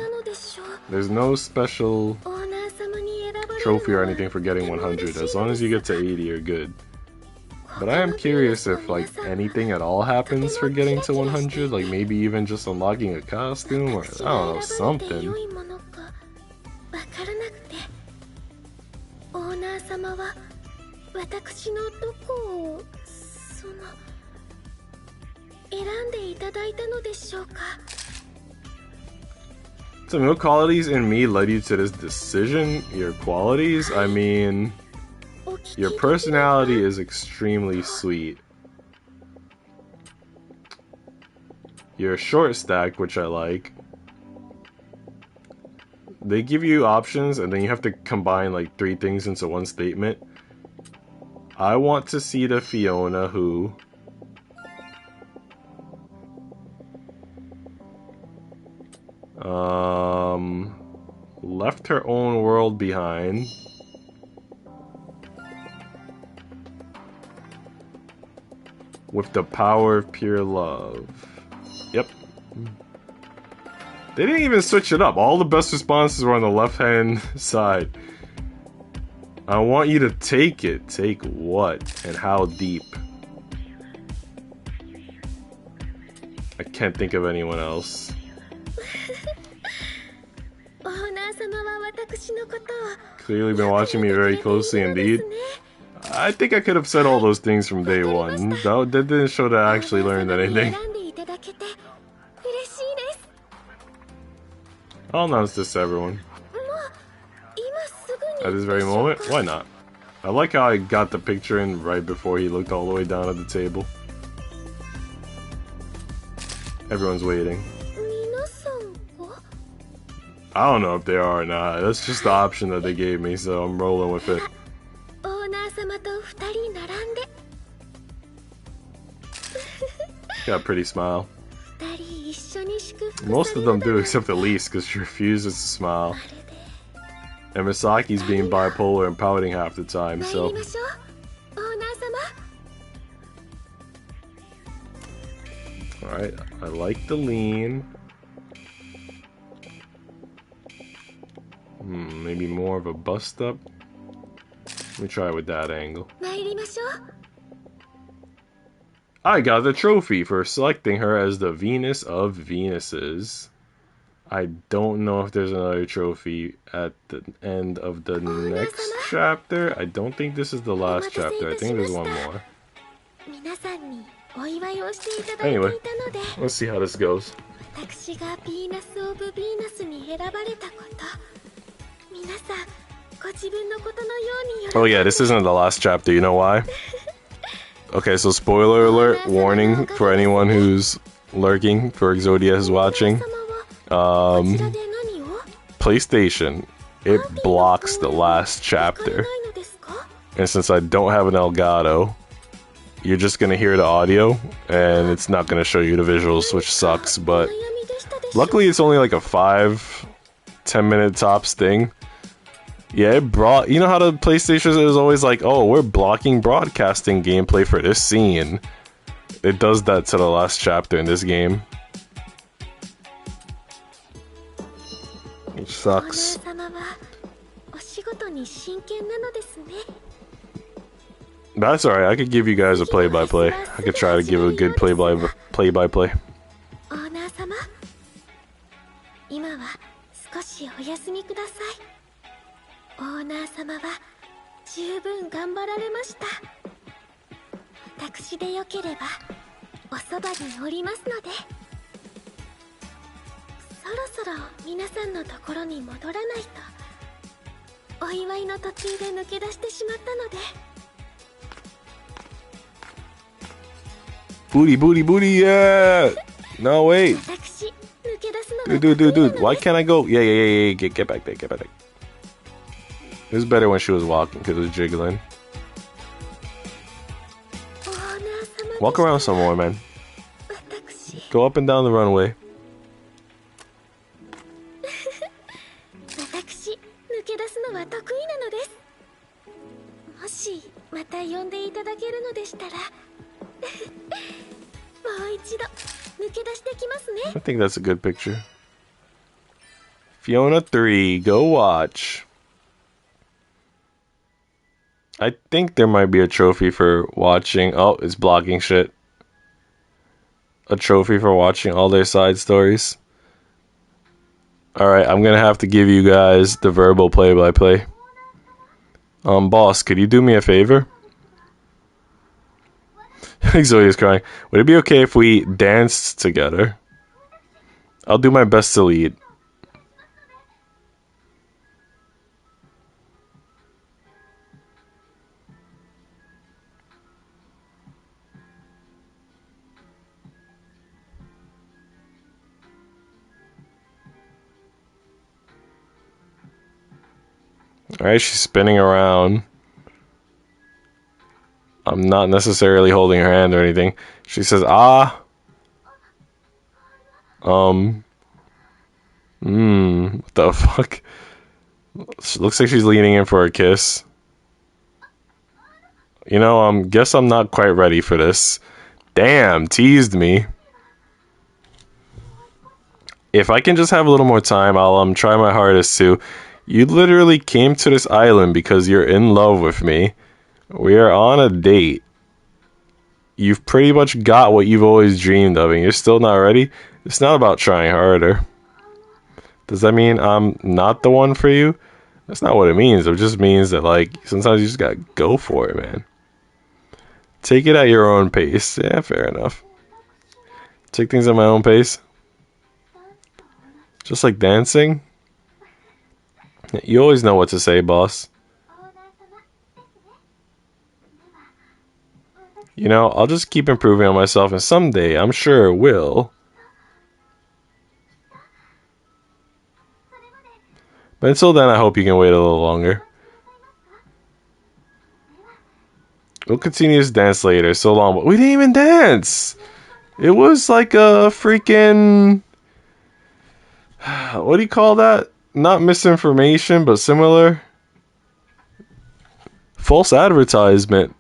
There's no special trophy or anything for getting 100. As long as you get to 80, you're good. But I am curious if like anything at all happens for getting to 100, like maybe even just unlocking a costume or I don't know, something. So what qualities in me led you to this decision? Your qualities? I mean, your personality is extremely sweet. You're short stack, which I like. They give you options and then you have to combine like 3 things into one statement. I want to see the Fiona who left her own world behind. With the power of pure love. Yep. They didn't even switch it up. All the best responses were on the left-hand side. I want you to take it. Take what? And how deep? I can't think of anyone else. Clearly been watching me very closely indeed. I think I could have said all those things from day one. That didn't show that I actually learned anything. I'll announce this to everyone. At this very moment? Why not? I like how I got the picture in right before he looked all the way down at the table. Everyone's waiting. 皆さんは I don't know if they are or not. That's just the option that they gave me, so I'm rolling with it. オーナー様と2人並んで Got a pretty smile. 2人一緒に祝福 Most of them do, except Elise, because she refuses to smile. And Misaki's being bipolar and pouting half the time, 参 so... りましょうオーナー様 Alright, I like the lean. Maybe more of a bust up. Let me try with that angle. 参りましょう I got the trophy for selecting her as the Venus of Venuses. I don't know if there's another trophy at the end of the next chapter. I don't think this is the last chapter. I think there's one more. 皆さんにお祝いをしていただいていたので Let's see how this goes. 私がヴィーナス・オブ・ヴィーナスに選ばれたこと皆さんご自分のことのように喜ん Oh yeah, this isn't the last chapter. You know why? Okay, so spoiler alert, warning for anyone who's lurking, for Exodia who's watching. こちらで何を PlayStation, it blocks the last 使え chapter. ないのですか And since I don't have an Elgato, you're just gonna hear the audio, and it's not gonna show you the visuals, which sucks, but お悩みでしたでしょ luckily it's only like a 5-10 minute tops thing. Yeah, it brought, you know how the PlayStation is always like, oh, we're blocking broadcasting gameplay for this scene. It does that to the last chapter in this game. Which オー sucks. ナー様はお仕事に真剣なのですね That's alright, I could give you guys a play-by-play. I could try to give a good play-by-play. オーナー様今は少しお休みくださいオーナー様は十分頑張られました私でよければおそばにおりますのでそろそろ皆さんのところに戻らないとお祝いの途中で抜け出してしまったので Booty, booty, booty, yeah! No, wait. 私抜け出すのが Dude. Why can't I go? Yeah. Get back there, get back there. It was better when she was walking, because it was jiggling. オーナー様 Walk around some more, man. 私 Go up and down the runway. 私抜け出すのは得意なのですもしまた呼んでいただけるのでしたらもう一度抜け出してきますね I think that's a good picture. Fiona 3, go watch. I think there might be a trophy for watching. Oh, it's blocking shit. A trophy for watching all their side stories. Alright, I'm gonna have to give you guys the verbal play-by-play. Boss, could you do me a favor? Zoe's crying. Would it be okay if we danced together? I'll do my best to lead. Alright, she's spinning around. I'm not necessarily holding her hand or anything. She says, ah. What the fuck? She looks like she's leaning in for a kiss. You know, guess I'm not quite ready for this. Damn, teased me. If I can just have a little more time, I'll try my hardest to. You literally came to this island because you're in love with me. We are on a date. You've pretty much got what you've always dreamed of, and you're still not ready? It's not about trying harder. Does that mean I'm not the one for you? That's not what it means. It just means that, like, sometimes you just gotta go for it, man. Take it at your own pace. Yeah, fair enough. Take things at my own pace. Just like dancing. You always know what to say, boss. You know, I'll just keep improving on myself, and someday, I'm sure it will. But until then, I hope you can wait a little longer. We'll continue this dance later. So long, but we didn't even dance. It was like a freaking... What do you call that? Not misinformation, but similar. False advertisement.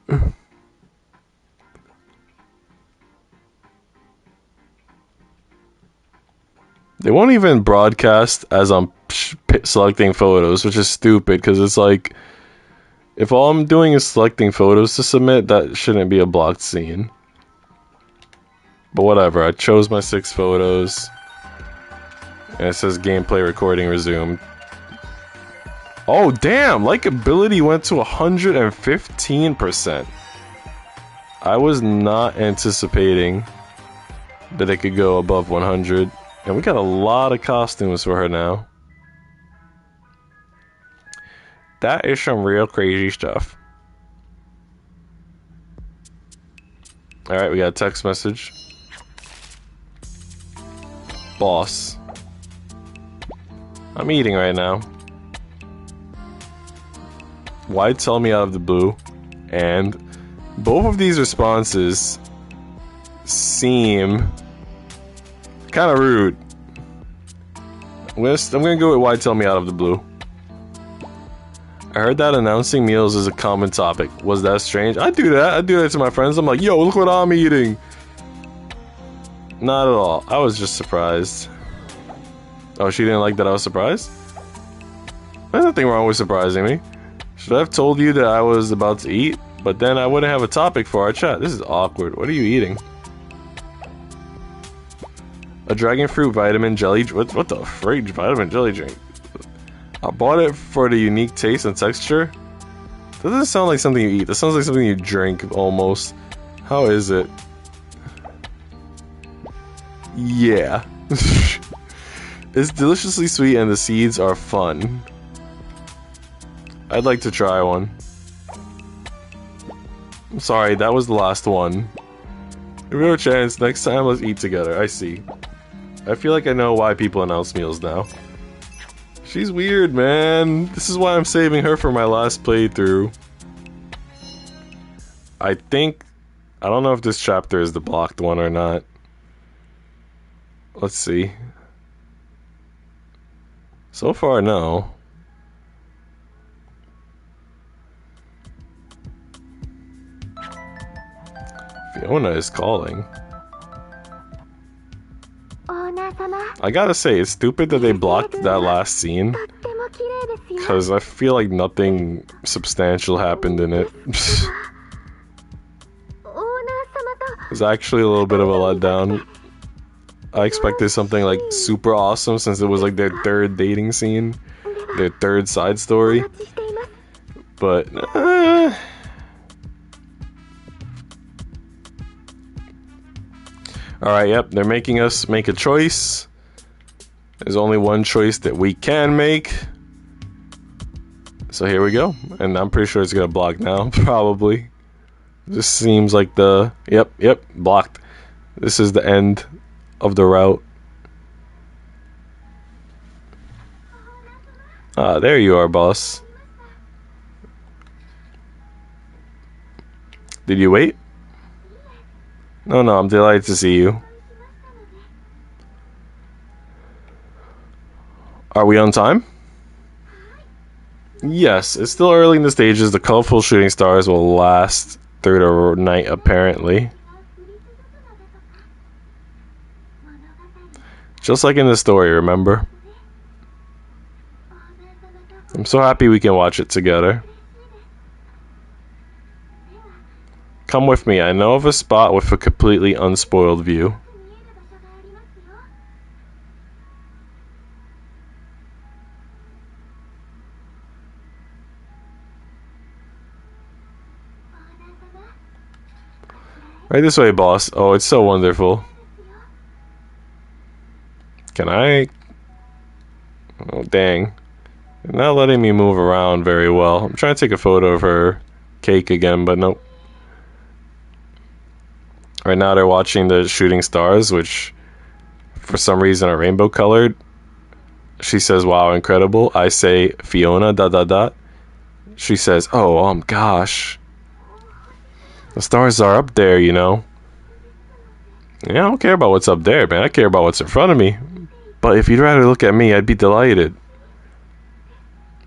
They won't even broadcast as I'm selecting photos, which is stupid because it's like, if all I'm doing is selecting photos to submit, that shouldn't be a blocked scene. But whatever, I chose my 6 photos. And it says gameplay recording resumed. Oh damn, likability went to 115%. I was not anticipating that it could go above 100. And we got a lot of costumes for her now. That is some real crazy stuff. Alright, we got a text message. Boss. I'm eating right now. Why tell me out of the blue? And both of these responses seem kind of rude. I'm gonna go with why tell me out of the blue. I heard that announcing meals is a common topic. Was that strange? I do that. I do that to my friends. I'm like, yo, look what I'm eating. Not at all. I was just surprised. Oh, she didn't like that I was surprised? There's nothing wrong with surprising me. Should I have told you that I was about to eat? But then I wouldn't have a topic for our chat. This is awkward. What are you eating? A dragon fruit vitamin jelly... What the frig? Vitamin jelly drink? I bought it for the unique taste and texture. That doesn't sound like something you eat. That sounds like something you drink, almost. How is it? Yeah. It's deliciously sweet and the seeds are fun. I'd like to try one. I'm sorry, that was the last one. If we have a chance, next time let's eat together. I see. I feel like I know why people announce meals now. She's weird, man. This is why I'm saving her for my last playthrough. I think... I don't know if this chapter is the blocked one or not. Let's see. So far, no. Fiona is calling. I gotta say, it's stupid that they blocked that last scene. Because I feel like nothing substantial happened in it. It's actually a little bit of a letdown. I expected something like super awesome since it was like their third dating scene. Their third side story. But... Alright, yep, they're making us make a choice. There's only one choice that we can make. So here we go. And I'm pretty sure it's gonna block now, probably. This seems like the... Yep, blocked. This is the end of the route. Ah, there you are, boss. Did you wait? No, I'm delighted to see you. Are we on time? Yes, it's still early in the stages. The colorful shooting stars will last through the night, apparently. Just like in the story, remember? I'm so happy we can watch it together. Come with me. I know of a spot with a completely unspoiled view. Right this way, boss. Oh, it's so wonderful. Can I... Oh, dang. They're not letting me move around very well. I'm trying to take a photo of her cake again, but nope. Right now they're watching the shooting stars, which for some reason are rainbow colored. She says, wow, incredible. I say, Fiona, ... She says, oh, gosh. The stars are up there, you know. Yeah, I don't care about what's up there, man. I care about what's in front of me. But if you'd rather look at me, I'd be delighted.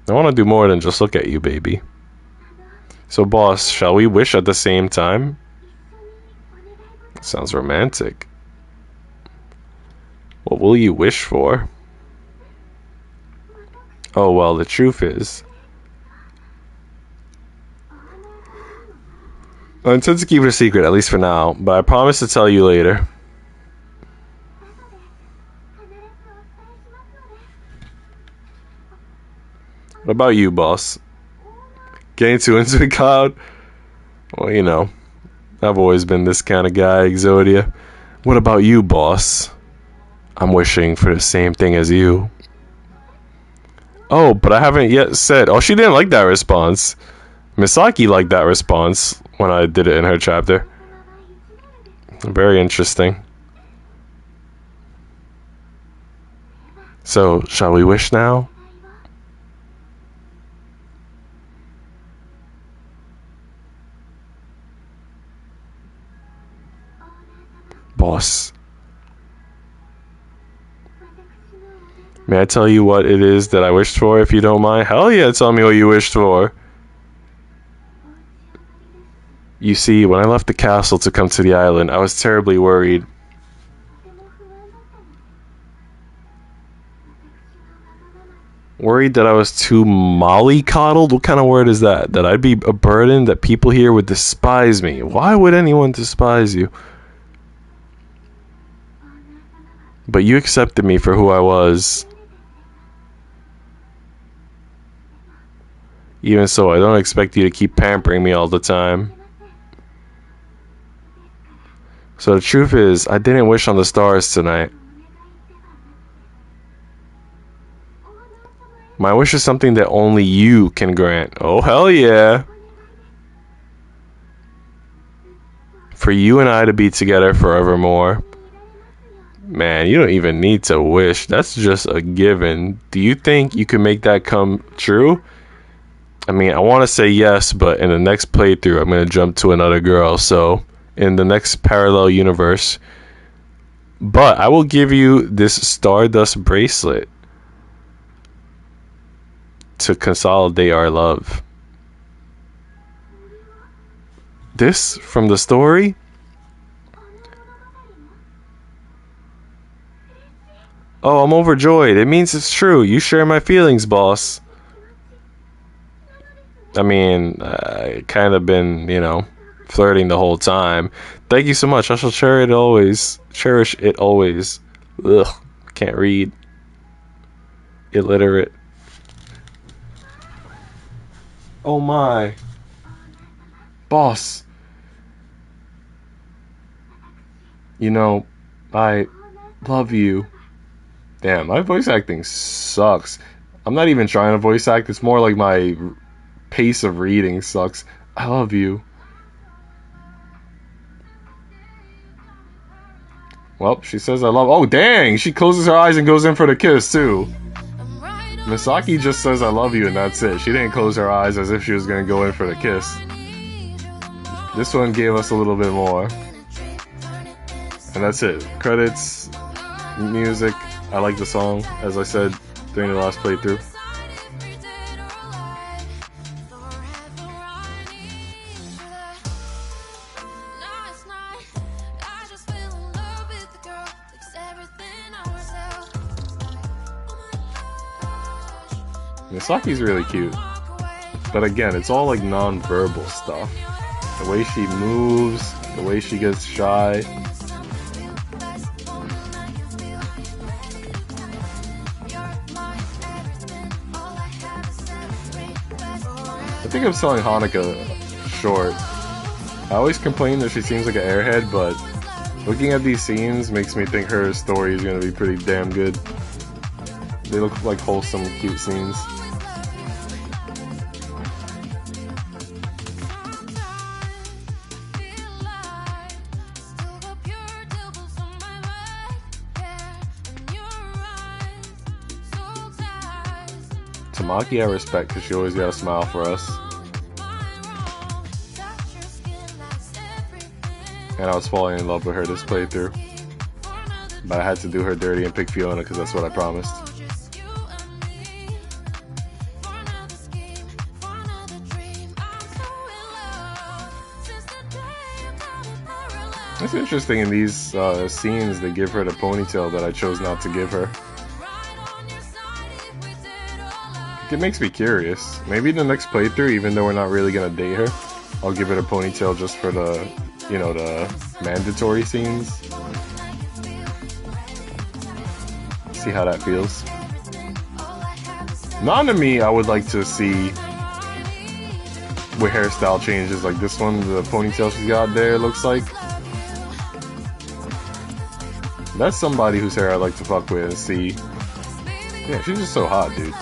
I want to do more than just look at you, baby. So, boss, shall we wish at the same time? Sounds romantic. What will you wish for? Oh, well, the truth is, I intend to keep it a secret, at least for now, but I promise to tell you later. What about you, boss? Getting too into it, Cloud? Well, you know, I've always been this kind of guy, Exodia. What about you, boss? I'm wishing for the same thing as you. Oh, but I haven't yet said... Oh, she didn't like that response. Misaki liked that response when I did it in her chapter. Very interesting. So, shall we wish now? Boss. May I tell you what it is that I wished for, if you don't mind? Hell yeah, tell me what you wished for. You see, when I left the castle to come to the island, I was terribly worried. Worried that I was too mollycoddled? What kind of word is that? That I'd be a burden, that people here would despise me. Why would anyone despise you? But you accepted me for who I was. Even so, I don't expect you to keep pampering me all the time. So the truth is, I didn't wish on the stars tonight. My wish is something that only you can grant. Oh, hell yeah. For you and I to be together forevermore. Man, you don't even need to wish. That's just a given. Do you think you can make that come true? I mean, I want to say yes, but in the next playthrough, I'm going to jump to another girl. So, in the next parallel universe. But I will give you this Stardust bracelet to consolidate our love. This from the story? Oh, I'm overjoyed. It means it's true. You share my feelings, boss. I mean, I kind of been, you know, flirting the whole time. Thank you so much. I shall cherish it always. Cherish it always. Ugh, can't read. Illiterate. Oh my. Boss. You know, I love you. Damn, my voice acting sucks. I'm not even trying to voice act. It's more like my pace of reading sucks. I love you. Well, she says I love... Oh, dang! She closes her eyes and goes in for the kiss, too. Misaki just says I love you and that's it. She didn't close her eyes as if she was going to go in for the kiss. This one gave us a little bit more. And that's it. Credits, music. I like the song, as I said during the last playthrough. Misaki's really cute. But again, it's all like non-verbal stuff. The way she moves, the way she gets shy. I think I'm selling Hanukkah short. I always complain that she seems like an airhead, but looking at these scenes makes me think her story is going to be pretty damn good. They look like wholesome, cute scenes. Tamaki I respect because she always got a smile for us. And I was falling in love with her this playthrough. But I had to do her dirty and pick Fiona because that's what I promised. It's interesting in these scenes they give her the ponytail that I chose not to give her. It makes me curious. Maybe the next playthrough, even though we're not really gonna date her, I'll give her the ponytail just for the, you know, the mandatory scenes. See how that feels. Nanami, I would like to see with hairstyle changes like this one, the ponytail she's got there looks like. That's somebody whose hair I like to fuck with and see. Yeah, she's just so hot, dude.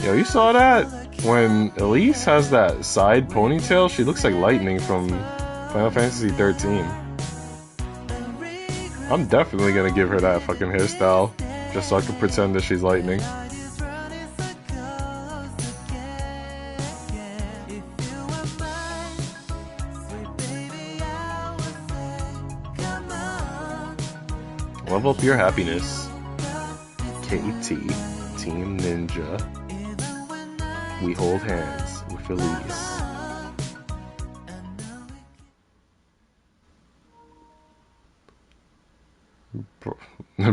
Yo, you saw that? When Elise has that side ponytail, she looks like Lightning from Final Fantasy 13. I'm definitely gonna give her that fucking hairstyle, just so I can pretend that she's Lightning. Level up your happiness. KT, Team Ninja. We hold hands with Elise.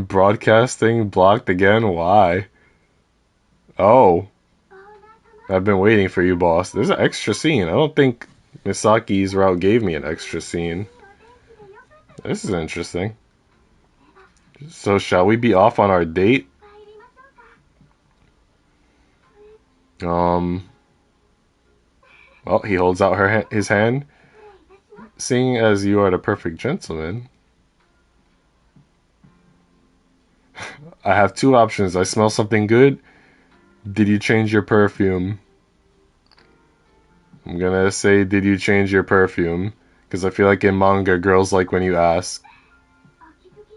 Broadcasting blocked again? Why? Oh. I've been waiting for you, boss. There's an extra scene. I don't think Misaki's route gave me an extra scene. This is interesting. So shall we be off on our date? Well, he holds out his hand. Seeing as you are the perfect gentleman, I have two options. I smell something good. Did you change your perfume? I'm gonna say, did you change your perfume? Because I feel like in manga, girls like when you ask.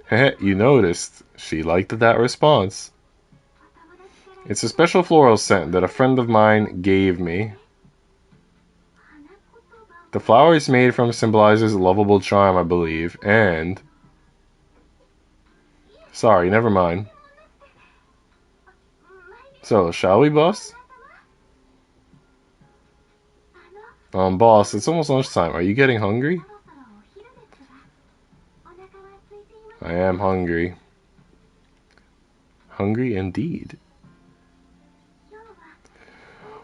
Heh, you noticed. She liked that response. It's a special floral scent that a friend of mine gave me. The flower is made from symbolizes lovable charm, I believe, and... Sorry, never mind. So, shall we, boss? Boss, it's almost lunchtime. Are you getting hungry? I am hungry. Hungry indeed.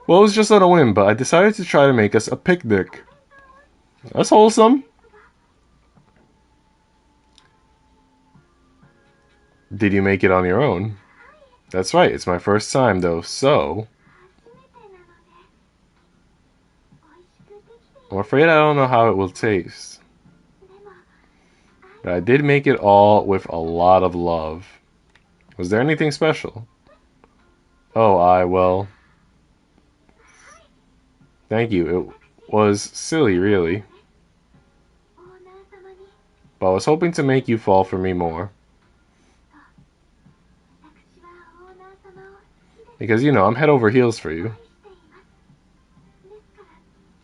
Well, it was just on a whim, but I decided to try to make us a picnic. That's wholesome. Did you make it on your own? That's right, it's my first time though, so... I'm afraid I don't know how it will taste. But I did make it all with a lot of love. Was there anything special? Oh, well... Thank you, it was silly, really. But I was hoping to make you fall for me more. Because, you know, I'm head over heels for you.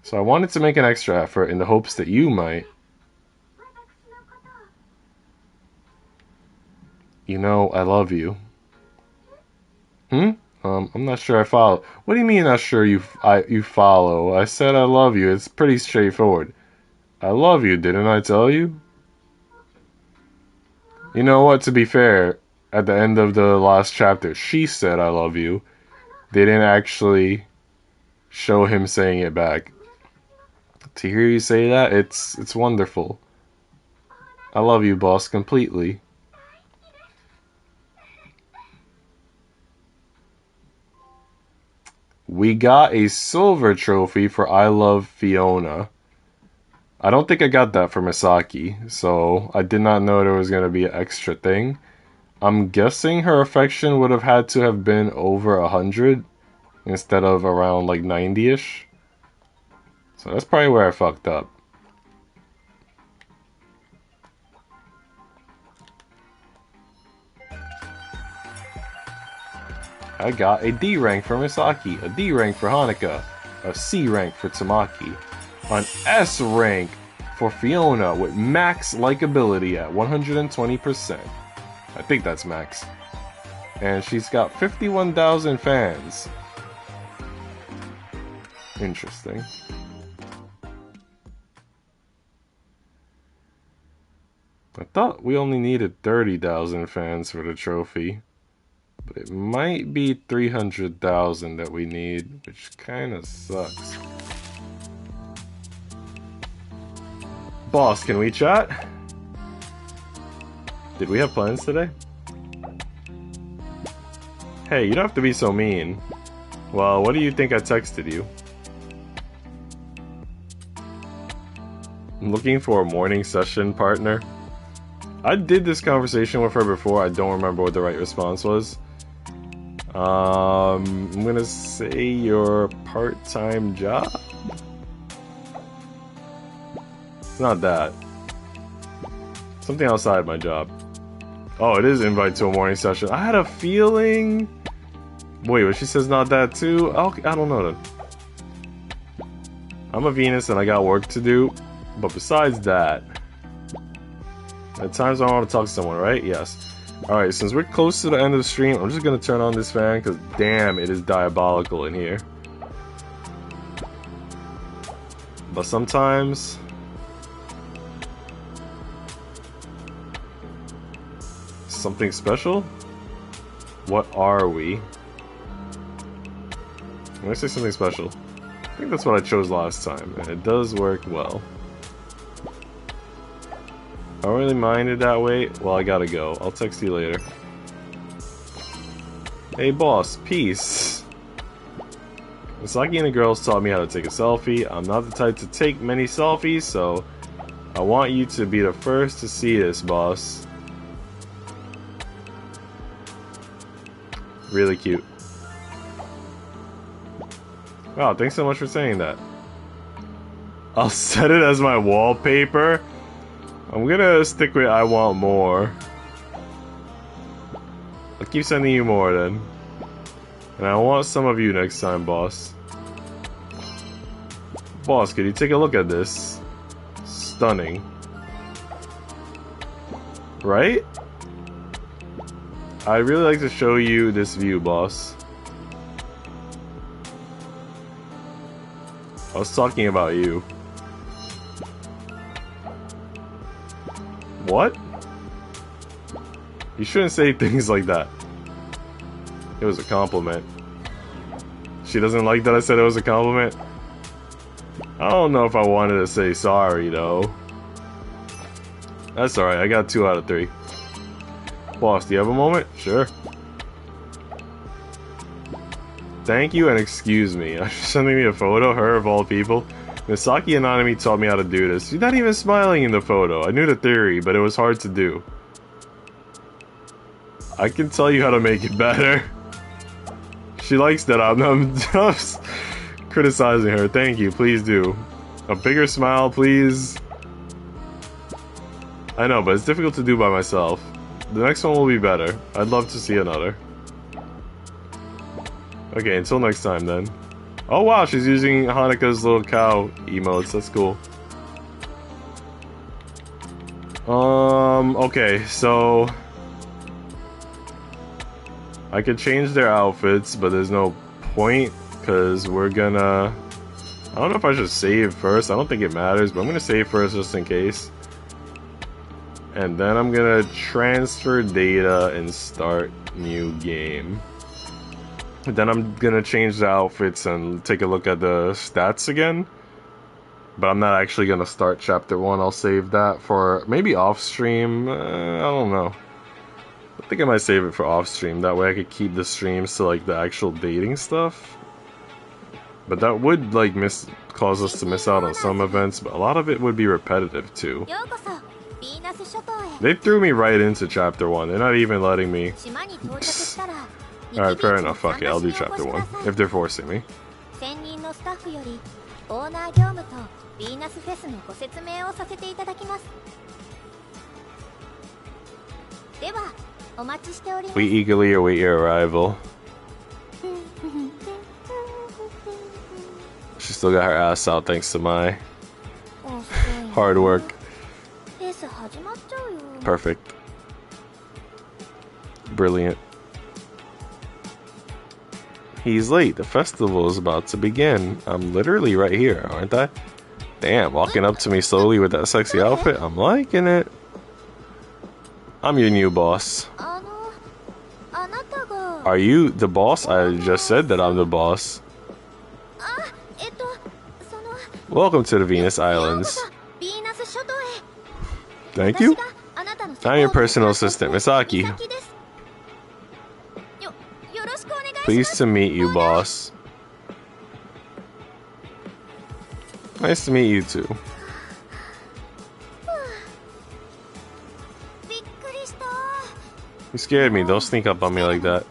So I wanted to make an extra effort in the hopes that you might. You know, I love you. I'm not sure I follow. What do you mean not sure you follow? I said I love you. It's pretty straightforward. I love you, didn't I tell you? You know what, to be fair, at the end of the last chapter, she said I love you. They didn't actually show him saying it back. To hear you say that, it's wonderful. I love you, boss, completely. We got a silver trophy for I Love Fiona. I don't think I got that for Misaki, so I did not know there was going to be an extra thing. I'm guessing her affection would have had to have been over 100 instead of around like 90-ish. So that's probably where I fucked up. I got a D rank for Misaki, a D rank for Hanukkah, a C rank for Tamaki, an S rank for Fiona with max likability at 120%. I think that's max. And she's got 51,000 fans. Interesting. I thought we only needed 30,000 fans for the trophy. But it might be 300,000 that we need, which kind of sucks. Boss, can we chat? Did we have plans today? Hey, you don't have to be so mean. Well, what do you think I texted you? I'm looking for a morning session partner. I did this conversation with her before. I don't remember what the right response was. I'm gonna say your part-time job? It's not that. Something outside my job. Oh, it is invite to a morning session. I had a feeling... Wait, but she says not that too? Okay, I don't know then. I'm a Venus and I got work to do. But besides that... At times I want to talk to someone, right? Yes. Alright, since we're close to the end of the stream, I'm just gonna turn on this fan, because damn, it is diabolical in here. But sometimes... Something special? What are we? I'm gonna say something special. I think that's what I chose last time, and it does work well. I don't really mind it that way. Well, I gotta go. I'll text you later. Hey boss, peace. Misaki and the girls taught me how to take a selfie. I'm not the type to take many selfies, so I want you to be the first to see this, boss. Really cute. Wow, thanks so much for saying that. I'll set it as my wallpaper. I'm gonna stick with I want more. I'll keep sending you more then. And I want some of you next time, boss. Boss, could you take a look at this? Stunning. Right? I'd really like to show you this view, boss. I was talking about you. What? You shouldn't say things like that. It was a compliment. She doesn't like that I said it was a compliment? I don't know if I wanted to say sorry, though. That's alright, I got 2 out of 3. Boss, do you have a moment? Sure. Thank you and excuse me. After sending me a photo, her of all people, Misaki Anonymous taught me how to do this. You're not even smiling in the photo. I knew the theory, but it was hard to do. I can tell you how to make it better. She likes that I'm just criticizing her. Thank you, please do. A bigger smile, please. I know, but it's difficult to do by myself. The next one will be better. I'd love to see another. Okay, until next time then. Oh wow, she's using Hanukkah's little cow emotes. That's cool. Okay, so... I could change their outfits, but there's no point, because we're gonna... I don't know if I should save first. I don't think it matters, but I'm gonna save first just in case. And then I'm gonna transfer data and start new game. Then I'm gonna change the outfits and take a look at the stats again. but I'm not actually gonna start chapter 1. I'll save that for maybe off stream. I don't know. I think I might save it for off stream. That way I could keep the streams to like the actual dating stuff. But that would like cause us to miss out on some events, but a lot of it would be repetitive too. They threw me right into chapter 1. They're not even letting me. Alright, fair enough. Fuck it, I'll do chapter 1 if they're forcing me. We eagerly await your arrival. She still got her ass out thanks to my hard work. Perfect. Brilliant. He's late. The festival is about to begin. I'm literally right here, aren't I? Damn, walking up to me slowly with that sexy outfit. I'm liking it. I'm your new boss. Are you the boss? I just said that I'm the boss. Welcome to the Venus Islands. Thank you. I'm your personal assistant, Misaki. Pleased to meet you, boss. Nice to meet you too. You scared me. Don't sneak up on me like that.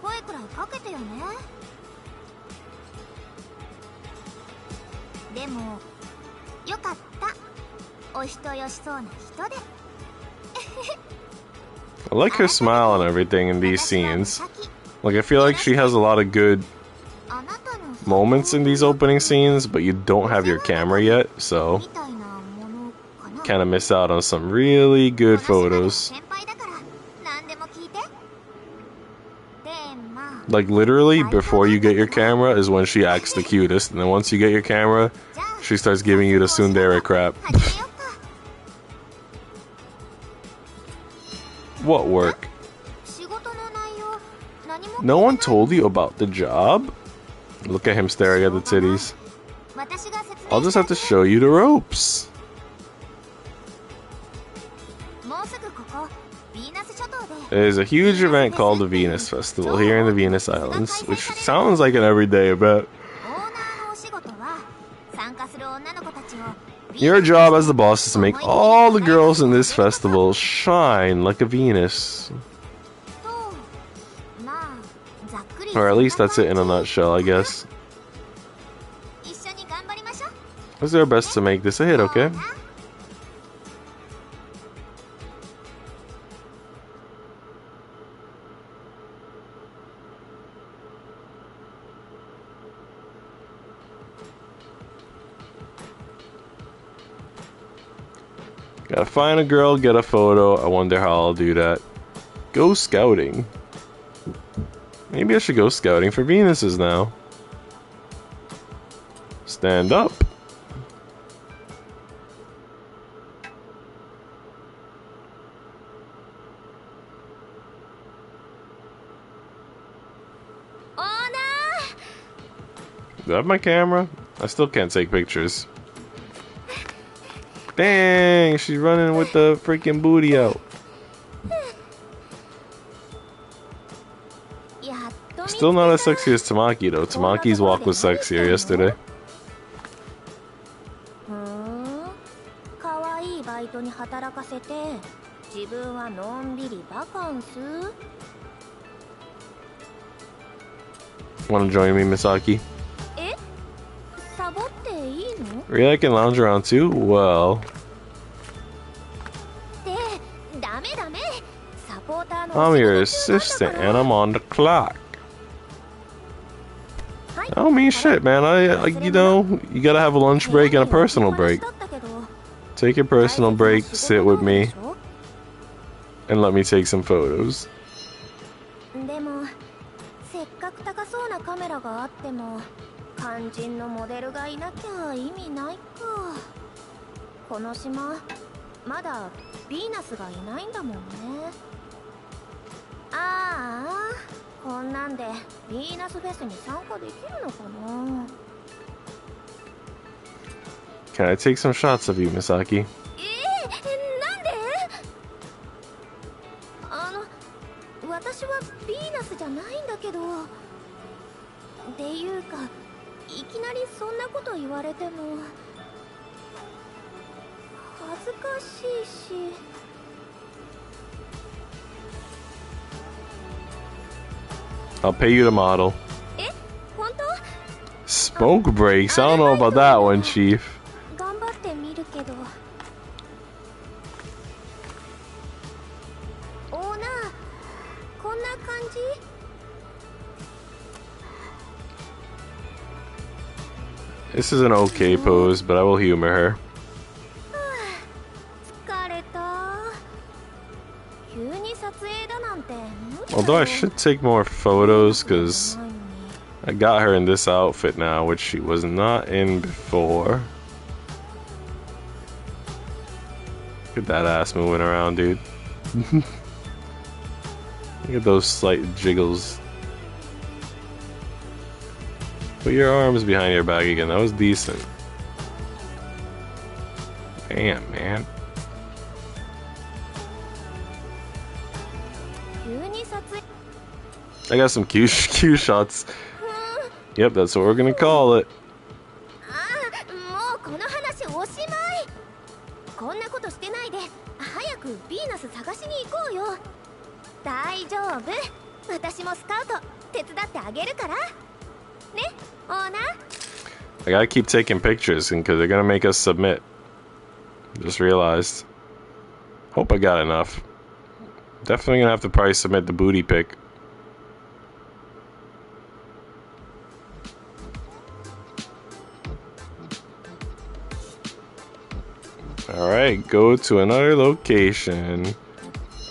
I like her smile and everything in these scenes. Like, I feel like she has a lot of good moments in these opening scenes, but you don't have your camera yet, so kind of miss out on some really good photos. Like, literally, before you get your camera is when she acts the cutest, and then once you get your camera, she starts giving you the tsundere crap. What work? No one told you about the job? Look at him staring at the titties. I'll just have to show you the ropes. There's a huge event called the Venus Festival here in the Venus Islands, which sounds like an everyday event. Your job as the boss is to make all the girls in this festival shine like a Venus. Or at least that's it in a nutshell, I guess. Let's do our best to make this a hit, okay? Gotta find a girl, get a photo. I wonder how I'll do that. Go scouting. Maybe I should go scouting for Venuses now. Stand up. Do I have my camera? I still can't take pictures. Dang, she's running with the freaking booty out. Still not as sexy as Tamaki though. Tamaki's walk was sexier yesterday. Wanna join me, Misaki? Really, I can lounge around too? Well, I'm your assistant and I'm on the clock. I don't mean shit, man. I you know, you gotta have a lunch break and a personal break. Take your personal break, sit with me, and let me take some photos. Can I take some shots of you, Misaki? なんで？私はヴィーナスじゃないんだけど。っていうか、いきなりそんなこと言われても恥ずかしいし。I'll pay you to model. え、本当？ Smoke breaks? I don't know about that one, Chief. 頑張ってみるけど。オーナー、こんな感じ？This is an okay pose, but I will humor her. 疲れた。急に撮影だなんて無理だよ。 Although I should take more photos, because I got her in this outfit now, which she was not in before. Look at that ass moving around, dude. Look at those slight jiggles. Put your arms behind your back again. That was decent. Damn, man. I got some Q shots. Yep, that's what we're gonna call it. もうこの話おしまい。こんなことしてないで早くヴィーナス探しに行こうよ。大丈夫、私もスカウト手伝ってあげるからね、オーナー。 I gotta keep taking pictures because they're gonna make us submit. Just realized. Hope I got enough. Definitely gonna have to probably submit the booty pic. Alright, go to another location.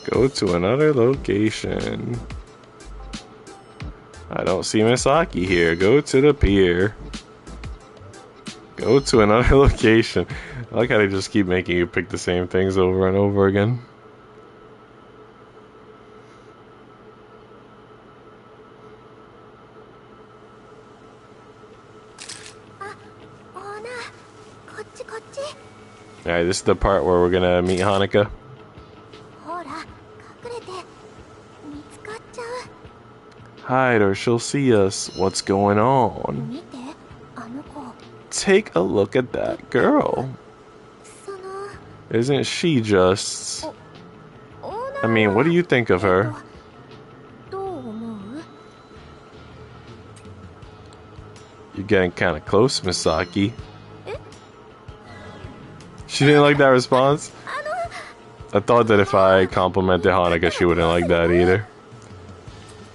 Go to another location. I don't see Misaki here. Go to the pier. Go to another location. I like how they just keep making you pick the same things over and over again. Alright, this is the part where we're gonna meet Hanukkah. Hide or she'll see us. What's going on? Take a look at that girl. Isn't she just... I mean, what do you think of her? You're getting kind of close, Misaki. She didn't like that response? I thought that if I complimented Hanukkah, she wouldn't like that either.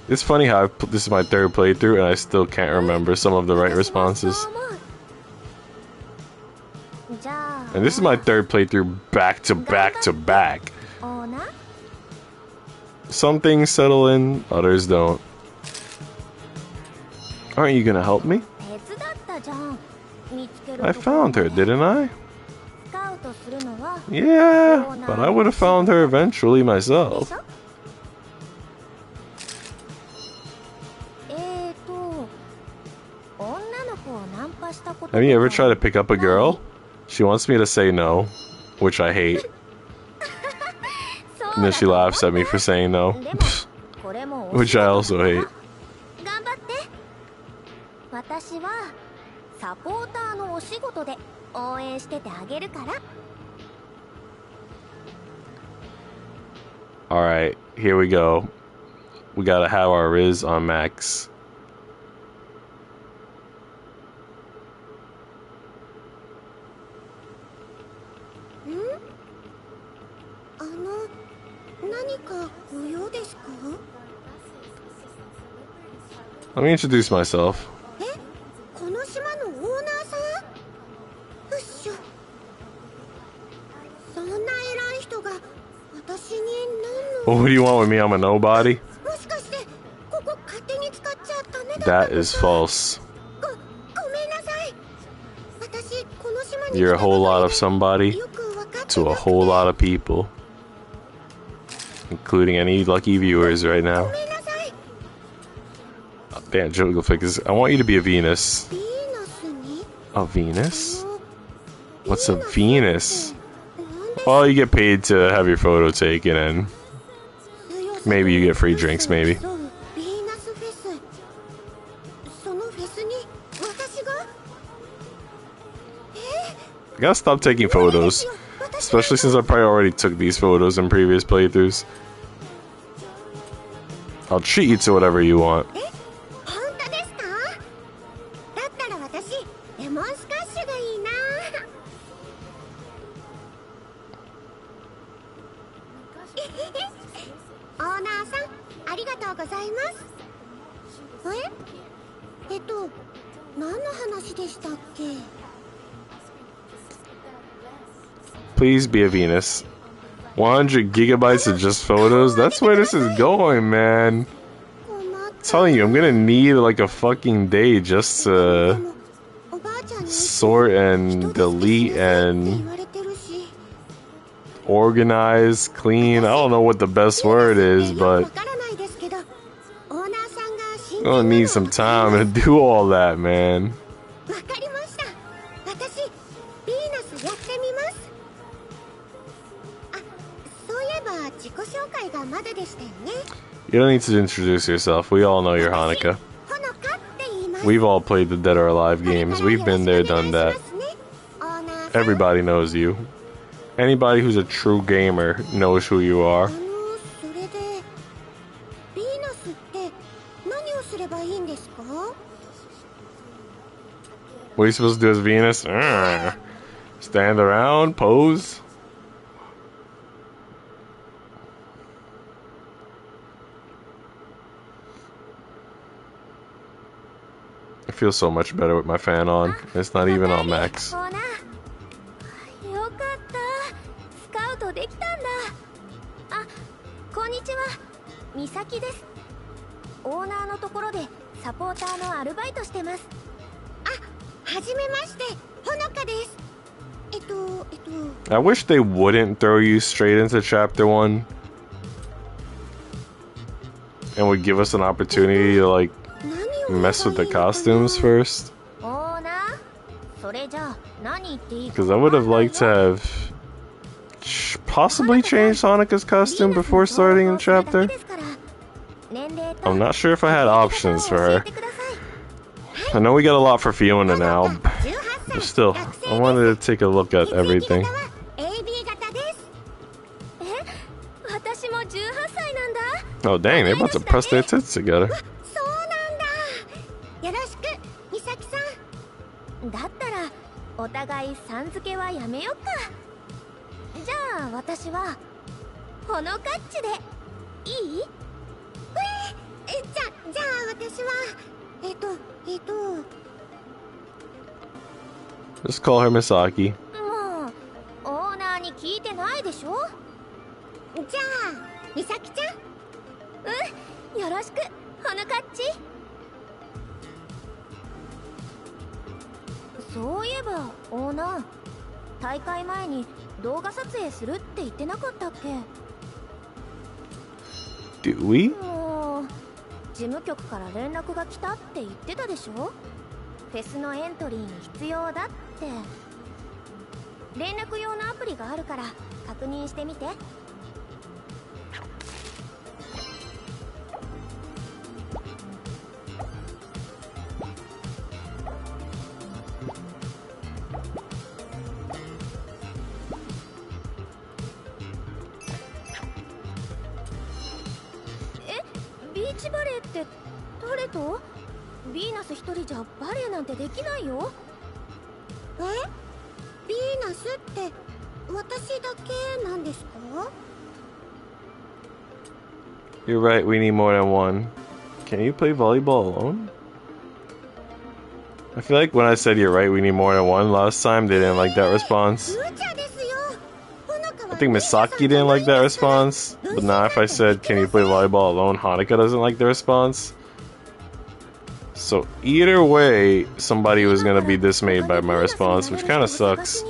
It's funny how this is my third playthrough and I still can't remember some of the right responses. And this is my third playthrough back to back to back. Some things settle in, others don't. Aren't you gonna help me? I found her, didn't I? Yeah, but I would have found her eventually myself. Have you ever tried to pick up a girl? She wants me to say no, which I hate. And then she laughs at me for saying no, which I also hate. Alright, here we go. We gotta have our Riz on max. Let me introduce myself. Well, what do you want with me? I'm a nobody? That is false. You're a whole lot of somebody to a whole lot of people, including any lucky viewers right now. Oh, damn, Jogglefix, I want you to be a Venus. A Venus? What's a Venus? Well, you get paid to have your photo taken, and maybe you get free drinks, maybe. I gotta stop taking photos, especially since I probably already took these photos in previous playthroughs. I'll treat you to whatever you want. Please be a Venus. 100 gigabytes of just photos? That's where this is going, man. I'm telling you, I'm gonna need like a fucking day just to sort and delete and organize, clean. I don't know what the best word is, but I'm gonna need some time to do all that, man. You don't need to introduce yourself. We all know you're Hanukkah. We've all played the Dead or Alive games. We've been there, done that. Everybody knows you. Anybody who's a true gamer knows who you are. What are you supposed to do as Venus? Stand around, pose. I feel so much better with my fan on. It's not even on max. I wish they wouldn't throw you straight into chapter 1 and would give us an opportunity to like mess with the costumes first, because I would have liked to have possibly changed Hanukkah's costume before starting the chapter. I'm not sure if I had options for her. I know we got a lot for Fiona now, but still, I wanted to take a look at everything. Oh dang, they're about to press their tits together. Just call her Misaki. Do we? 事務局から連絡が来たって言ってたでしょ。フェスのエントリーに必要だって。連絡用のアプリがあるから確認してみて。ビーチバレーって誰と？ヴィーナス一人じゃバレーなんてできないよ。え？ヴィーナスって私だけなんですか？ You're right, we need more than one. Can you play volleyball alone? I feel like when I said you're right, we need more than one last time, they didn't like that response. I think Misaki didn't like that response, but now if I said, can you play volleyball alone, Hanukkah doesn't like the response. So either way, somebody was gonna be dismayed by my response, which kinda sucks.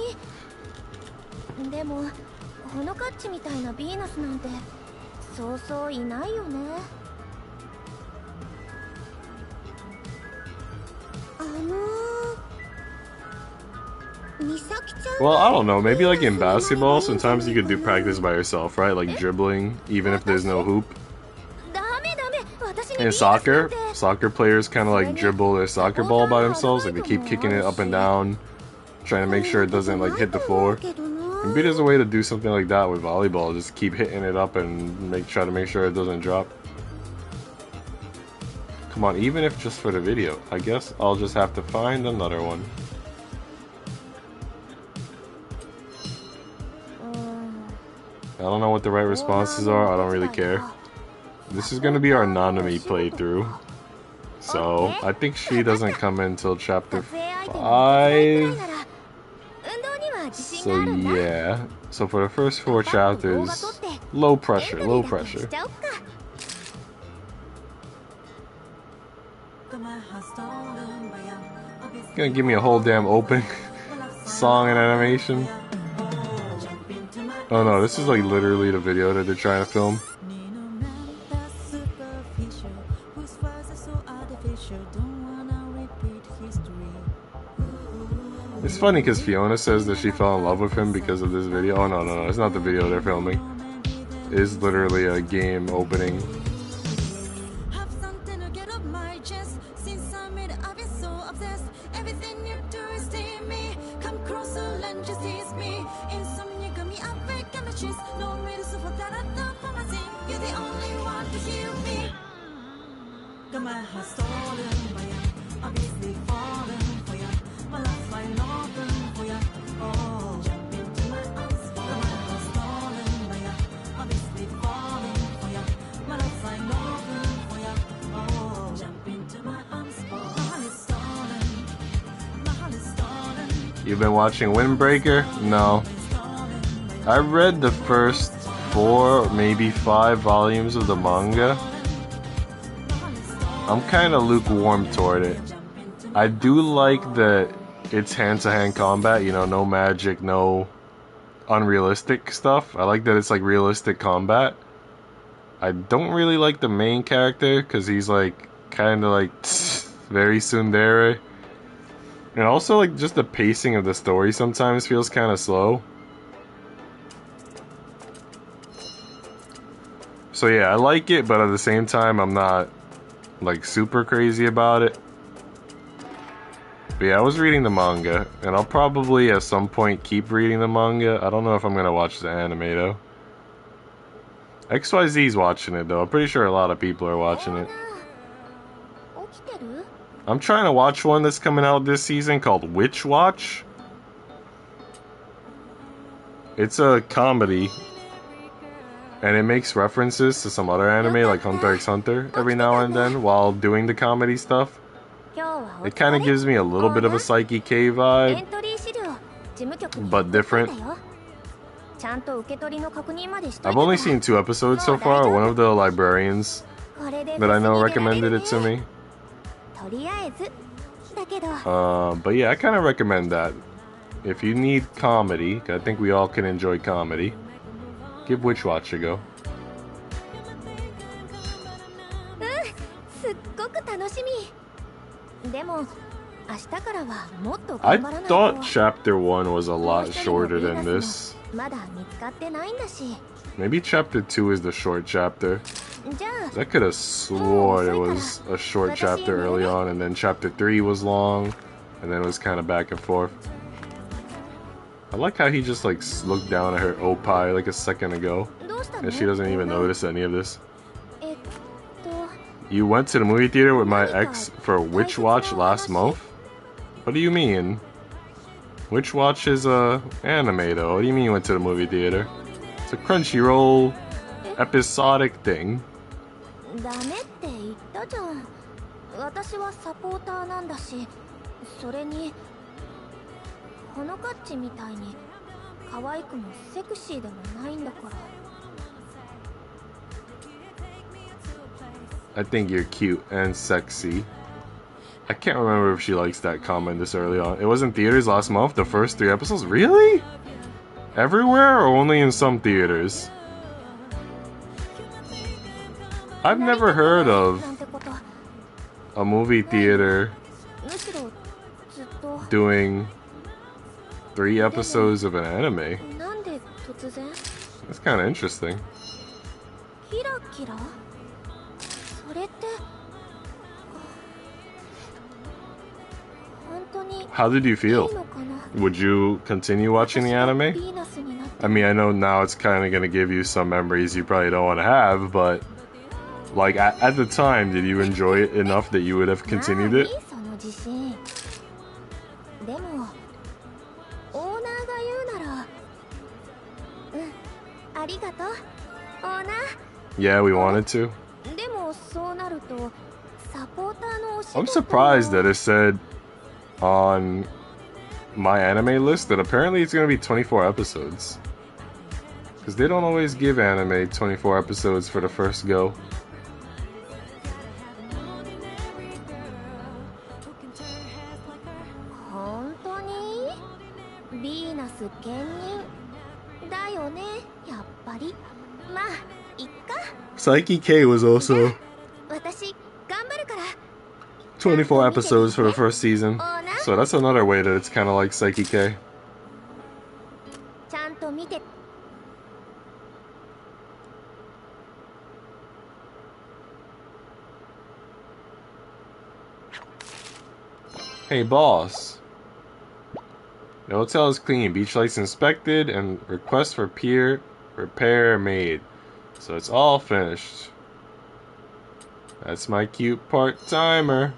Well, I don't know. Maybe like in basketball, sometimes you could do practice by yourself, right? Like dribbling, even if there's no hoop. In soccer players kind of like dribble their soccer ball by themselves. Like they keep kicking it up and down, trying to make sure it doesn't like hit the floor. Maybe there's a way to do something like that with volleyball. Just keep hitting it up and try to make sure it doesn't drop. Come on, even if just for the video. I guess I'll just have to find another one. I don't know what the right responses are. I don't really care. This is gonna be our Nanami playthrough. So, I think she doesn't come in until chapter 5. So yeah. So for the first 4 chapters, low pressure, low pressure. Gonna give me a whole damn opening song and animation. Oh no, this is like literally the video that they're trying to film. It's funny because Fiona says that she fell in love with him because of this video. Oh no, it's not the video they're filming. It's literally a game opening. You've been watching Windbreaker? No. I read the first 4, maybe 5 volumes of the manga. I'm kind of lukewarm toward it. I do like that it's hand-to-hand combat, you know, no magic, no unrealistic stuff. I like that it's like realistic combat. I don't really like the main character because he's like kind of like very tsundere. And also, like, just the pacing of the story sometimes feels kind of slow. So yeah, I like it, but at the same time, I'm not, like, super crazy about it. But yeah, I was reading the manga, and I'll probably at some point keep reading the manga. I don't know if I'm gonna watch the anime, though. XYZ's watching it, though. I'm pretty sure a lot of people are watching it. I'm trying to watch one that's coming out this season called Witch Watch. It's a comedy, and it makes references to some other anime like Hunter x Hunter every now and then while doing the comedy stuff. It kind of gives me a little bit of a Psyche K vibe, but different. I've only seen 2 episodes so far. One of the librarians that I know recommended it to me. But yeah, I kind of recommend that. If you need comedy, I think we all can enjoy comedy, give Witch Watch a go. I thought chapter 1 was a lot shorter than this. Maybe chapter 2 is the short chapter. I could have swore it was a short chapter early on, and then chapter 3 was long, and then it was kind of back and forth. I like how he just like looked down at her opie like a second ago, and she doesn't even notice any of this. You went to the movie theater with my ex for Witch Watch last month? What do you mean? Witch Watch is a anime though. What do you mean you went to the movie theater? It's a Crunchyroll episodic thing. I think you're cute and sexy. I can't remember if she likes that comment this early on. It was in theaters last month, the first 3 episodes? Really? Everywhere or only in some theaters? I've never heard of a movie theater doing 3 episodes of an anime. なんで突然 That's kind of interesting. キラキラそれって本当に How did you いい feel? のかな Would you continue watching the 私が anime? ヴィーナスになって I mean, I know now it's kind of going to give you some memories you probably don't want to have, but like at the time, did you enjoy it enough that you would have continued it? まあいいその自信でもオーナーが言うならありがとうオーナー Yeah, we wanted to. でもそうなるとサポーターのお仕事 I'm surprised that it said on my anime list that apparently it's going to be 24 episodes. Because they don't always give anime 24 episodes for the first go. 本当にヴィーナス兼任だよねやっぱりまあいっか Psyche K was also 私頑張るから 24 episodes for the first season. So that's another way that it's kind of like Psyche K. ちゃんと見て Hey boss. The hotel is clean, beach lights inspected, and request for pier repair made. So it's all finished. That's my cute part-timer.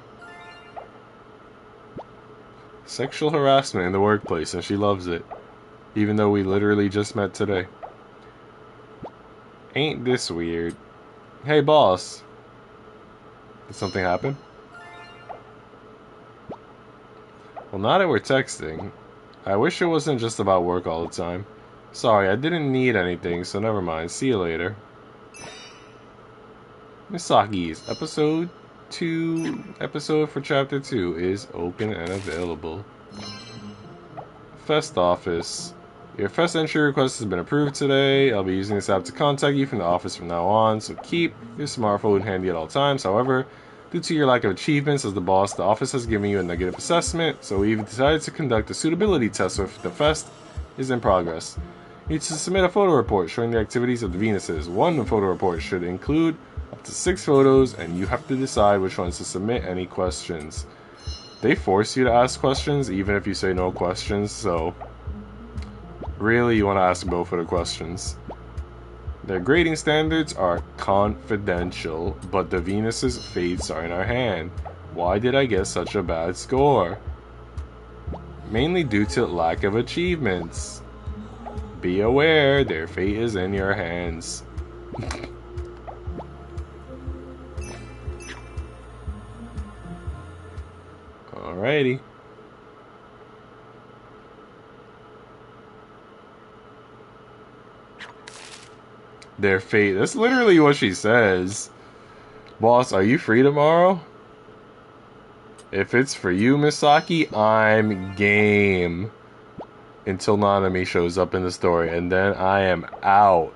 Sexual harassment in the workplace, and she loves it. Even though we literally just met today. Ain't this weird? Hey boss. Did something happen? Well, now that we're texting, I wish it wasn't just about work all the time. Sorry, I didn't need anything, so never mind. See you later. Misaki's episode for chapter 2 is open and available. Fest office. Your Fest entry request has been approved today. I'll be using this app to contact you from the office from now on, so keep your smartphone handy at all times. However, due to your lack of achievements as the boss, the office has given you a negative assessment, so we've decided to conduct a suitability test with the Fest is in progress. You need to submit a photo report showing the activities of the Venuses. One photo report should include up to 6 photos, and you have to decide which ones to submit. Any questions. They force you to ask questions even if you say no questions, so really you want to ask both of the questions. Their grading standards are confidential, but the Venus's fates are in our hand. Why did I get such a bad score? Mainly due to lack of achievements. Be aware, their fate is in your hands. Alrighty. Their fate. That's literally what she says. Boss, are you free tomorrow? If it's for you, Misaki, I'm game. Until Nanami shows up in the story, and then I am out.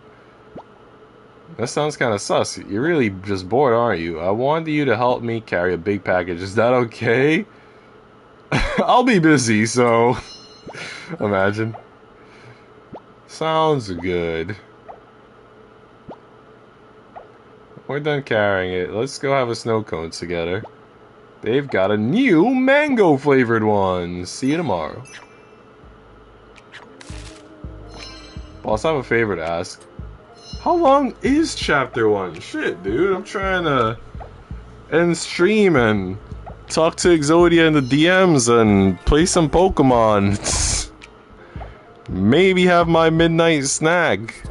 That sounds kind of sus. You're really just bored, aren't you? I wanted you to help me carry a big package. Is that okay? I'll be busy, so... Imagine. Sounds good. We're done carrying it. Let's go have a snow cone together. They've got a new mango flavored one. See you tomorrow. Boss, I have a favor to ask. How long is chapter 1? Shit, dude. I'm trying to end stream and talk to Exodia in the DMs and play some Pokemon. Maybe have my midnight snack.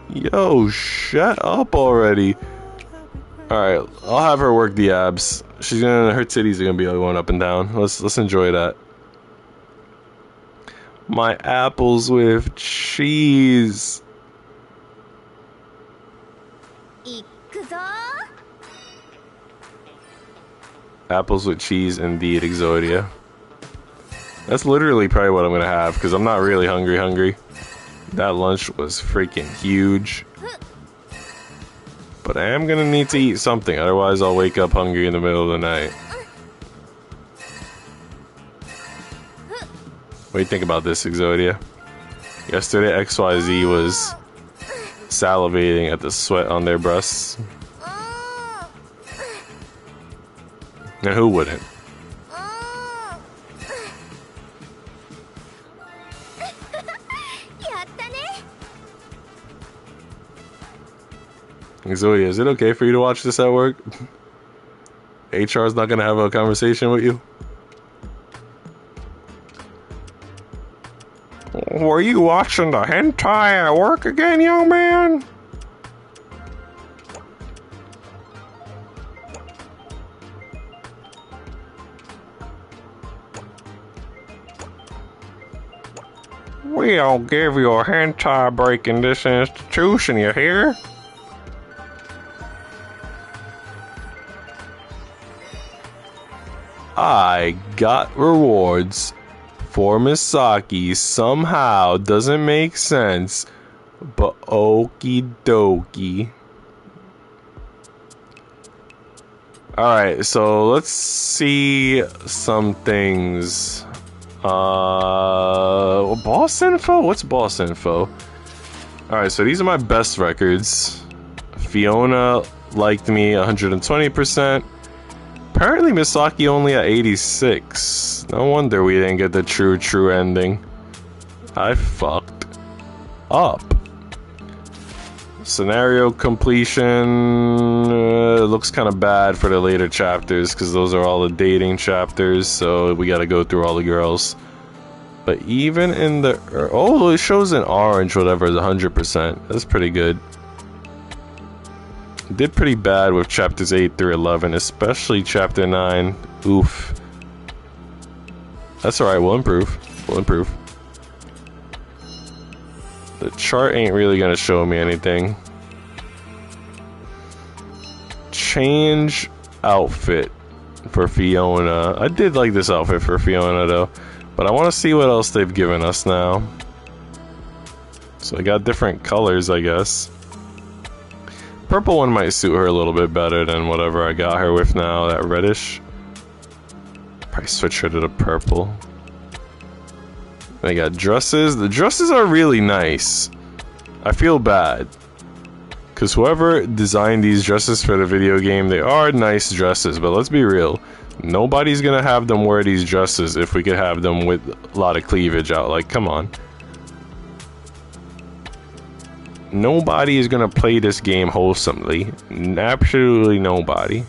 Yo, shut up already. Alright, I'll have her work the abs. Her titties are gonna be going up and down. Let's enjoy that. My apples with cheese. Apples with cheese, indeed, Exodia. That's literally probably what I'm gonna have, because I'm not really hungry. That lunch was freaking huge. But I am gonna need to eat something, otherwise I'll wake up hungry in the middle of the night. What do you think about this, Exodia? Yesterday, XYZ was salivating at the sweat on their breasts. And who wouldn't? Exodia, is it okay for you to watch this at work? HR's not gonna have a conversation with you? Were you watching the hentai at work again, young man? We don't give you a hentai break in this institution, you hear? I got rewards for Misaki somehow. Doesn't make sense, but okie dokie. Alright, so let's see some things. Boss info? What's boss info? Alright, so these are my best records. Fiona liked me 120%. Apparently Misaki only at 86. No wonder we didn't get the true ending. I fucked up. Scenario completion looks kind of bad for the later chapters because those are all the dating chapters, so we gotta go through all the girls. But even in the... oh, it shows in orange, whatever, is 100%. That's pretty good. Did pretty bad with chapters 8 through 11, especially chapter 9. Oof. That's alright, we'll improve. We'll improve. The chart ain't really gonna show me anything. Change outfit for Fiona. I did like this outfit for Fiona though, but I want to see what else they've given us now. So I got different colors, I guess. Purple one might suit her a little bit better than whatever I got her with now, that reddish. Probably switch her to the purple. They got dresses. The dresses are really nice. I feel bad, because whoever designed these dresses for the video game, they are nice dresses, but let's be real. Nobody's gonna have them wear these dresses if we could have them with a lot of cleavage out. Like, come on. Nobody is gonna play this game wholesomely. Absolutely nobody.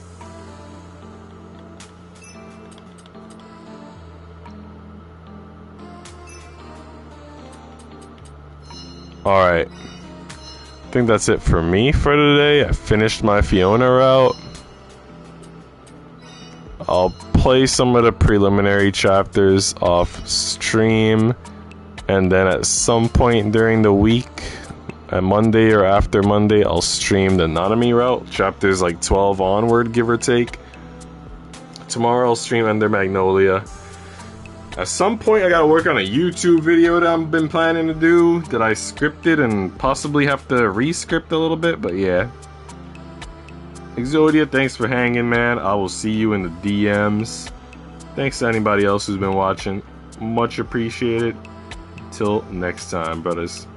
Alright. I think that's it for me for today. I finished my Fiona route. I'll play some of the preliminary chapters off stream, and then at some point during the week, on Monday or after Monday, I'll stream the Nanami route, chapters like 12 onward, give or take. Tomorrow I'll stream Ender Magnolia. At some point I gotta work on a YouTube video that I've been planning to do, that I scripted and possibly have to re-script a little bit, but yeah. Exodia, thanks for hanging, man. I will see you in the DMs. Thanks to anybody else who's been watching. Much appreciated. Till next time, brothers.